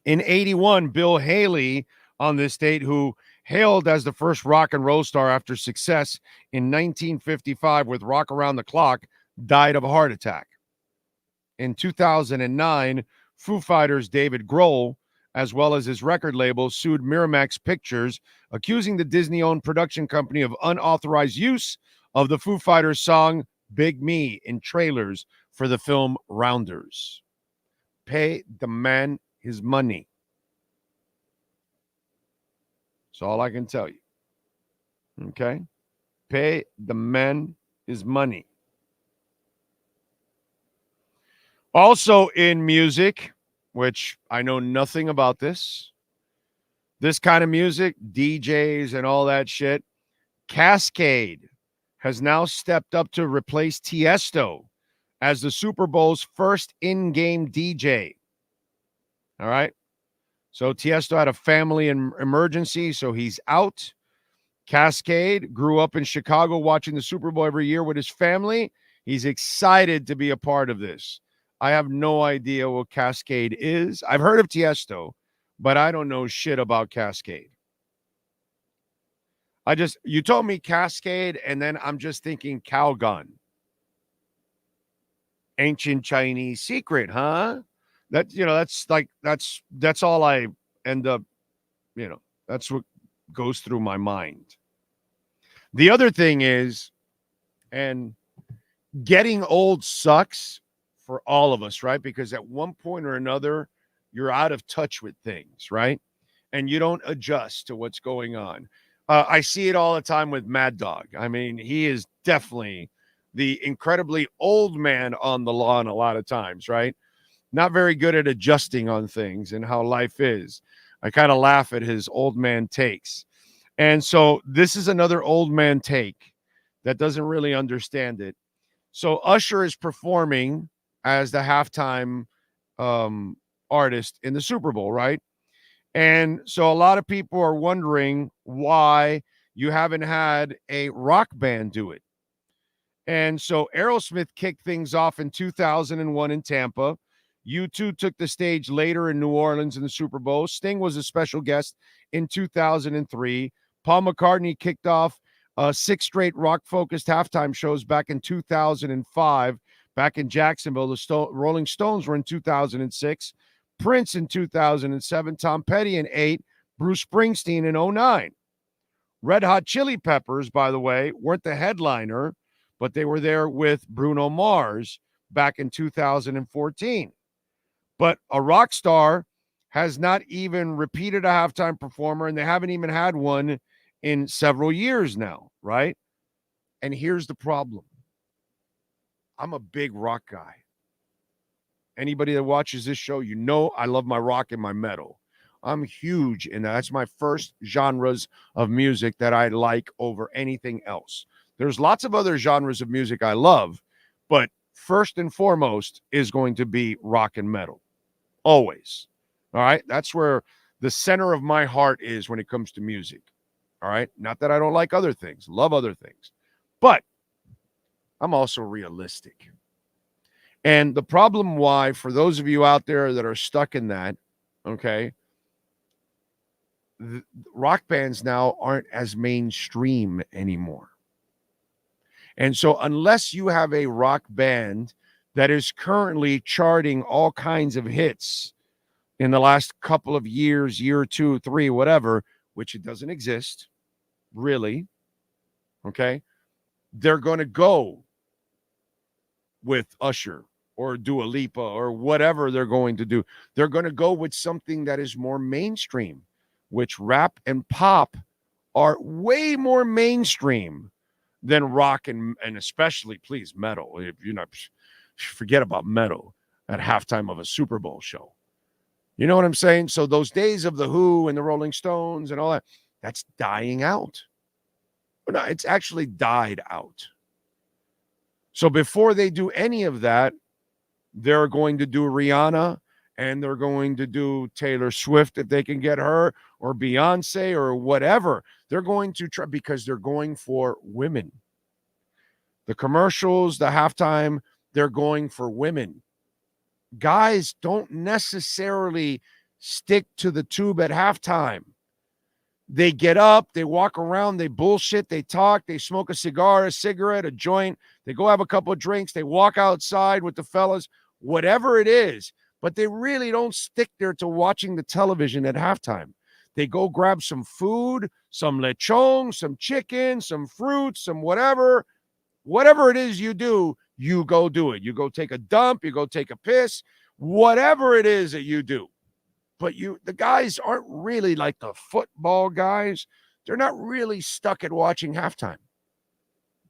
In 1981, Bill Haley, on this date, who hailed as the first rock and roll star after success in 1955 with Rock Around the Clock, died of a heart attack. In 2009, Foo Fighters' David Grohl, as well as his record label, sued Miramax Pictures, accusing the Disney-owned production company of unauthorized use of the Foo Fighters song Big Me in trailers for the film Rounders. Pay the man his money. That's all I can tell you. Okay? Pay the man his money. Also in music, which I know nothing about this kind of music, DJs and all that shit, Cascade has now stepped up to replace Tiesto as the Super Bowl's first in-game DJ. All right? So Tiesto had a family emergency, so he's out. Cascade grew up in Chicago watching the Super Bowl every year with his family. He's excited to be a part of this. I have no idea what Cascade is. I've heard of Tiesto, but I don't know shit about Cascade. You told me Cascade, and then I'm just thinking cow gun. Ancient Chinese secret, huh? That's all I end up, that's what goes through my mind. The other thing is, and getting old sucks for all of us, right? Because at one point or another, you're out of touch with things, right? And you don't adjust to what's going on. I see it all the time with Mad Dog. I mean, he is definitely the incredibly old man on the lawn a lot of times, right? Not very good at adjusting on things and how life is. I kind of laugh at his old man takes. And so this is another old man take that doesn't really understand it. So Usher is performing as the halftime artist in the Super Bowl, right? And so a lot of people are wondering why you haven't had a rock band do it. And so Aerosmith kicked things off in 2001 in Tampa. U2 took the stage later in New Orleans in the Super Bowl. Sting was a special guest in 2003. Paul McCartney kicked off 6 straight rock-focused halftime shows back in 2005. Back in Jacksonville, the Rolling Stones were in 2006. Prince in 2007. Tom Petty in 2008. Bruce Springsteen in 2009. Red Hot Chili Peppers, by the way, weren't the headliner, but they were there with Bruno Mars back in 2014. But a rock star has not even repeated a halftime performer, and they haven't even had one in several years now, right? And here's the problem. I'm a big rock guy. Anybody that watches this show, you know I love my rock and my metal. I'm huge in that. That's my first genres of music that I like over anything else. There's lots of other genres of music I love, but first and foremost is going to be rock and metal. Always. All right? That's where the center of my heart is when it comes to music. All right? Not that I don't like other things. Love other things. But I'm also realistic. And the problem why, for those of you out there that are stuck in that, okay, rock bands now aren't as mainstream anymore. And so unless you have a rock band that is currently charting all kinds of hits in the last couple of years, year, 2, 3, whatever, which it doesn't exist, really, Okay? They're going to go with Usher or Dua Lipa or whatever they're going to do. They're going to go with something that is more mainstream, which rap and pop are way more mainstream than rock and especially, please, metal. If you're not, forget about metal at halftime of a Super Bowl show. You know what I'm saying? So those days of the Who and the Rolling Stones and all that, that's dying out. No, it's actually died out. So before they do any of that, they're going to do Rihanna and they're going to do Taylor Swift if they can get her, or Beyonce or whatever. They're going to try because they're going for women. The commercials, the halftime, they're going for women. Guys don't necessarily stick to the tube at halftime. They get up, they walk around, they bullshit, they talk, they smoke a cigar, a cigarette, a joint. They go have a couple of drinks. They walk outside with the fellas, whatever it is. But they really don't stick there to watching the television at halftime. They go grab some food, some lechon, some chicken, some fruit, some whatever. Whatever it is you do, you go do it. You go take a dump, you go take a piss, whatever it is that you do. But the guys aren't really like the football guys. They're not really stuck at watching halftime.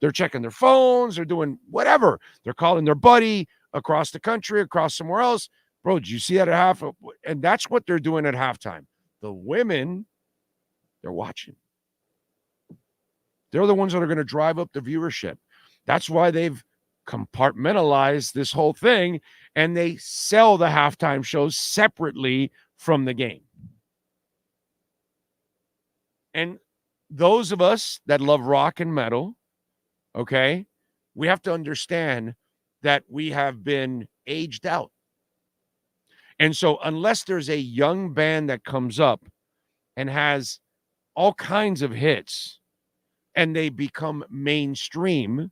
They're checking their phones. They're doing whatever. They're calling their buddy across the country, across somewhere else. Bro, did you see that at half? And that's what they're doing at halftime. The women, they're watching. They're the ones that are going to drive up the viewership. That's why they've compartmentalized this whole thing, and they sell the halftime shows separately from the game. And those of us that love rock and metal, okay, we have to understand that we have been aged out. And so unless there's a young band that comes up and has all kinds of hits and they become mainstream,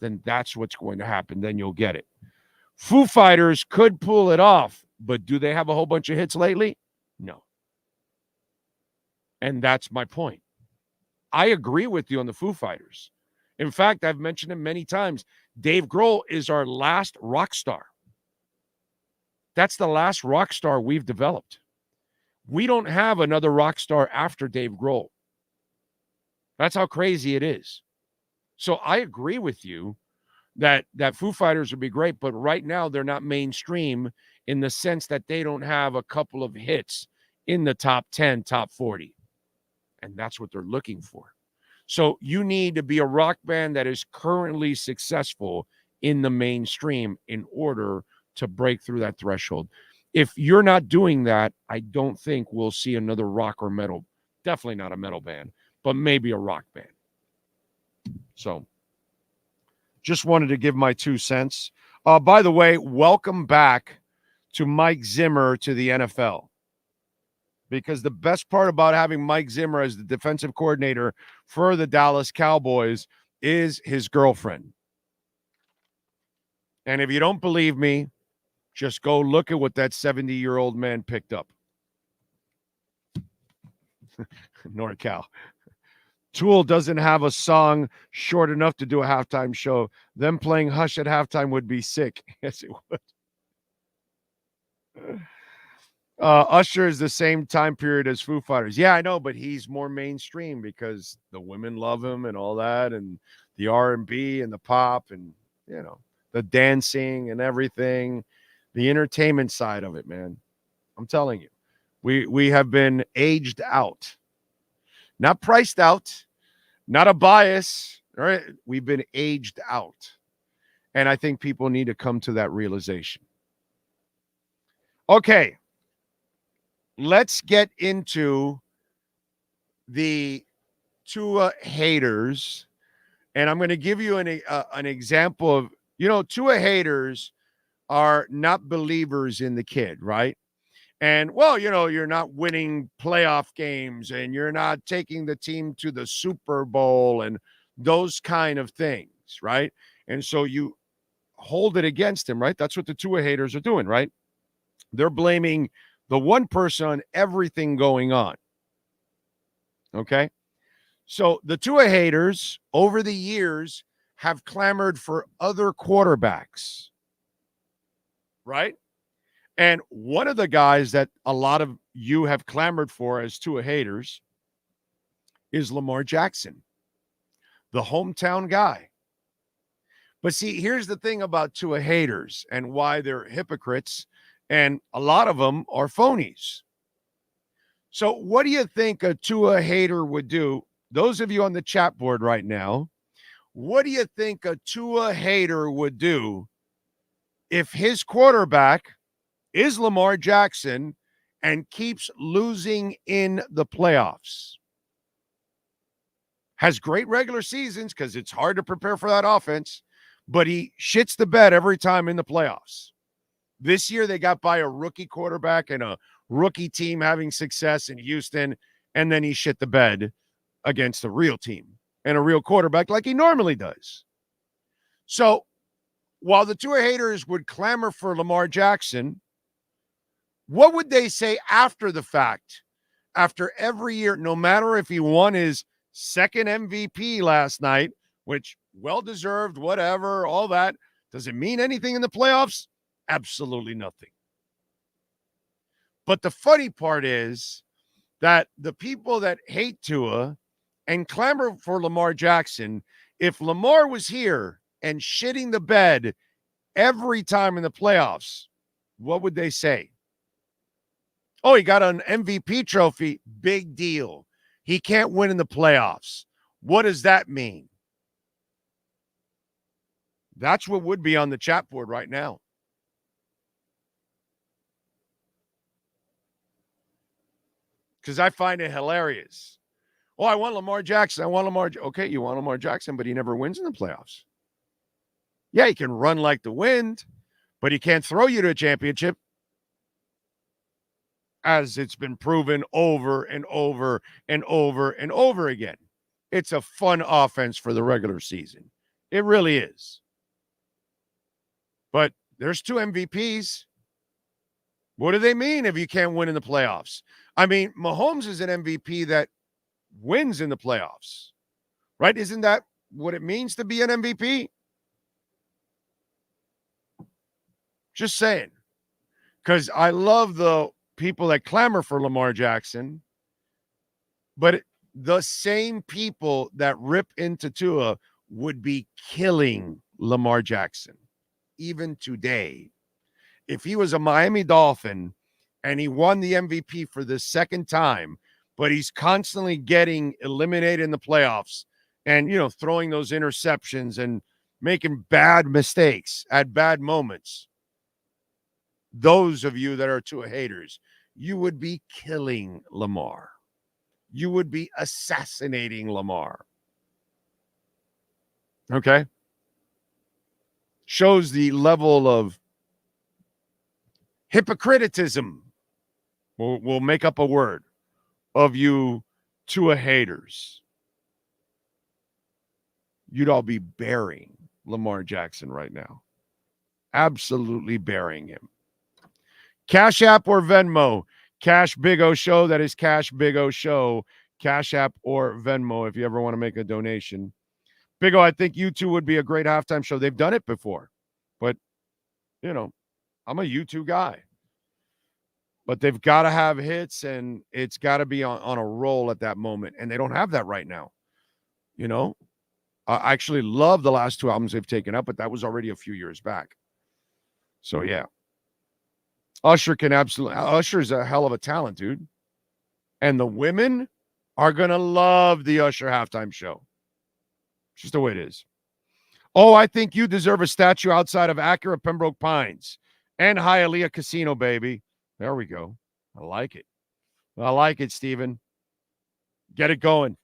then that's what's going to happen. Then you'll get it. Foo Fighters could pull it off, but do they have a whole bunch of hits lately? No. And that's my point. I agree with you on the Foo Fighters. In fact, I've mentioned it many times. Dave Grohl is our last rock star. That's the last rock star we've developed. We don't have another rock star after Dave Grohl. That's how crazy it is. So I agree with you that Foo Fighters would be great, but right now they're not mainstream in the sense that they don't have a couple of hits in the top 10, top 40. And that's what they're looking for. So you need to be a rock band that is currently successful in the mainstream in order to break through that threshold. If you're not doing that, I don't think we'll see another rock or metal. Definitely not a metal band, but maybe a rock band. So just wanted to give my 2 cents. By the way, welcome back to Mike Zimmer to the NFL. Because the best part about having Mike Zimmer as the defensive coordinator for the Dallas Cowboys is his girlfriend. And if you don't believe me, just go look at what that 70-year-old man picked up. NorCal. Tool doesn't have a song short enough to do a halftime show. Them playing Hush at halftime would be sick. Yes, it would. Usher is the same time period as Foo Fighters. Yeah, I know, but he's more mainstream because the women love him and all that, and the R&B and the pop and, you know, the dancing and everything, the entertainment side of it, man. I'm telling you, we have been aged out, not priced out, not a bias. All right, we've been aged out, and I think people need to come to that realization. Okay. Let's get into the TUA haters, and I'm going to give you an example of, you know, TUA haters are not believers in the kid, right? And, well, you know, you're not winning playoff games, and you're not taking the team to the Super Bowl and those kind of things, right? And so you hold it against him, right? That's what the TUA haters are doing, right? They're blaming the one person on everything going on. Okay? So the Tua haters over the years have clamored for other quarterbacks, right? And one of the guys that a lot of you have clamored for as Tua haters is Lamar Jackson, the hometown guy. But see, here's the thing about Tua haters and why they're hypocrites, and a lot of them are phonies. So what do you think a Tua hater would do? Those of you on the chat board right now, what do you think a Tua hater would do if his quarterback is Lamar Jackson and keeps losing in the playoffs? Has great regular seasons because it's hard to prepare for that offense, but he shits the bed every time in the playoffs. This year they got by a rookie quarterback and a rookie team having success in Houston, and then he shit the bed against a real team and a real quarterback like he normally does. So while the Tua haters would clamor for Lamar Jackson, what would they say after the fact? After every year, no matter if he won his second MVP last night, which well-deserved, whatever, all that, does it mean anything in the playoffs? Absolutely nothing. But the funny part is that the people that hate Tua and clamor for Lamar Jackson, if Lamar was here and shitting the bed every time in the playoffs, what would they say? Oh, he got an MVP trophy. Big deal. He can't win in the playoffs. What does that mean? That's what would be on the chat board right now. Because I find it hilarious. Oh, I want Lamar Jackson. I want Lamar. Okay, you want Lamar Jackson, but he never wins in the playoffs. Yeah, he can run like the wind, but he can't throw you to a championship, as it's been proven over and over and over and over again. It's a fun offense for the regular season. It really is. But there's 2 MVPs. What do they mean if you can't win in the playoffs? I mean, Mahomes is an MVP that wins in the playoffs, right? Isn't that what it means to be an MVP? Just saying. Because I love the people that clamor for Lamar Jackson, but the same people that rip into Tua would be killing Lamar Jackson even today. If he was a Miami Dolphin and he won the MVP for the second time, but he's constantly getting eliminated in the playoffs and, you know, throwing those interceptions and making bad mistakes at bad moments, those of you that are Tua haters, you would be killing Lamar. You would be assassinating Lamar. Okay? Shows the level of hypocriticism. We'll make up a word of you Tua haters. You'd all be burying Lamar Jackson right now. Absolutely burying him. Cash App or Venmo. Cash Big O Show. That is Cash Big O Show. Cash App or Venmo if you ever want to make a donation. Big O, I think you two would be a great halftime show. They've done it before. But, you know, I'm a U2 guy. But they've got to have hits, and it's got to be on a roll at that moment. And they don't have that right now. You know? I actually love the last 2 albums they've taken up, but that was already a few years back. So, yeah. Usher's a hell of a talent, dude. And the women are going to love the Usher halftime show. It's just the way it is. Oh, I think you deserve a statue outside of Acura Pembroke Pines and Hialeah Casino, baby. There we go. I like it. I like it, Steven. Get it going.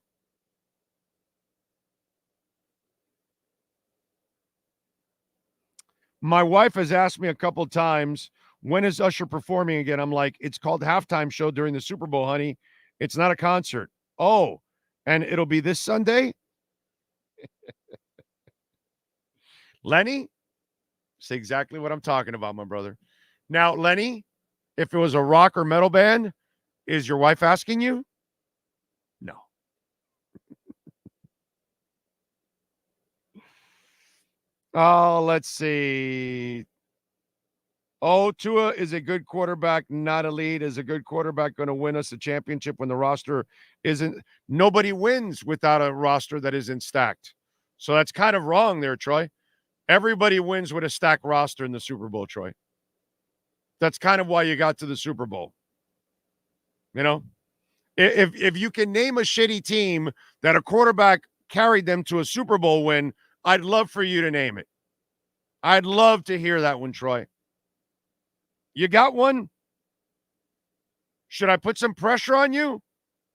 My wife has asked me a couple times, when is Usher performing again? I'm like, it's called halftime show during the Super Bowl, honey. It's not a concert. Oh, and it'll be this Sunday? Lenny? That's exactly what I'm talking about, my brother. Now, Lenny, if it was a rock or metal band, is your wife asking you? No. Oh, let's see. Oh, Tua is a good quarterback, not elite. Is a good quarterback going to win us a championship when the roster isn't? Nobody wins without a roster that isn't stacked. So that's kind of wrong there, Troy. Everybody wins with a stacked roster in the Super Bowl, Troy. That's kind of why you got to the Super Bowl. You know, if you can name a shitty team that a quarterback carried them to a Super Bowl win, I'd love for you to name it. I'd love to hear that one, Troy. You got one? Should I put some pressure on you?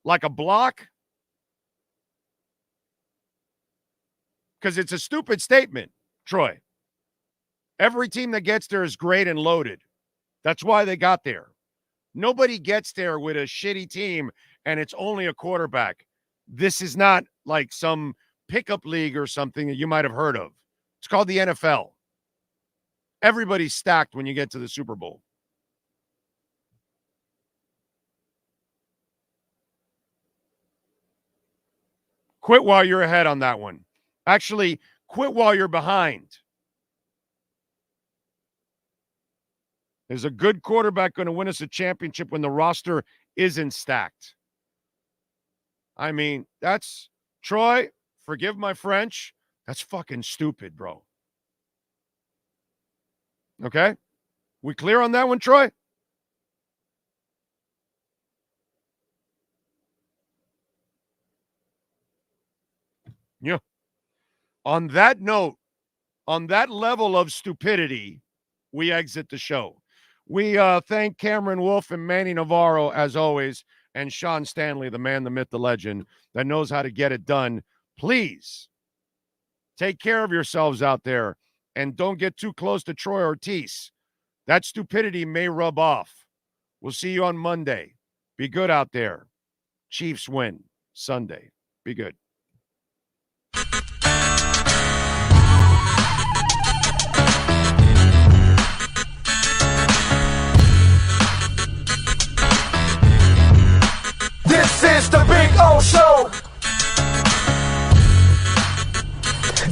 Like a block? Because it's a stupid statement, Troy. Every team that gets there is great and loaded. That's why they got there. Nobody gets there with a shitty team and it's only a quarterback. This is not like some pickup league or something that you might have heard of. It's called the NFL. Everybody's stacked when you get to the Super Bowl. Quit while you're ahead on that one. Actually, quit while you're behind. Is a good quarterback going to win us a championship when the roster isn't stacked? I mean, that's, Troy, forgive my French, that's fucking stupid, bro. Okay? We clear on that one, Troy? Yeah. On that note, on that level of stupidity, we exit the show. We thank Cameron Wolf and Manny Navarro, as always, and Sean Stanley, the man, the myth, the legend, that knows how to get it done. Please take care of yourselves out there and don't get too close to Troy Ortiz. That stupidity may rub off. We'll see you on Monday. Be good out there. Chiefs win Sunday. Be good.